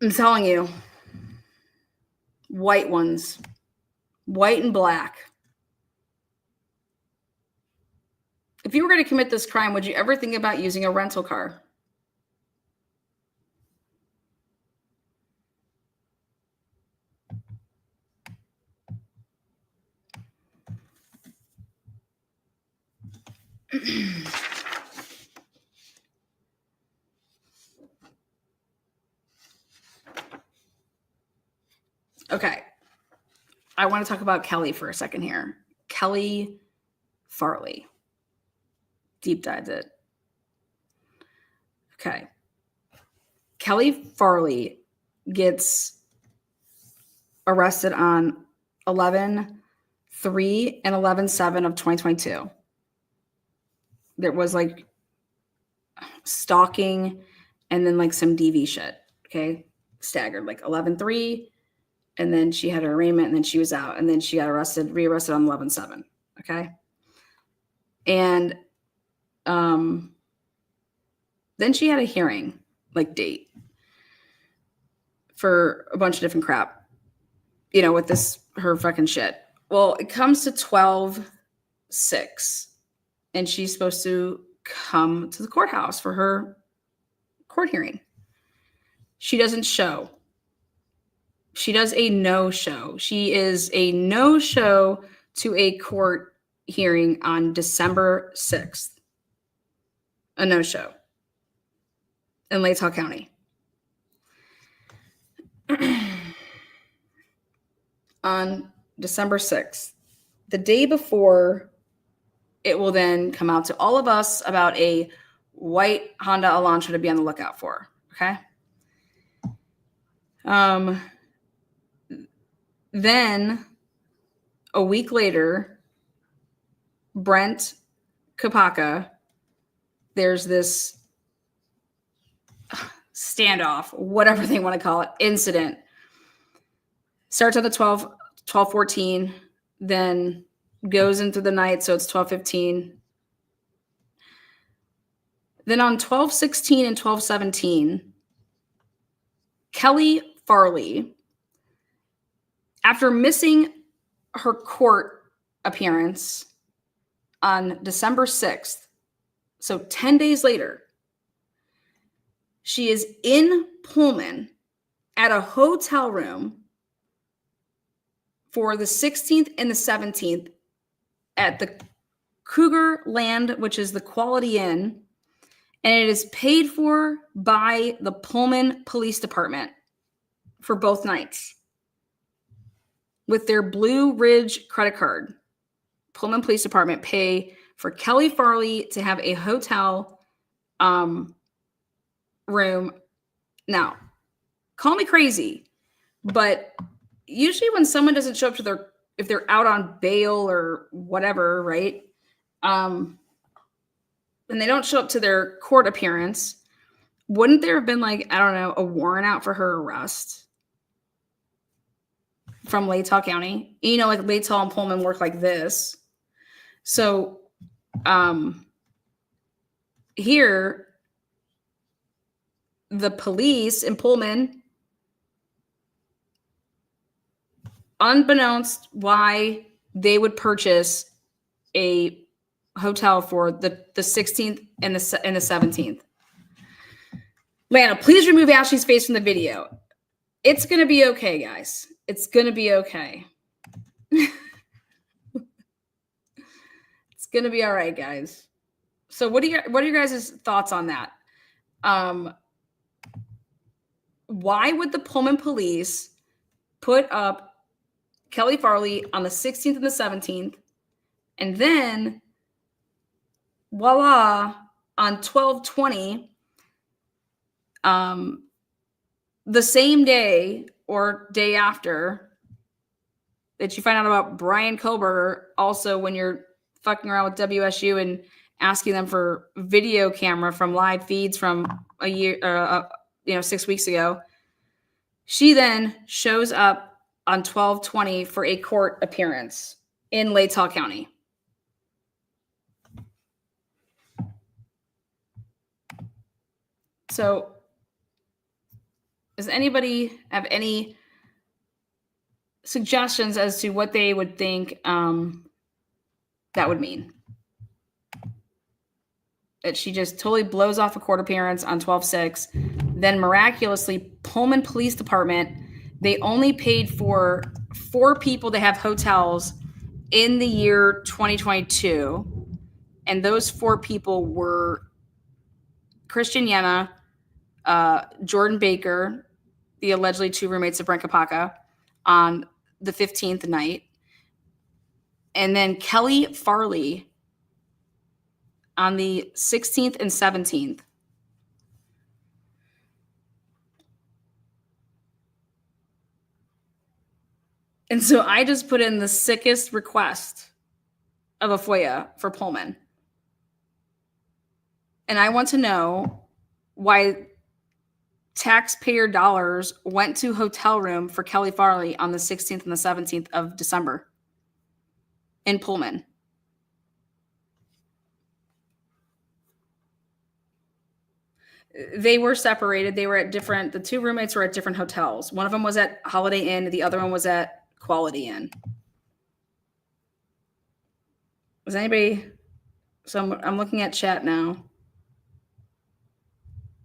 I'm telling you, white ones, white and black. If you were going to commit this crime, would you ever think about using a rental car? Okay. I want to talk about Kelly for a second here. Kelly Farley. Deep dived it. Okay. Kelly Farley gets arrested on 11/3 and 11/7 of 2022. There was like stalking and then like some DV shit. Okay. Staggered like 11/3. And then she had her arraignment and then she was out. And then she got rearrested on 11/7. Okay. And then she had a hearing, like date, for a bunch of different crap, with her fucking shit. Well, it comes to 12/6 and she's supposed to come to the courthouse for her court hearing. She doesn't show. She does a no-show. She is a no-show to a court hearing on December 6th. a no-show in Latah County. On December 6th, the day before it will then come out to all of us about a white Honda Elantra to be on the lookout for. Okay. Then a week later, Brent Kopaka, there's this standoff, whatever they want to call it, incident. Starts on the 12:14, then goes into the night, so it's 12:15. Then on 12:16 and 12:17, Kelly Farley, after missing her court appearance on December 6th, so 10 days later, she is in Pullman at a hotel room for the 16th and the 17th at the Cougar Land, which is the Quality Inn, and it is paid for by the Pullman Police Department for both nights with their Blue Ridge credit card. Pullman Police Department pay for Kelly Farley to have a hotel room. Now, call me crazy, but usually when someone doesn't show up to if they're out on bail or whatever, right? And they don't show up to their court appearance, wouldn't there have been a warrant out for her arrest from Latah County? Latah and Pullman work like this. So here, the police in Pullman, unbeknownst why they would purchase a hotel for the 16th and the 17th. Lana, please remove Ashley's face from the video. It's going to be okay, guys. It's going to be okay. It's going to be all right, guys. So what are your guys' thoughts on that? Why would the Pullman police put up Kelly Farley on the 16th and the 17th, and then voila, on 12/20, the same day or day after that you find out about Brian Koberger, also when you're fucking around with WSU and asking them for video camera from live feeds from a year, 6 weeks ago. She then shows up on 12/20 for a court appearance in Latah County. So does anybody have any suggestions as to what they would think that would mean? That she just totally blows off a court appearance on 12/6. Then miraculously, Pullman Police Department, they only paid for 4 people to have hotels in the year 2022. And those 4 people were Christian Yenna, Jordan Baker, the allegedly 2 roommates of Brent Kopaka, on the 15th night. And then Kelly Farley on the 16th and 17th. And so I just put in the sickest request of a FOIA for Pullman. And I want to know why taxpayer dollars went to hotel room for Kelly Farley on the 16th and the 17th of December in Pullman. They were separated. They were at the 2 roommates were at different hotels. One of them was at Holiday Inn. The other one was at Quality Inn. Was anybody? So I'm looking at chat now.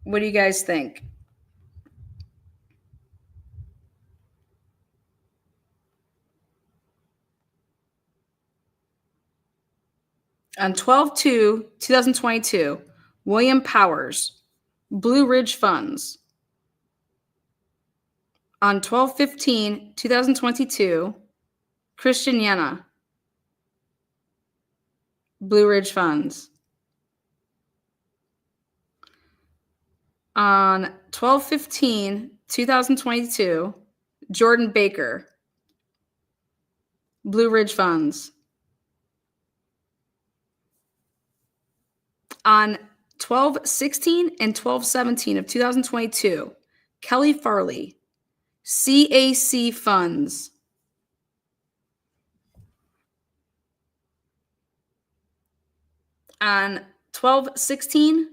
What do you guys think? On 12/2/2022, William Powers, Blue Ridge Funds. On 12/15/2022, Christian Yenna, Blue Ridge Funds. On 12/15/2022, Jordan Baker, Blue Ridge Funds. On 12/16 and 12/17 of 2022, Kelly Farley, CAC Funds. On 12/16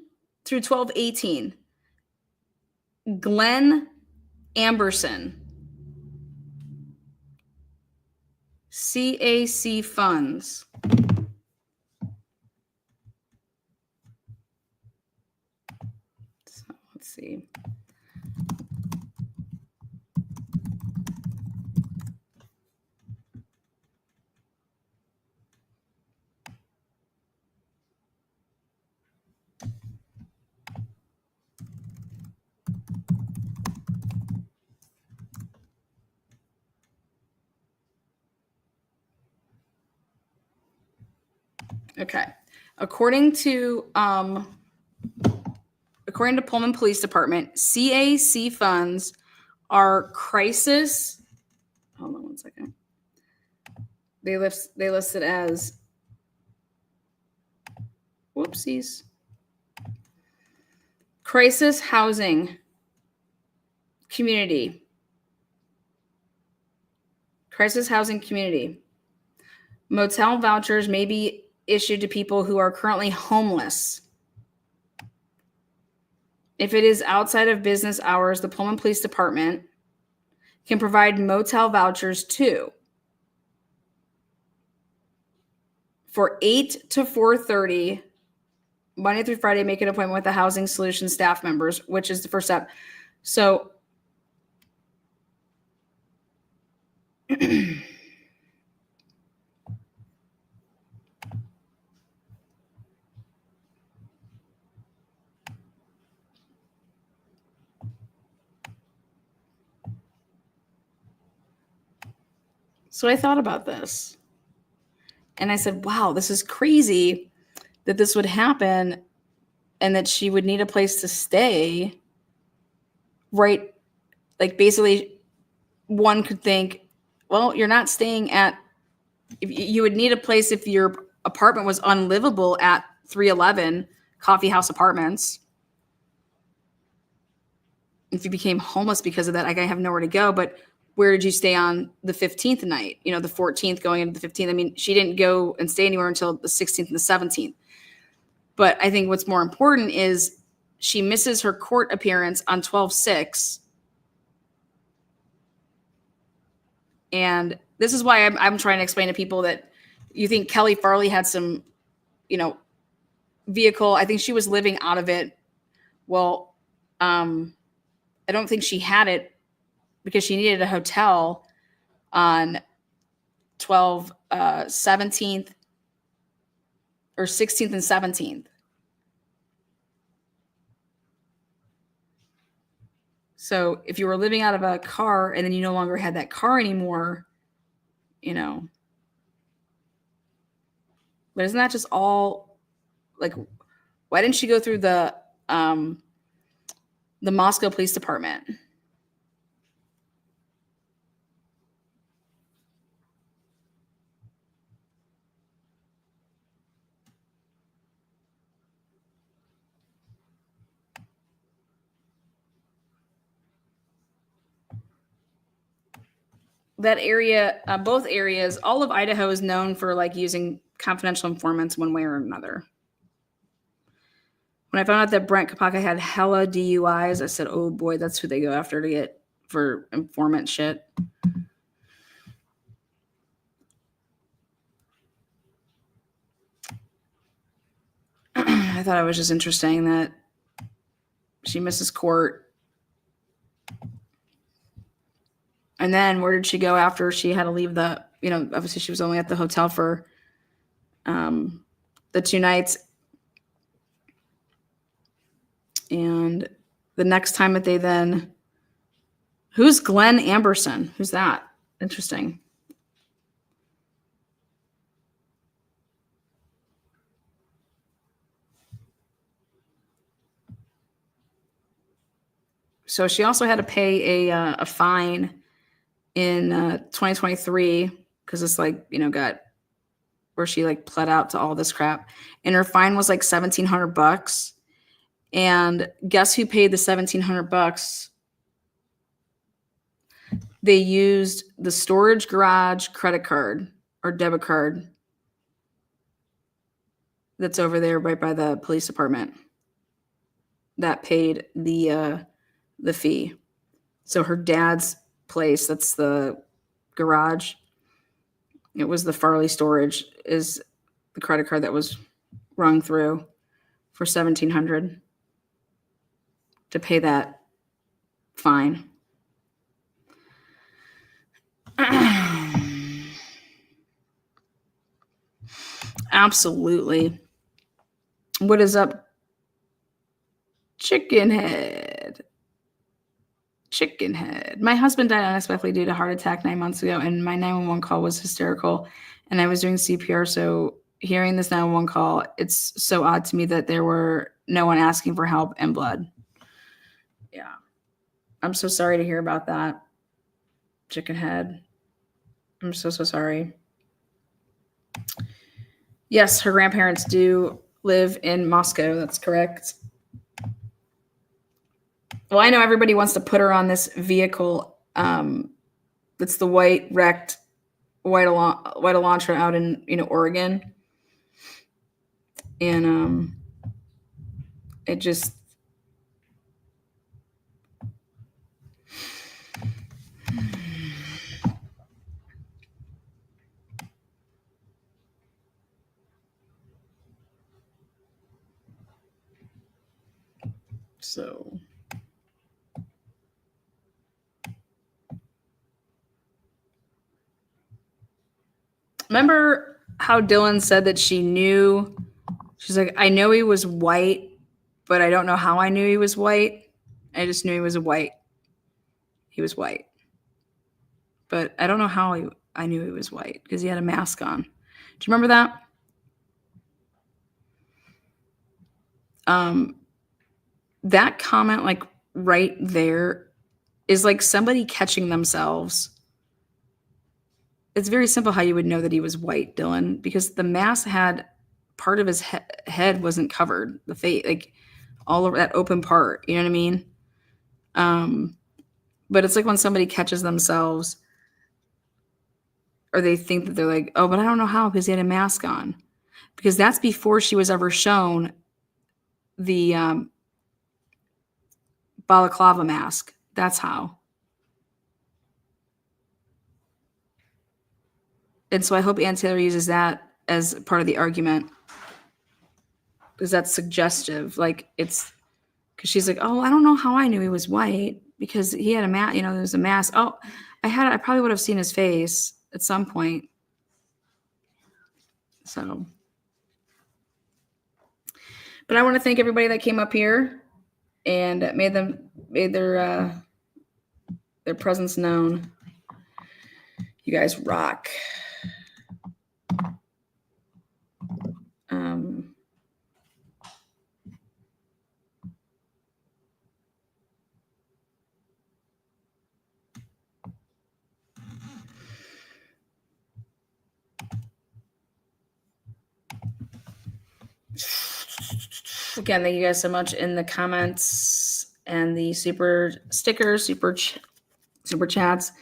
through 12/18, Glenn Amberson, CAC Funds. So let's see. Okay. According to Pullman Police Department, CAC funds are crisis. Hold on one second. They list it as whoopsies. Crisis housing community. Crisis housing community. Motel vouchers may be issued to people who are currently homeless. If it is outside of business hours, the Pullman Police Department can provide motel vouchers too. For 8 to 4:30, Monday through Friday, make an appointment with the Housing Solutions staff members, which is the first step. So So I thought about this and I said, wow, this is crazy that this would happen and that she would need a place to stay. Right. Like basically one could think, well, you're not staying at, if you would need a place if your apartment was unlivable at 311 Coffee House Apartments. If you became homeless because of that, like I have nowhere to go, but where did you stay on the 15th night? You know, the 14th going into the 15th. I mean, she didn't go and stay anywhere until the 16th and the 17th. But I think what's more important is she misses her court appearance on 12/6. And this is why I'm trying to explain to people that you think Kelly Farley had some, vehicle. I think she was living out of it. Well, I don't think she had it because she needed a hotel on 17th or 16th and 17th. So if you were living out of a car and then you no longer had that car anymore, but isn't that just all like, why didn't she go through the Moscow Police Department? That area, both areas, all of Idaho is known for like using confidential informants one way or another. When I found out that Brent Kopaka had hella DUIs, I said, oh boy, that's who they go after to get for informant shit. I thought it was just interesting that she misses court. And then where did she go after she had to leave the, obviously she was only at the hotel for the 2 nights. And the next time that they then, who's Glenn Amberson? Who's that? Interesting. So she also had to pay a fine in 2023 because it's like, you know, got where she like pled out to all this crap. And her fine was like $1,700. And guess who paid the $1,700? They used the storage garage credit card or debit card that's over there right by the police department that paid the fee. So her dad's place, that's the garage, it was the Farley storage, is the credit card that was rung through for $1,700 to pay that fine. Absolutely. What is up, Chicken Head? Chicken Head. My husband died unexpectedly due to heart attack 9 months ago, and my 911 call was hysterical, and I was doing CPR. So hearing this 911 call, it's so odd to me that there were no one asking for help and blood. Yeah. I'm so sorry to hear about that, Chicken Head. I'm so sorry. Yes, her grandparents do live in Moscow. That's correct. Well, I know everybody wants to put her on this vehicle. That's the white wrecked white Elantra out in Oregon, and it just so. Remember how Dylan said that she knew? She's like, I know he was white, but I don't know how I knew he was white. I just knew he was white. He was white. But I don't know how I knew he was white because he had a mask on. Do you remember that? That comment, like right there, is like somebody catching themselves. It's very simple how you would know that he was white, Dylan, because the mask had part of his head wasn't covered, the face, like all over that open part. You know what I mean? But it's like when somebody catches themselves, or they think that they're like, oh, but I don't know how because he had a mask on, because that's before she was ever shown the balaclava mask. That's how. And so I hope Ann Taylor uses that as part of the argument, because that's suggestive. Like it's because she's like, oh, I don't know how I knew he was white because he had a mask. You know, there's a mask. Oh, I probably would have seen his face at some point. So, but I want to thank everybody that came up here and made their presence known. You guys rock. Again, thank you guys so much in the comments and the super stickers, super chats.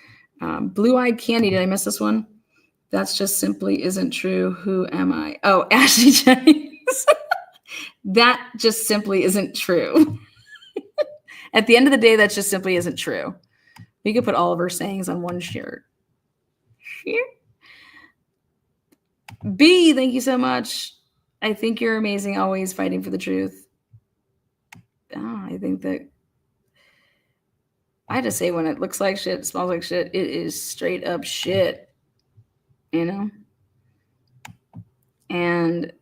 Blue-eyed candy. Did I miss this one? That's just simply isn't true. Who am I? Oh, Ashley Jennings. That just simply isn't true. At the end of the day, that just simply isn't true. We could put all of her sayings on one shirt. Here. B, thank you so much. I think you're amazing, always fighting for the truth. I think that I just say when it looks like shit, smells like shit, it is straight up shit. You know? And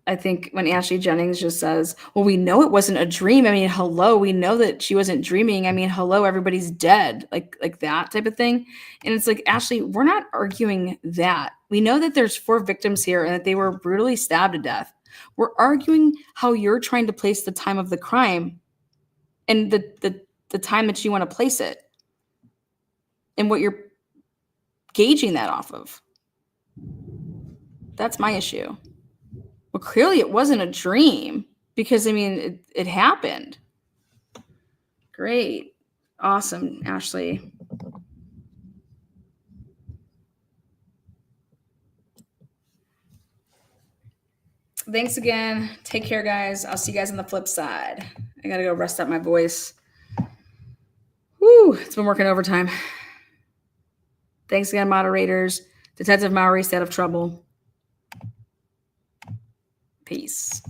I think when Ashley Jennings just says, well, we know it wasn't a dream. I mean, hello, we know that she wasn't dreaming. I mean, hello, everybody's dead, like that type of thing. And it's like, Ashley, we're not arguing that. We know that there's 4 victims here and that they were brutally stabbed to death. We're arguing how you're trying to place the time of the crime and the time that you want to place it and what you're gauging that off of. That's my issue. Well, clearly it wasn't a dream because, I mean, it happened. Great. Awesome, Ashley. Thanks again. Take care, guys. I'll see you guys on the flip side. I got to go rest up my voice. Woo, it's been working overtime. Thanks again, moderators. Detective Maury, stay out of trouble. Peace.